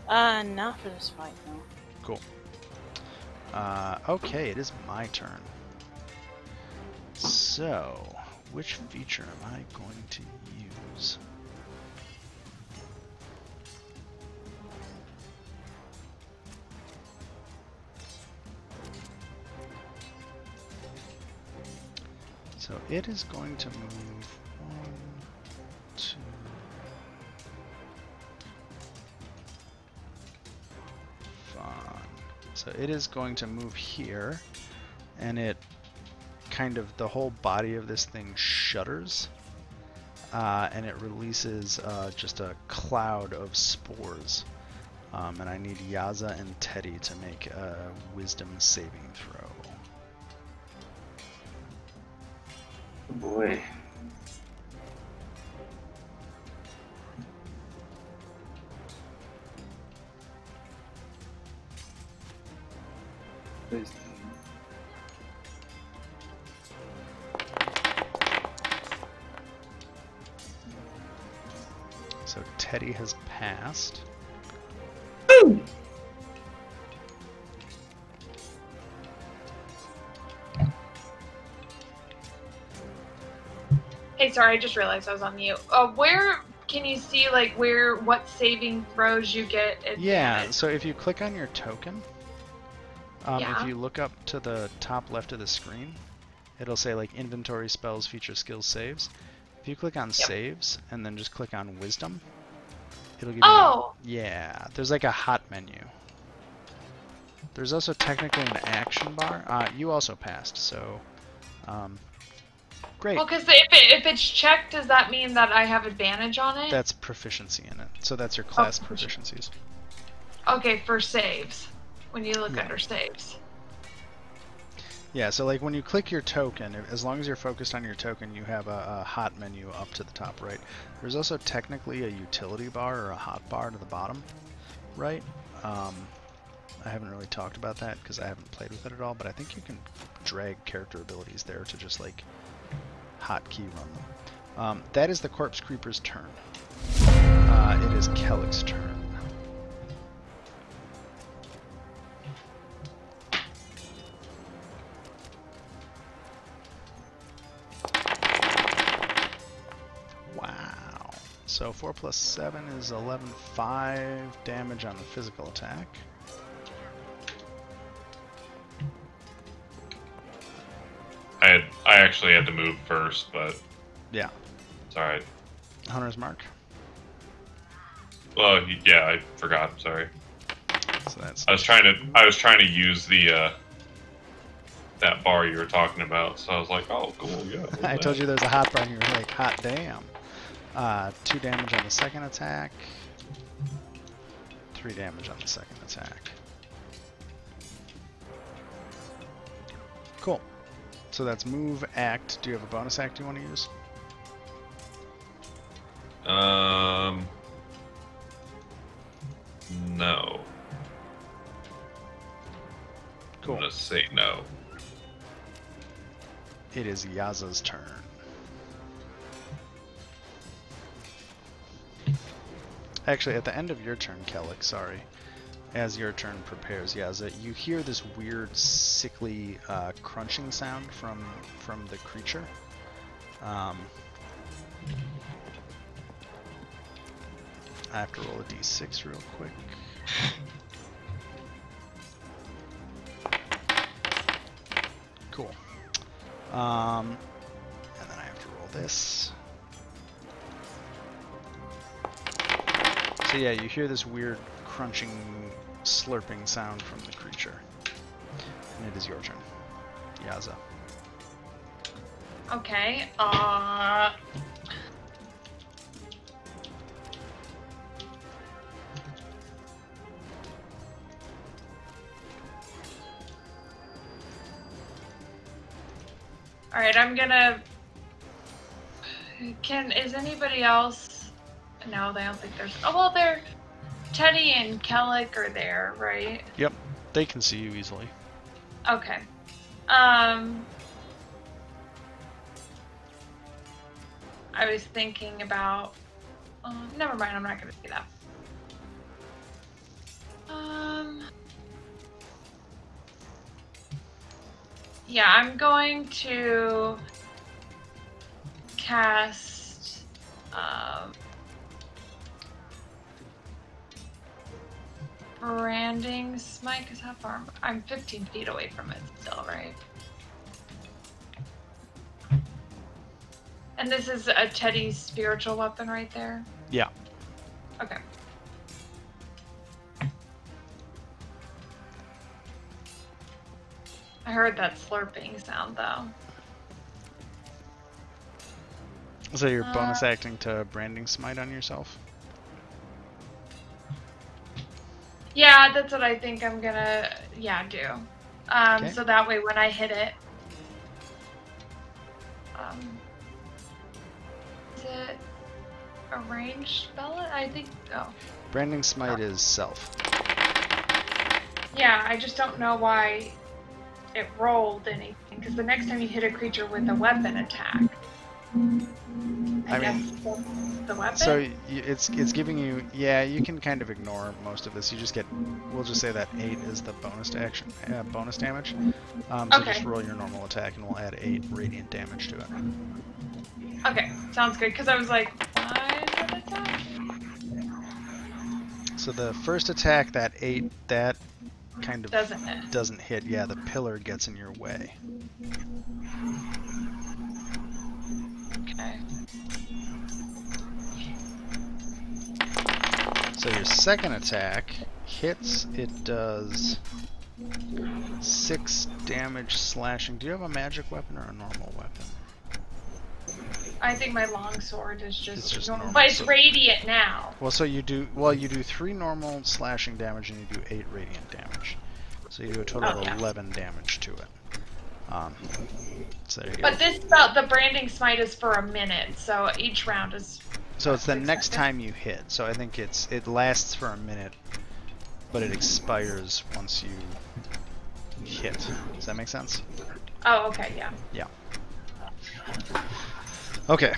Not for this fight, no. Cool. Okay, it is my turn. So, which feature am I going to use? So it is going to move 1, 2. Fun. So it is going to move here, and it kind of, the whole body of this thing shudders, and it releases just a cloud of spores. And I need Yaza and Teddy to make a wisdom saving throw. Oh boy. So Teddy has passed. Hey, sorry, I just realized I was on mute. Where can you see like what saving throws you get advantage? Yeah, so if you click on your token, Yeah. if you look up to the top left of the screen, it'll say like inventory, spells, feature, skills, saves. If you click on saves and then just click on wisdom, it'll give Oh! you. Yeah, there's like a hot menu. There's also technically an action bar. You also passed, so Great. Well, because if it's checked, does that mean that I have advantage on it? That's proficiency in it. So that's your class Oh, proficiencies. Okay, for saves. When you look Yeah. under saves. Yeah, so like when you click your token, as long as you're focused on your token, you have a hot menu up to the top right. There's also technically a utility bar or a hot bar to the bottom right. I haven't really talked about that because I haven't played with it at all, but I think you can drag character abilities there to just like hotkey run them. That is the Corpse Creeper's turn. It is Kellick's turn. Wow. So 4 plus 7 is 11, 5 damage on the physical attack. I actually had to move first, but Yeah. it's alright. Hunter's Mark. Well, yeah, I forgot. Sorry. So that's I was trying to use the that bar you were talking about. So I was like, oh, cool, yeah. I told you there's a hot bar and you were like, hot damn. 2 damage on the second attack. 3 damage on the second attack. Cool. So that's move, act. Do you have a bonus act you want to use? No. Cool. I'm gonna say no. It is Yaza's turn. Actually, at the end of your turn, Kellick, sorry. As your turn prepares, Yaza, you hear this weird, sickly crunching sound from the creature. I have to roll a d6 real quick. Cool. And then I have to roll this. So yeah, you hear this weird crunching, slurping sound from the creature. And it is your turn, Yaza. Okay, Alright, I'm gonna... Is anybody else... No, they don't think there's... Oh, well, they're... Teddy and Kellick are there, right? Yep, they can see you easily. Okay. I was thinking about... never mind, I'm not gonna do that. Yeah, I'm going to cast branding smite, because how far I'm 15 feet away from it still, right? And this is a Teddy's spiritual weapon right there? Yeah. Okay. I heard that slurping sound though. So you're bonus acting to branding smite on yourself? Yeah, that's what I think I'm gonna, do. Okay. So that way when I hit it, is it a ranged spell? I think, Branding smite is self. Yeah, I just don't know why it rolled anything, because the next time you hit a creature with a weapon attack, I guess the weapon? So it's giving you, yeah, you can kind of ignore most of this. You just get, we'll just say that 8 is the bonus action, bonus damage. So Okay. just roll your normal attack and we'll add 8 radiant damage to it. Okay, sounds good, because I was like, why is it attack? So the first attack, that 8, that kind of Doesn't hit. Yeah, the pillar gets in your way. Okay. So your second attack hits, it does 6 damage slashing. Do you have a magic weapon or a normal weapon? I think my longsword is It's just, just normal, normal, but it's so- radiant now. Well, so you do 3 normal slashing damage and you do 8 radiant damage. So you do a total Oh, of yeah. 11 damage to it. So there you go. But this spell, the branding smite is for a minute, so each round is. So it's the 6 next seconds? time you hit. So I think it lasts for a minute, but it expires once you hit. Does that make sense? Oh, okay, yeah. Yeah. Okay.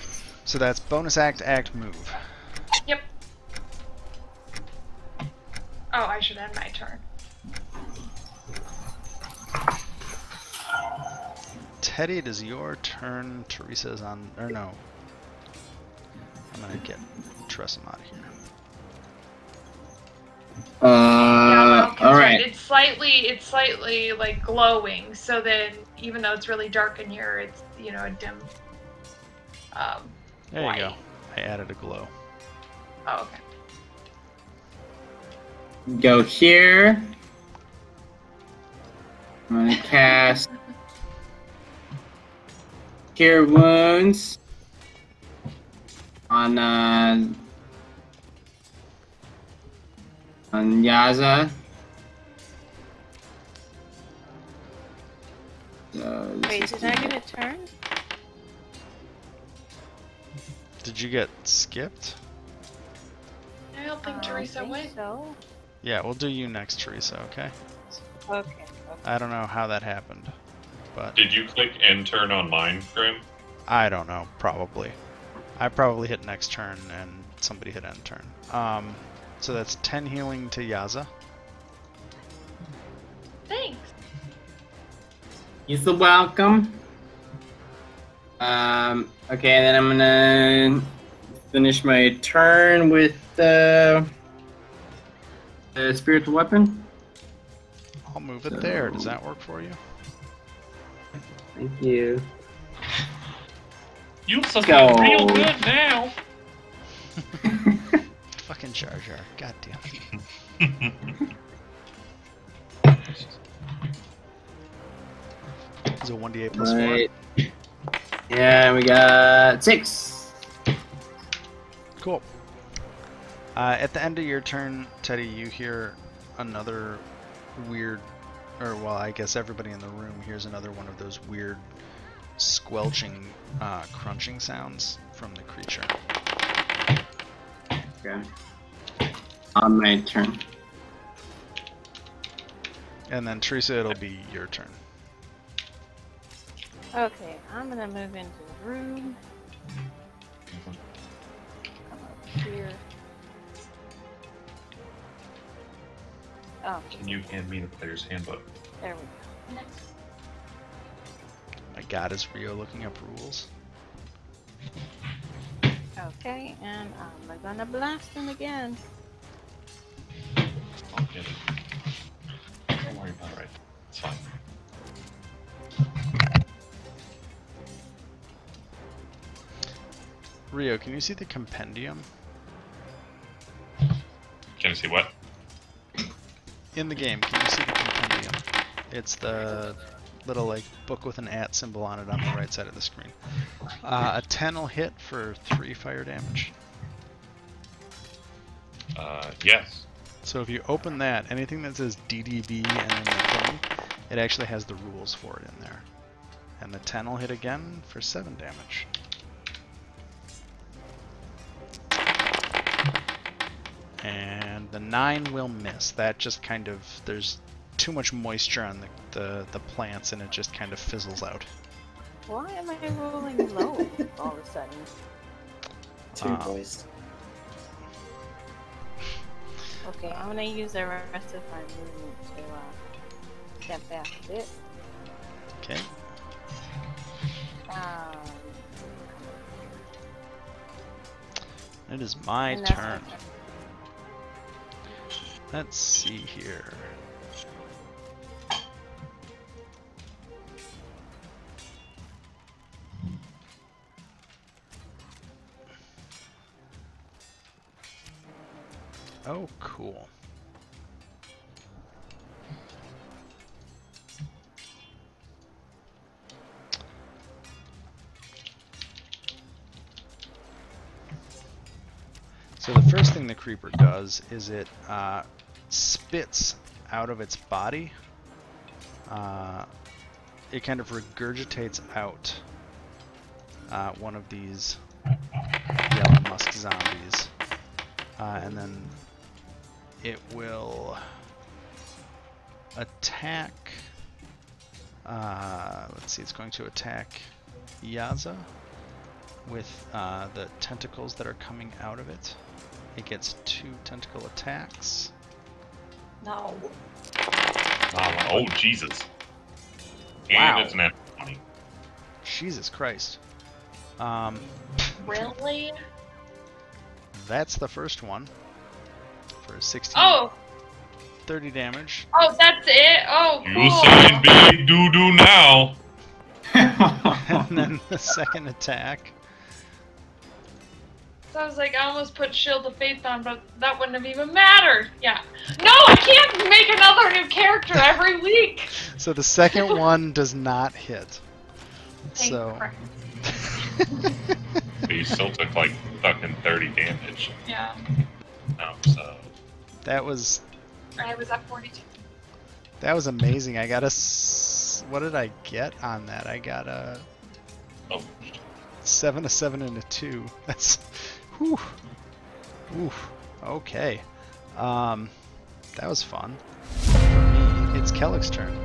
So that's bonus act, move. Yep. Oh, I should end my turn. Teddy, it is your turn. Teresa's on. Or no. I'm gonna get Tressa out of here. Yeah, all right. It's slightly like glowing, so then even though it's really dark in here, it's a dim. There light. you go. I added a glow. Oh, okay. Go here. I'm gonna cast Cure Wounds on Yaza. So Wait, did I get a turn? Did you get skipped? I don't think Teresa I think went. so. Yeah, we'll do you next, Teresa, okay? Okay. I don't know how that happened, but Did you click end turn on mine, Grim? I don't know, probably. I probably hit next turn and somebody hit end turn. So that's 10 healing to Yaza. Thanks. You're welcome. Okay, then I'm gonna finish my turn with the spiritual weapon. I'll move it there. Does that work for you? Thank you. You look Go. real good now. Fucking Jar Jar. God damn it. Is it 1d8 plus 4? Right. Yeah, we got 6. Cool. At the end of your turn, Teddy, you hear another weird, or well, I guess everybody in the room hears another one of those weird squelching, crunching sounds from the creature. Okay. On my turn. And then Teresa, it'll be your turn. Okay, I'm gonna move into the room. Come up here. Oh, Can you hand me the player's handbook? there we go. My God, is Rio looking up rules? Okay, and I'm gonna blast him again. I'll get it. Don't worry about it. It's fine. Rio, can you see the compendium? Can I see what? In the game, can you see the compendium? It's the little like book with an @ symbol on it on the right side of the screen. A 10 will hit for 3 fire damage. Yes. So if you open that, anything that says DDB and then the thing, it actually has the rules for it in there. And the 10 will hit again for 7 damage. And the 9 will miss. That just kind of, there's too much moisture on the plants and it just kind of fizzles out. Why am I rolling low all of a sudden? Too moist. Okay, I'm gonna use the rest of my movement to step back a bit. Okay. It is my And that's turn. my turn. Let's see here. Oh, cool. So the first thing the creeper does is it spits out of its body. It kind of regurgitates out one of these yellow musk zombies. And then it will attack. Let's see, it's going to attack Yaza with the tentacles that are coming out of it. It gets 2 tentacle attacks. No. Oh, Jesus. Wow. And it's an M20. Jesus Christ. Really? That's the first one. For 16. Oh! 30 damage. Oh, that's it? Oh, You cool. say big doo-doo now. And then the second attack. So I was like, I almost put Shield of Faith on, but that wouldn't have even mattered. Yeah. No, I can't make another new character every week! So the second one does not hit. Thank So. Christ. But you still took like fucking 30 damage. Yeah. No, so. That was I was at 42. That was amazing. I got a. What did I get on that? I got a Oh. 7, a 7, and a 2. That's. Whew. Oof. Okay. That was fun. For me, it's Kellick's turn.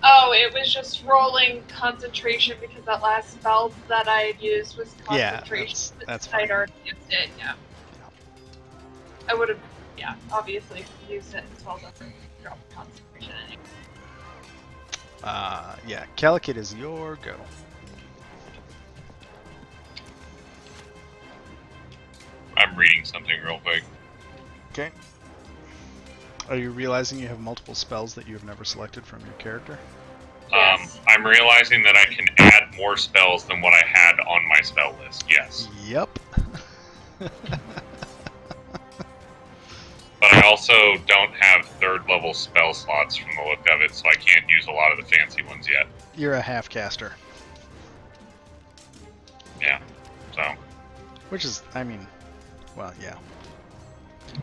Oh, it was just rolling concentration because that last spell that I had used was concentration. Yeah, that's I'd fine. already used it, yeah. I would have, yeah, obviously used it as well as drop concentration anyway. Yeah, Kellick, it is your go. I'm reading something real quick. Okay. Are you realizing you have multiple spells that you have never selected from your character? Yes. I'm realizing that I can add more spells than what I had on my spell list. Yes. Yep. But I also don't have 3rd level spell slots from the look of it, so I can't use a lot of the fancy ones yet. You're a half caster. Yeah. So. Which is, I mean, well, yeah.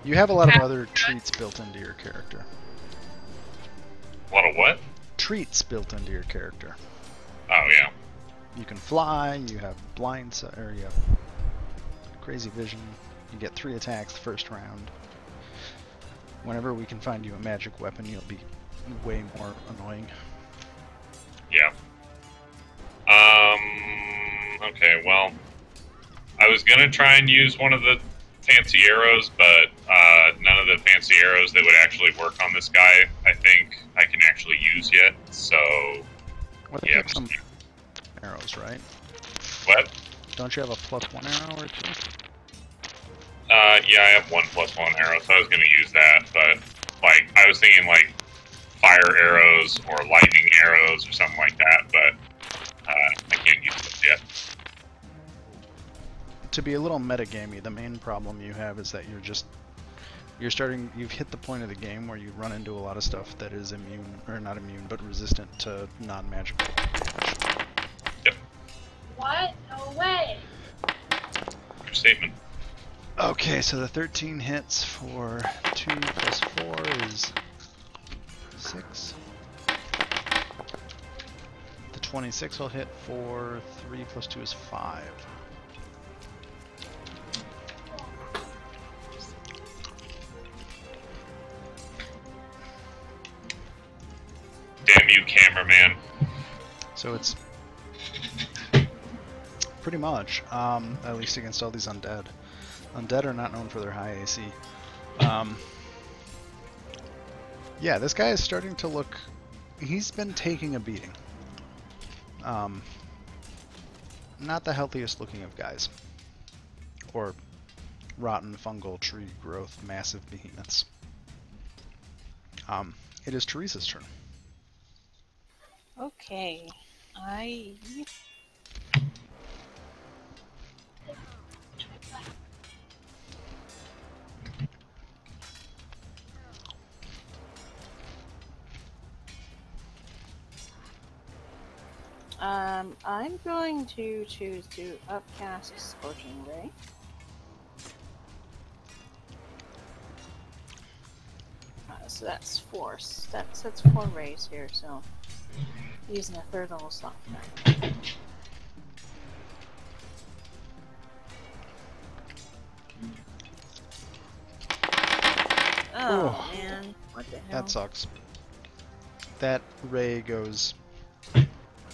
You have a lot of other treats built into your character. A lot of what? Treats built into your character. Oh, yeah. You can fly, you have blind, or you have crazy vision. You get 3 attacks the first round. Whenever we can find you a magic weapon, you'll be way more annoying. Yeah. Okay, well, I was gonna try and use one of the fancy arrows, but none of the fancy arrows that would actually work on this guy, I think I can actually use yet, so... Well, yeah. some arrows, right? What? Don't you have a +1 arrow or 2? Yeah, I have 1 +1 arrow, so I was gonna use that, but, like, I was thinking, like, fire arrows or lightning arrows or something like that, but I can't use those yet. To be a little metagamey, the main problem you have is that you've hit the point of the game where you run into a lot of stuff that is immune, or not immune, but resistant to non-magical damage. Yep. What? No way! Your statement. Okay, so the 13 hits for 2 plus 4 is 6. The 26 will hit for 3 plus 2 is 5. Damn you, cameraman. So it's pretty much, at least against all these undead. Undead are not known for their high AC. Yeah, this guy is starting to look... He's been taking a beating. Not the healthiest looking of guys. Or rotten fungal tree growth massive behemoths. It is Teresa's turn. Okay. I'm going to choose to upcast Scorching Ray. So that's 4. That's 4 rays here, so using a 3rd level slot for that. Oh man, what the hell? That sucks. That ray goes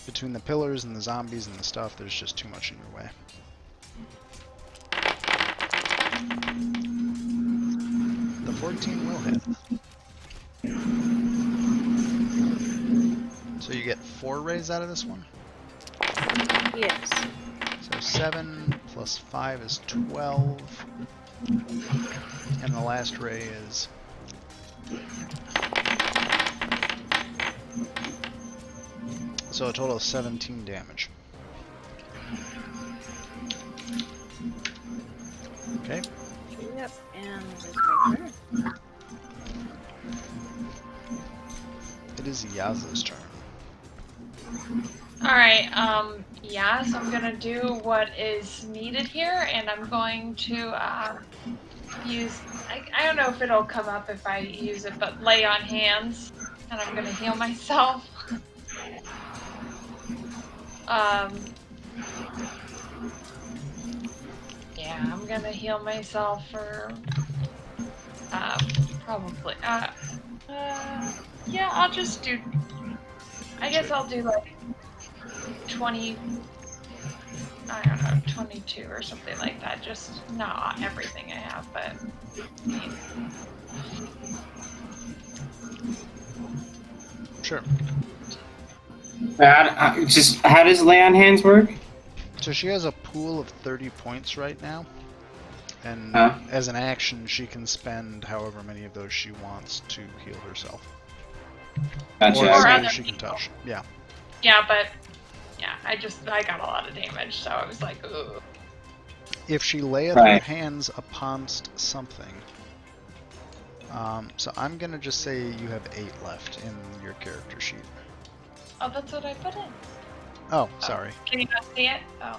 between the pillars and the zombies and the stuff. There's just too much in your way. The 14 will hit. So you get 4 rays out of this one? Yes. So 7 plus 5 is 12. And the last ray is... So a total of 17 damage. Okay. Yep, and this is my turn. It is Yaza's turn. Alright, yeah, so I'm gonna do what is needed here, and I'm going to, use, I don't know if it'll come up if I use it, but lay on hands, and I'm gonna heal myself. Yeah, I'm gonna heal myself for, probably, yeah, I'll just do, I guess I'll do like 20, I don't know, 22 or something like that. Just not everything I have, but I mean. Sure. How does lay on hands work? So she has a pool of 30 points right now. And as an action, she can spend however many of those she wants to heal herself. Gotcha. Or Or somebody other she can people. touch. Yeah. Yeah, but yeah, I got a lot of damage, so I was like, ugh. If she layeth Right. her hands uponst something. So I'm gonna just say you have 8 left in your character sheet. Oh, that's what I put in. Oh, sorry. Can you not see it? Oh.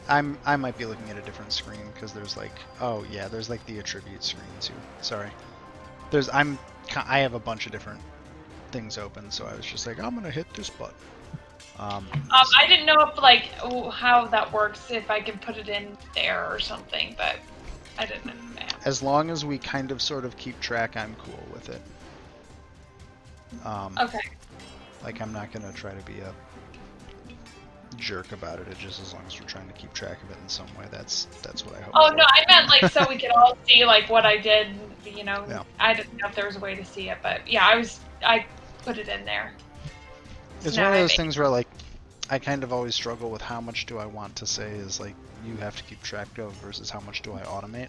I might be looking at a different screen because there's like, oh yeah, there's like the attribute screen too. Sorry. I have a bunch of different things open, so I was just like, I'm gonna hit this button. I didn't know if like how that works, if I can put it in there or something, but I didn't know. As long as we kind of sort of keep track, I'm cool with it. Okay. Like I'm not gonna try to be a jerk about it. Just as long as we're trying to keep track of it in some way. That's what I hope. Oh for. no, I meant like so we could all see like what I did. You know, Yeah. I didn't know if there was a way to see it, but yeah, I put it in there. It's So one of now those I- things where like I kind of always struggle with how much do I want to say is like you have to keep track of versus how much do I automate.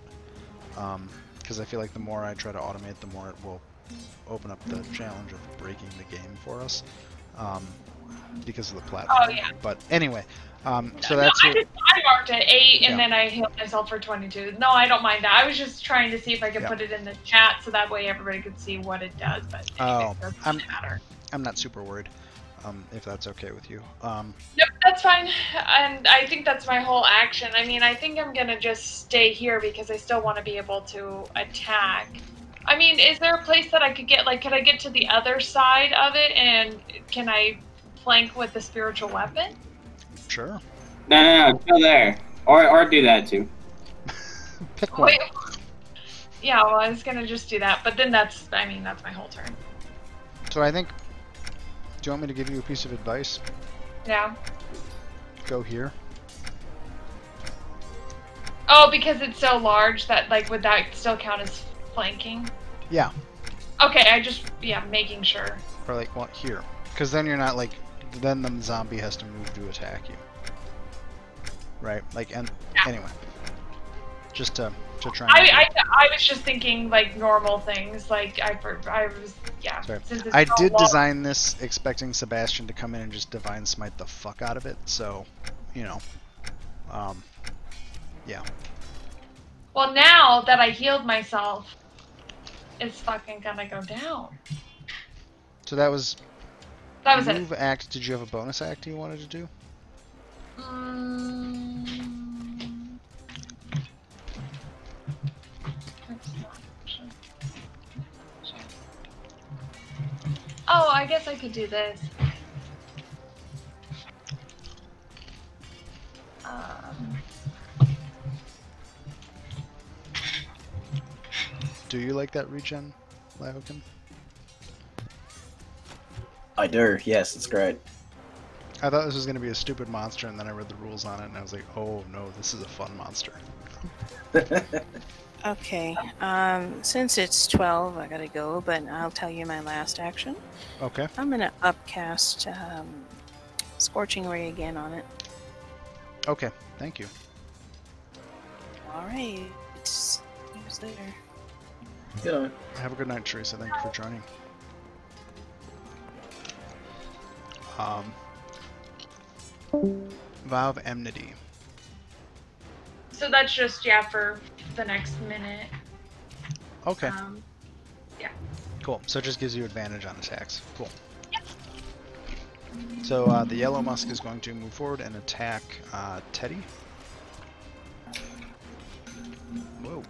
Because I feel like the more I try to automate, the more it will open up the challenge of breaking the game for us. Because of the platform. Oh, yeah. But anyway, so No, that's I marked it 8 and Yeah. then I healed myself for 22. No, I don't mind that. I was just trying to see if I could Yeah. put it in the chat so that way everybody could see what it does. But anyway, Oh, it doesn't I'm- matter. I'm not super worried. If that's okay with you. Nope, that's fine. And I think that's my whole action. I mean, I think I'm gonna just stay here because I still want to be able to attack. I mean, is there a place that I could get, like, could I get to the other side of it and can I flank with the spiritual weapon? Sure. No, go there. Or do that too. Pick one. Wait. Yeah, well, I was gonna just do that, but then that's my whole turn. So I think. Do you want me to give you a piece of advice? Yeah. Go here. Oh, because it's so large that, like, would that still count as flanking? Yeah. Okay, making sure. Or like what here? Because then you're not like. Then the zombie has to move to attack you. Right. Like and anyway. Just to try. And I was just thinking like normal things. Like I was Sorry. Since it's I so did long- design this expecting Sebastian to come in and just divine smite the fuck out of it. So, you know. Yeah. Well, now that I healed myself, it's fucking gonna go down. So that was That was it. Move act. Did you have a bonus act you wanted to do? Oh, I guess I could do this. Do you like that regen, Laokin? I do. Yes, it's great. I thought this was going to be a stupid monster, and then I read the rules on it, and I was like, oh no, this is a fun monster. Okay. Since it's 12, I gotta go, but I'll tell you my last action. Okay. I'm gonna upcast Scorching Ray again on it. Okay, thank you. Alright. See you later. Yeah. Have a good night, Teresa. Thank you for joining. Vow of Enmity. So that's just, yeah, for the next minute. Okay, Yeah. cool. So it just gives you advantage on attacks. Cool. Yep. So the Yellow Musk is going to move forward and attack Teddy. Whoa.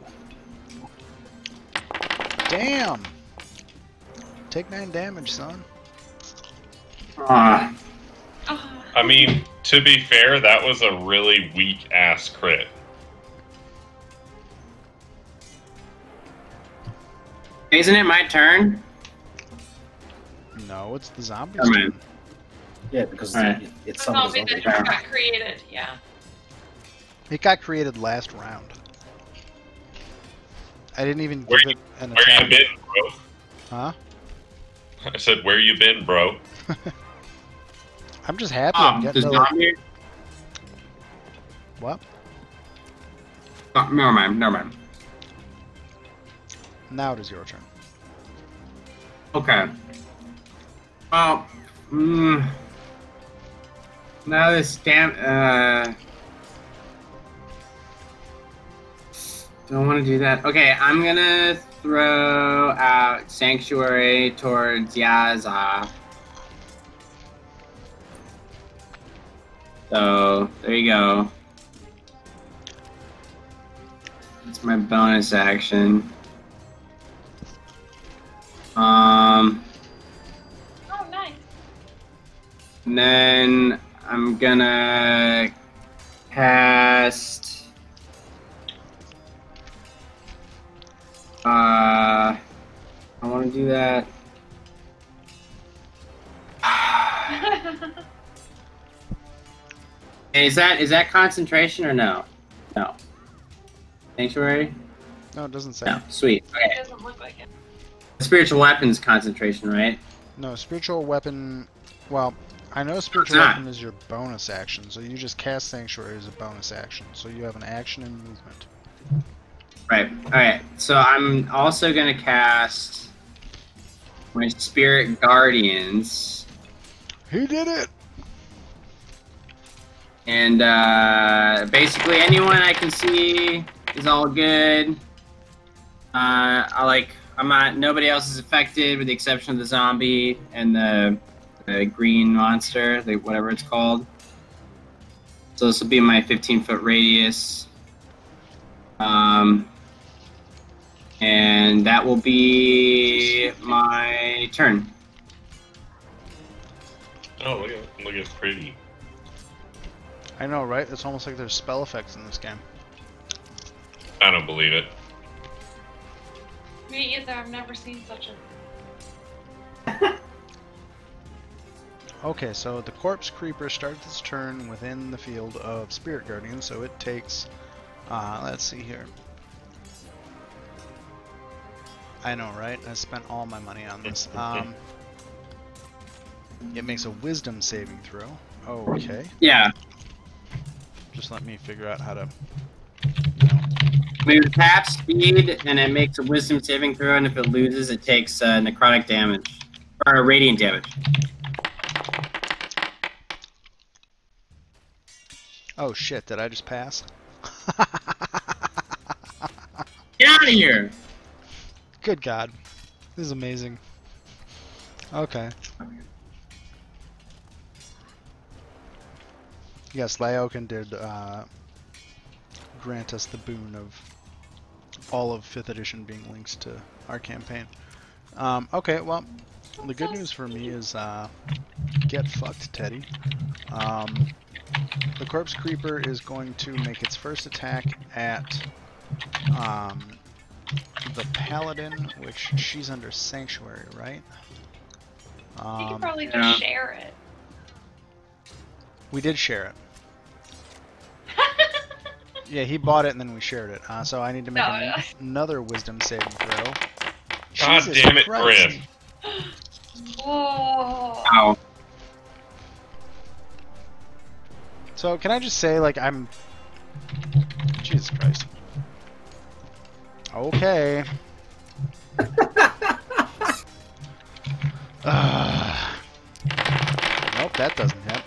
Damn! Take 9 damage, son. Ah, I mean, to be fair, that was a really weak ass crit. isn't it my turn? No, it's the zombie's Come in. turn. Yeah, because Alright. it's The some of zombie the that zombies. just got created, yeah. It got created last round. I didn't even Where give it an Where you attack. been, bro? Huh? I said, where you been, bro? I'm just happy I'm The getting to, like, zombie. what? Oh, never mind. Never mind. Now it is your turn. Okay. Well, now this damn. Don't want to do that. Okay, I'm gonna throw out Sanctuary towards Yaza. So there you go. That's my bonus action. Oh, nice. And then I'm gonna cast. I want to do that. Is that concentration or no? No. Sanctuary? No, it doesn't say. No. Sweet. It Okay. doesn't look like it. Spiritual weapons concentration, right? No, spiritual weapon. Well, I know spiritual not. weapon is your bonus action, so you just cast Sanctuary as a bonus action. So you have an action and movement. Right. Alright. So I'm also gonna cast my Spirit Guardians. He did it! And basically anyone I can see is all good. Nobody else is affected with the exception of the zombie and the green monster, whatever it's called. So this will be my 15-foot radius. And that will be my turn. Oh, look at pretty. I know, right? It's almost like there's spell effects in this game. I don't believe it. Me either. I've never seen such a. Okay, so the Corpse Creeper starts its turn within the field of Spirit Guardian, so it takes, let's see here. I know, right? I spent all my money on this. It makes a Wisdom saving throw. Okay. Yeah. Just let me figure out how to, Move tap speed, and it makes a Wisdom saving throw, and if it loses, it takes necrotic damage. Or radiant damage. Oh shit, did I just pass? Get out of here! Good God. This is amazing. Okay. Yes, Laoken did grant us the boon of all of 5th edition being linked to our campaign. Okay, well, the good news for me is get fucked, Teddy. The Corpse Creeper is going to make its first attack at the Paladin, which she's under Sanctuary, right? You could probably just Yeah. share it. We did share it. Yeah, he bought it and then we shared it. So I need to make another Wisdom saving throw. God Jesus damn it, Christ. Griff. Whoa. Ow. So can I just say, like, I'm... Jesus Christ. Okay. Nope, that doesn't hit.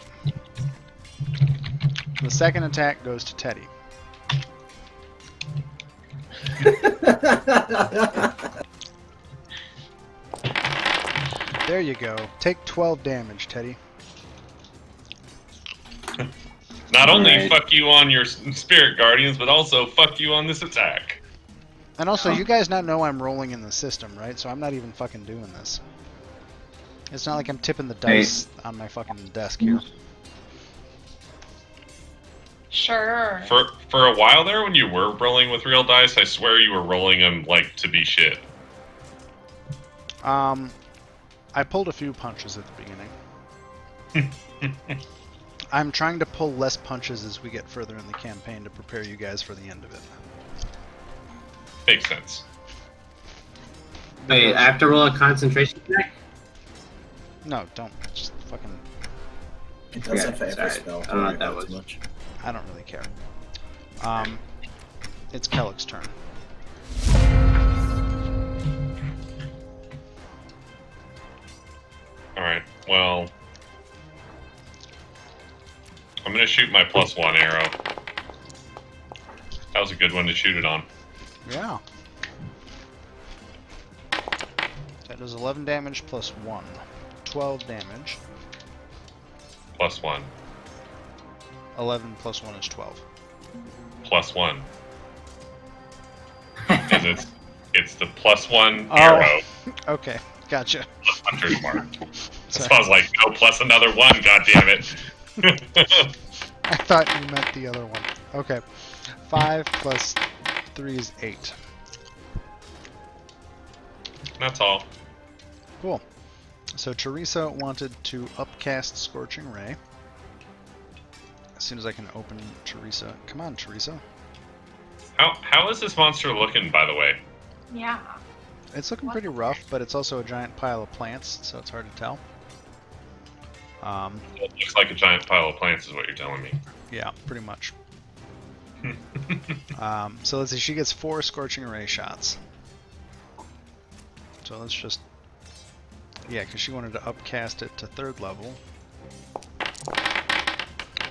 The second attack goes to Teddy. There you go. Take 12 damage, Teddy. Not only Alright. fuck you on your Spirit Guardians, but also fuck you on this attack. And also, you guys now know I'm rolling in the system, right? So I'm not even fucking doing this. It's not like I'm tipping the dice on my fucking desk here. Sure. For a while there, when you were rolling with real dice, I swear you were rolling them like to be shit. I pulled a few punches at the beginning. I'm trying to pull less punches as we get further in the campaign to prepare you guys for the end of it. Makes sense. Wait, I have to roll a concentration check? No, don't. Just fucking... It does Okay, have for every sorry. spell. I don't Don't know worry what that about it too was. much. I don't really care. It's Kellick's turn. Alright, well... I'm gonna shoot my +1 arrow. That was a good one to shoot it on. Yeah. That does 11 damage plus 1. 12 damage. +1. 11 plus 1 is 12. +1. Because it's the +1 arrow, Okay, gotcha. hunter's mark. So Sorry. I was like, no, plus another 1, goddammit. I thought you meant the other one. Okay. 5 plus 3 is 8. That's all. Cool. So Teresa wanted to upcast Scorching Ray. As soon as I can open Teresa. Come on, Teresa. How is this monster looking, by the way? Yeah. It's looking pretty rough, but it's also a giant pile of plants, so it's hard to tell. It looks like a giant pile of plants is what you're telling me. Yeah, pretty much. So let's see, she gets 4 Scorching Ray shots. So let's just... Yeah, because she wanted to upcast it to 3rd level.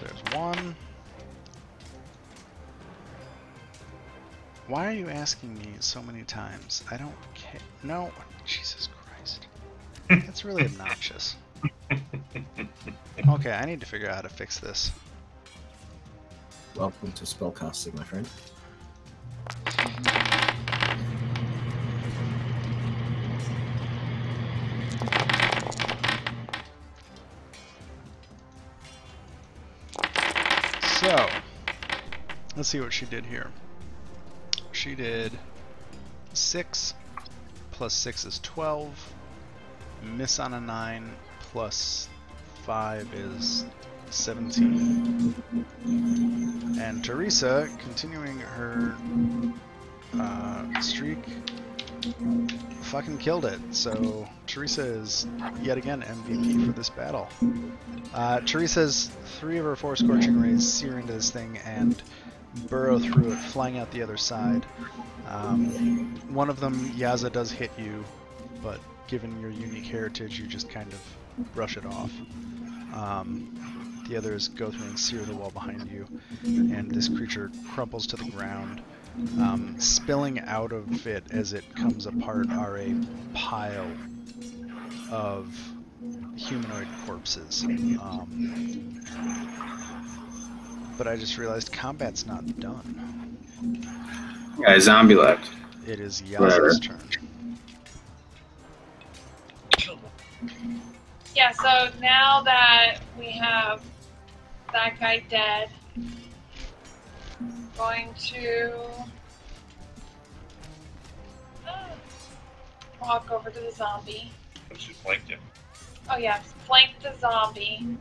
There's 1. Why are you asking me so many times? I don't care. No, Jesus Christ. That's really obnoxious. Okay, I need to figure out how to fix this. Welcome to spellcasting, my friend. So, let's see what she did here. She did 6 plus 6 is 12. Miss on a 9 plus 5 is 17. And Teresa, continuing her streak, fucking killed it. So Teresa is yet again MVP for this battle. Teresa's 3 of her 4 Scorching Rays sear into this thing and burrow through it, flying out the other side. One of them, Yaza, does hit you, but given your unique heritage, you just kind of brush it off. The others go through and sear the wall behind you, and this creature crumples to the ground. Spilling out of it as it comes apart are a pile of humanoid corpses. But I just realized combat's not done. Yeah, a zombie left. It is Whatever. Yaza's turn. Yeah, so now that we have that guy dead, I'm going to walk over to the zombie. But she flanked him. Oh yeah, flank the zombie.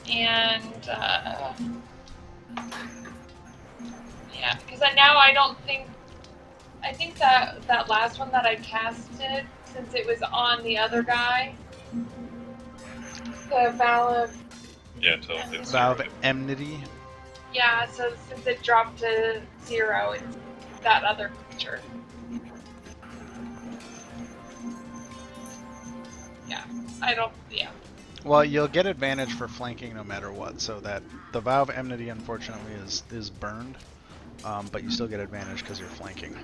And yeah, because now I don't think. I think that last one that I casted, since it was on the other guy, the vow of Yeah, until it's Vow of zero. Enmity. yeah. So since it dropped to 0, it's that other creature. Yeah, I don't. Yeah. Well, you'll get advantage for flanking no matter what, so that the Vow of Enmity unfortunately is burned, but you still get advantage because you're flanking.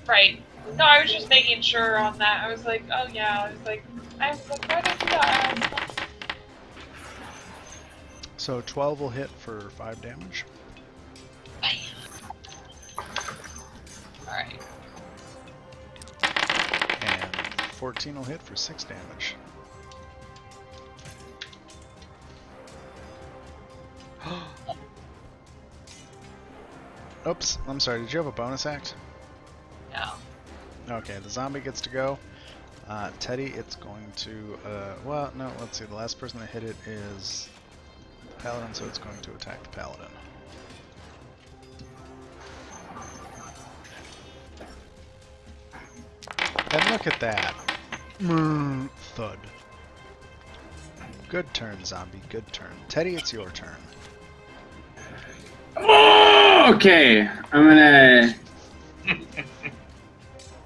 Right. No, I was just making sure on that. I was like, oh yeah. I was like, why did I do that? So 12 will hit for 5 damage. Alright. And 14 will hit for 6 damage. Oops, I'm sorry, did you have a bonus act? No. Okay, the zombie gets to go. Teddy, it's going to, well, no, let's see, the last person that hit it is the paladin, so it's going to attack the paladin. And look at that. Thud. Good turn, zombie, good turn. Teddy, it's your turn. Oh, okay, I'm gonna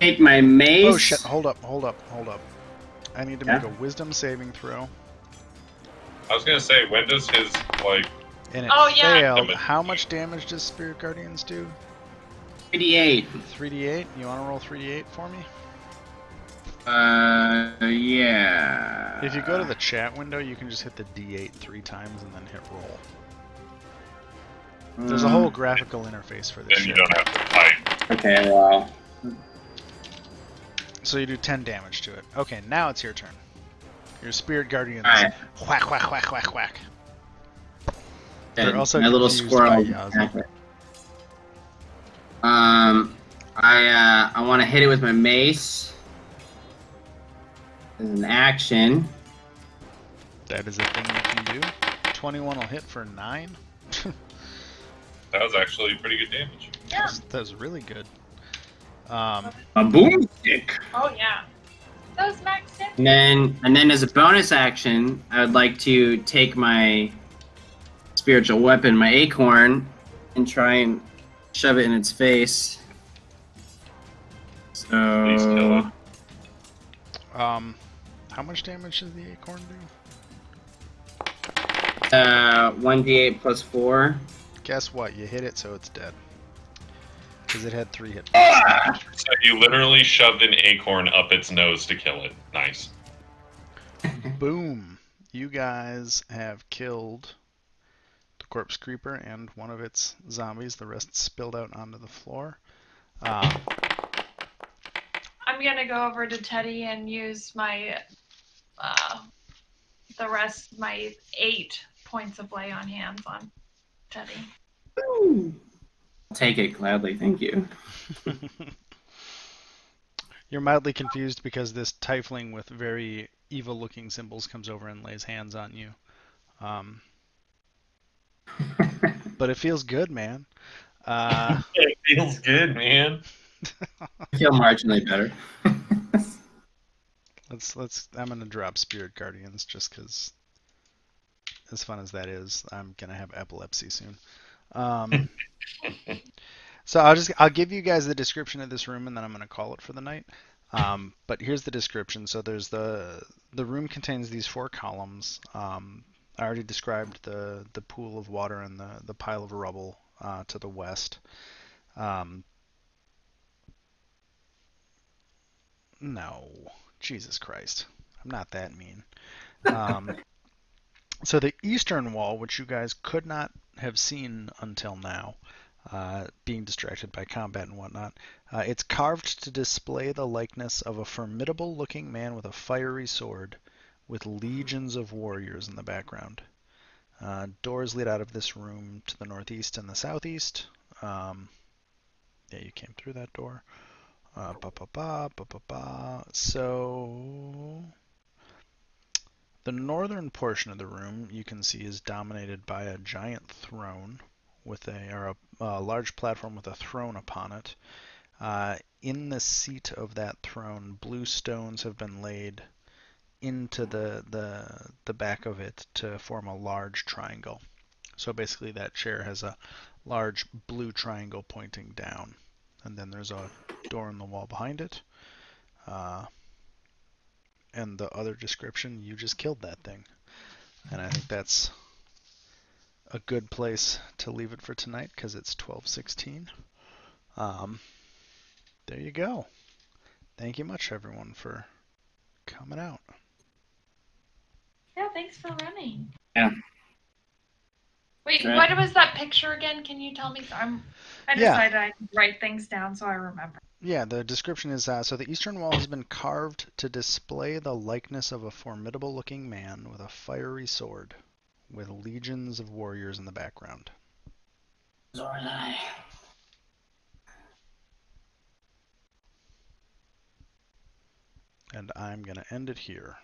take my mace. Oh shit, hold up. I need to make a wisdom saving throw. I was gonna say, when does his, like, And it Oh, yeah. failed. How much damage does Spirit Guardians do? 88. 3d8? You want to roll 3d8 for me? Yeah. If you go to the chat window, you can just hit the d8 3 times and then hit roll. There's a whole graphical interface for this then you shit. don't have to fight? Okay, well. So you do 10 damage to it. Okay, now it's your turn. Your Spirit Guardians Alright. whack, whack, whack, whack, whack. They're And also my little confused squirrel. by Yaza. I want to hit it with my mace. As an action. That is a thing you can do. 21 will hit for 9. That was actually pretty good damage. Yeah. That was really good. A boomstick. Oh yeah. Those max hit. And then as a bonus action, I would like to take my spiritual weapon, my acorn, and try and shove it in its face. Please kill it. How much damage does the acorn do? 1d8 plus 4. Guess what? You hit it, so it's dead. Because it had 3 hit Ah! So you literally shoved an acorn up its nose to kill it. Nice. Boom! You guys have killed the corpse creeper and one of its zombies. The rest spilled out onto the floor. I'm gonna go over to Teddy and use my my 8 points of lay on hands on Teddy. I'll take it gladly, thank you. You're mildly confused because this tiefling with very evil-looking symbols comes over and lays hands on you. But it feels good, man. It feels good, man. I feel marginally better. I'm gonna drop Spirit Guardians just because, as fun as that is, I'm gonna have epilepsy soon. So I'll give you guys the description of this room and then I'm gonna call it for the night. But here's the description. So there's the room contains these 4 columns. I already described the pool of water and the pile of rubble to the west. No, Jesus Christ, I'm not that mean. So the eastern wall, which you guys could not have seen until now, being distracted by combat and whatnot, it's carved to display the likeness of a formidable-looking man with a fiery sword, with legions of warriors in the background. Doors lead out of this room to the northeast and the southeast. Yeah, you came through that door. So the northern portion of the room you can see is dominated by a giant throne with a large platform with a throne upon it. In the seat of that throne, blue stones have been laid into the back of it to form a large triangle. So basically that chair has a large blue triangle pointing down. And then there's a door in the wall behind it. And the other description, you just killed that thing. And I think that's a good place to leave it for tonight because it's 12:16. There you go. Thank you much, everyone, for coming out. Yeah, thanks for running. Yeah. Wait, Right. what was that picture again? Can you tell me? So I decided I'd write things down so I remember. Yeah, the description is so the eastern wall has been carved to display the likeness of a formidable-looking man with a fiery sword, with legions of warriors in the background. Zorzai. And I'm going to end it here.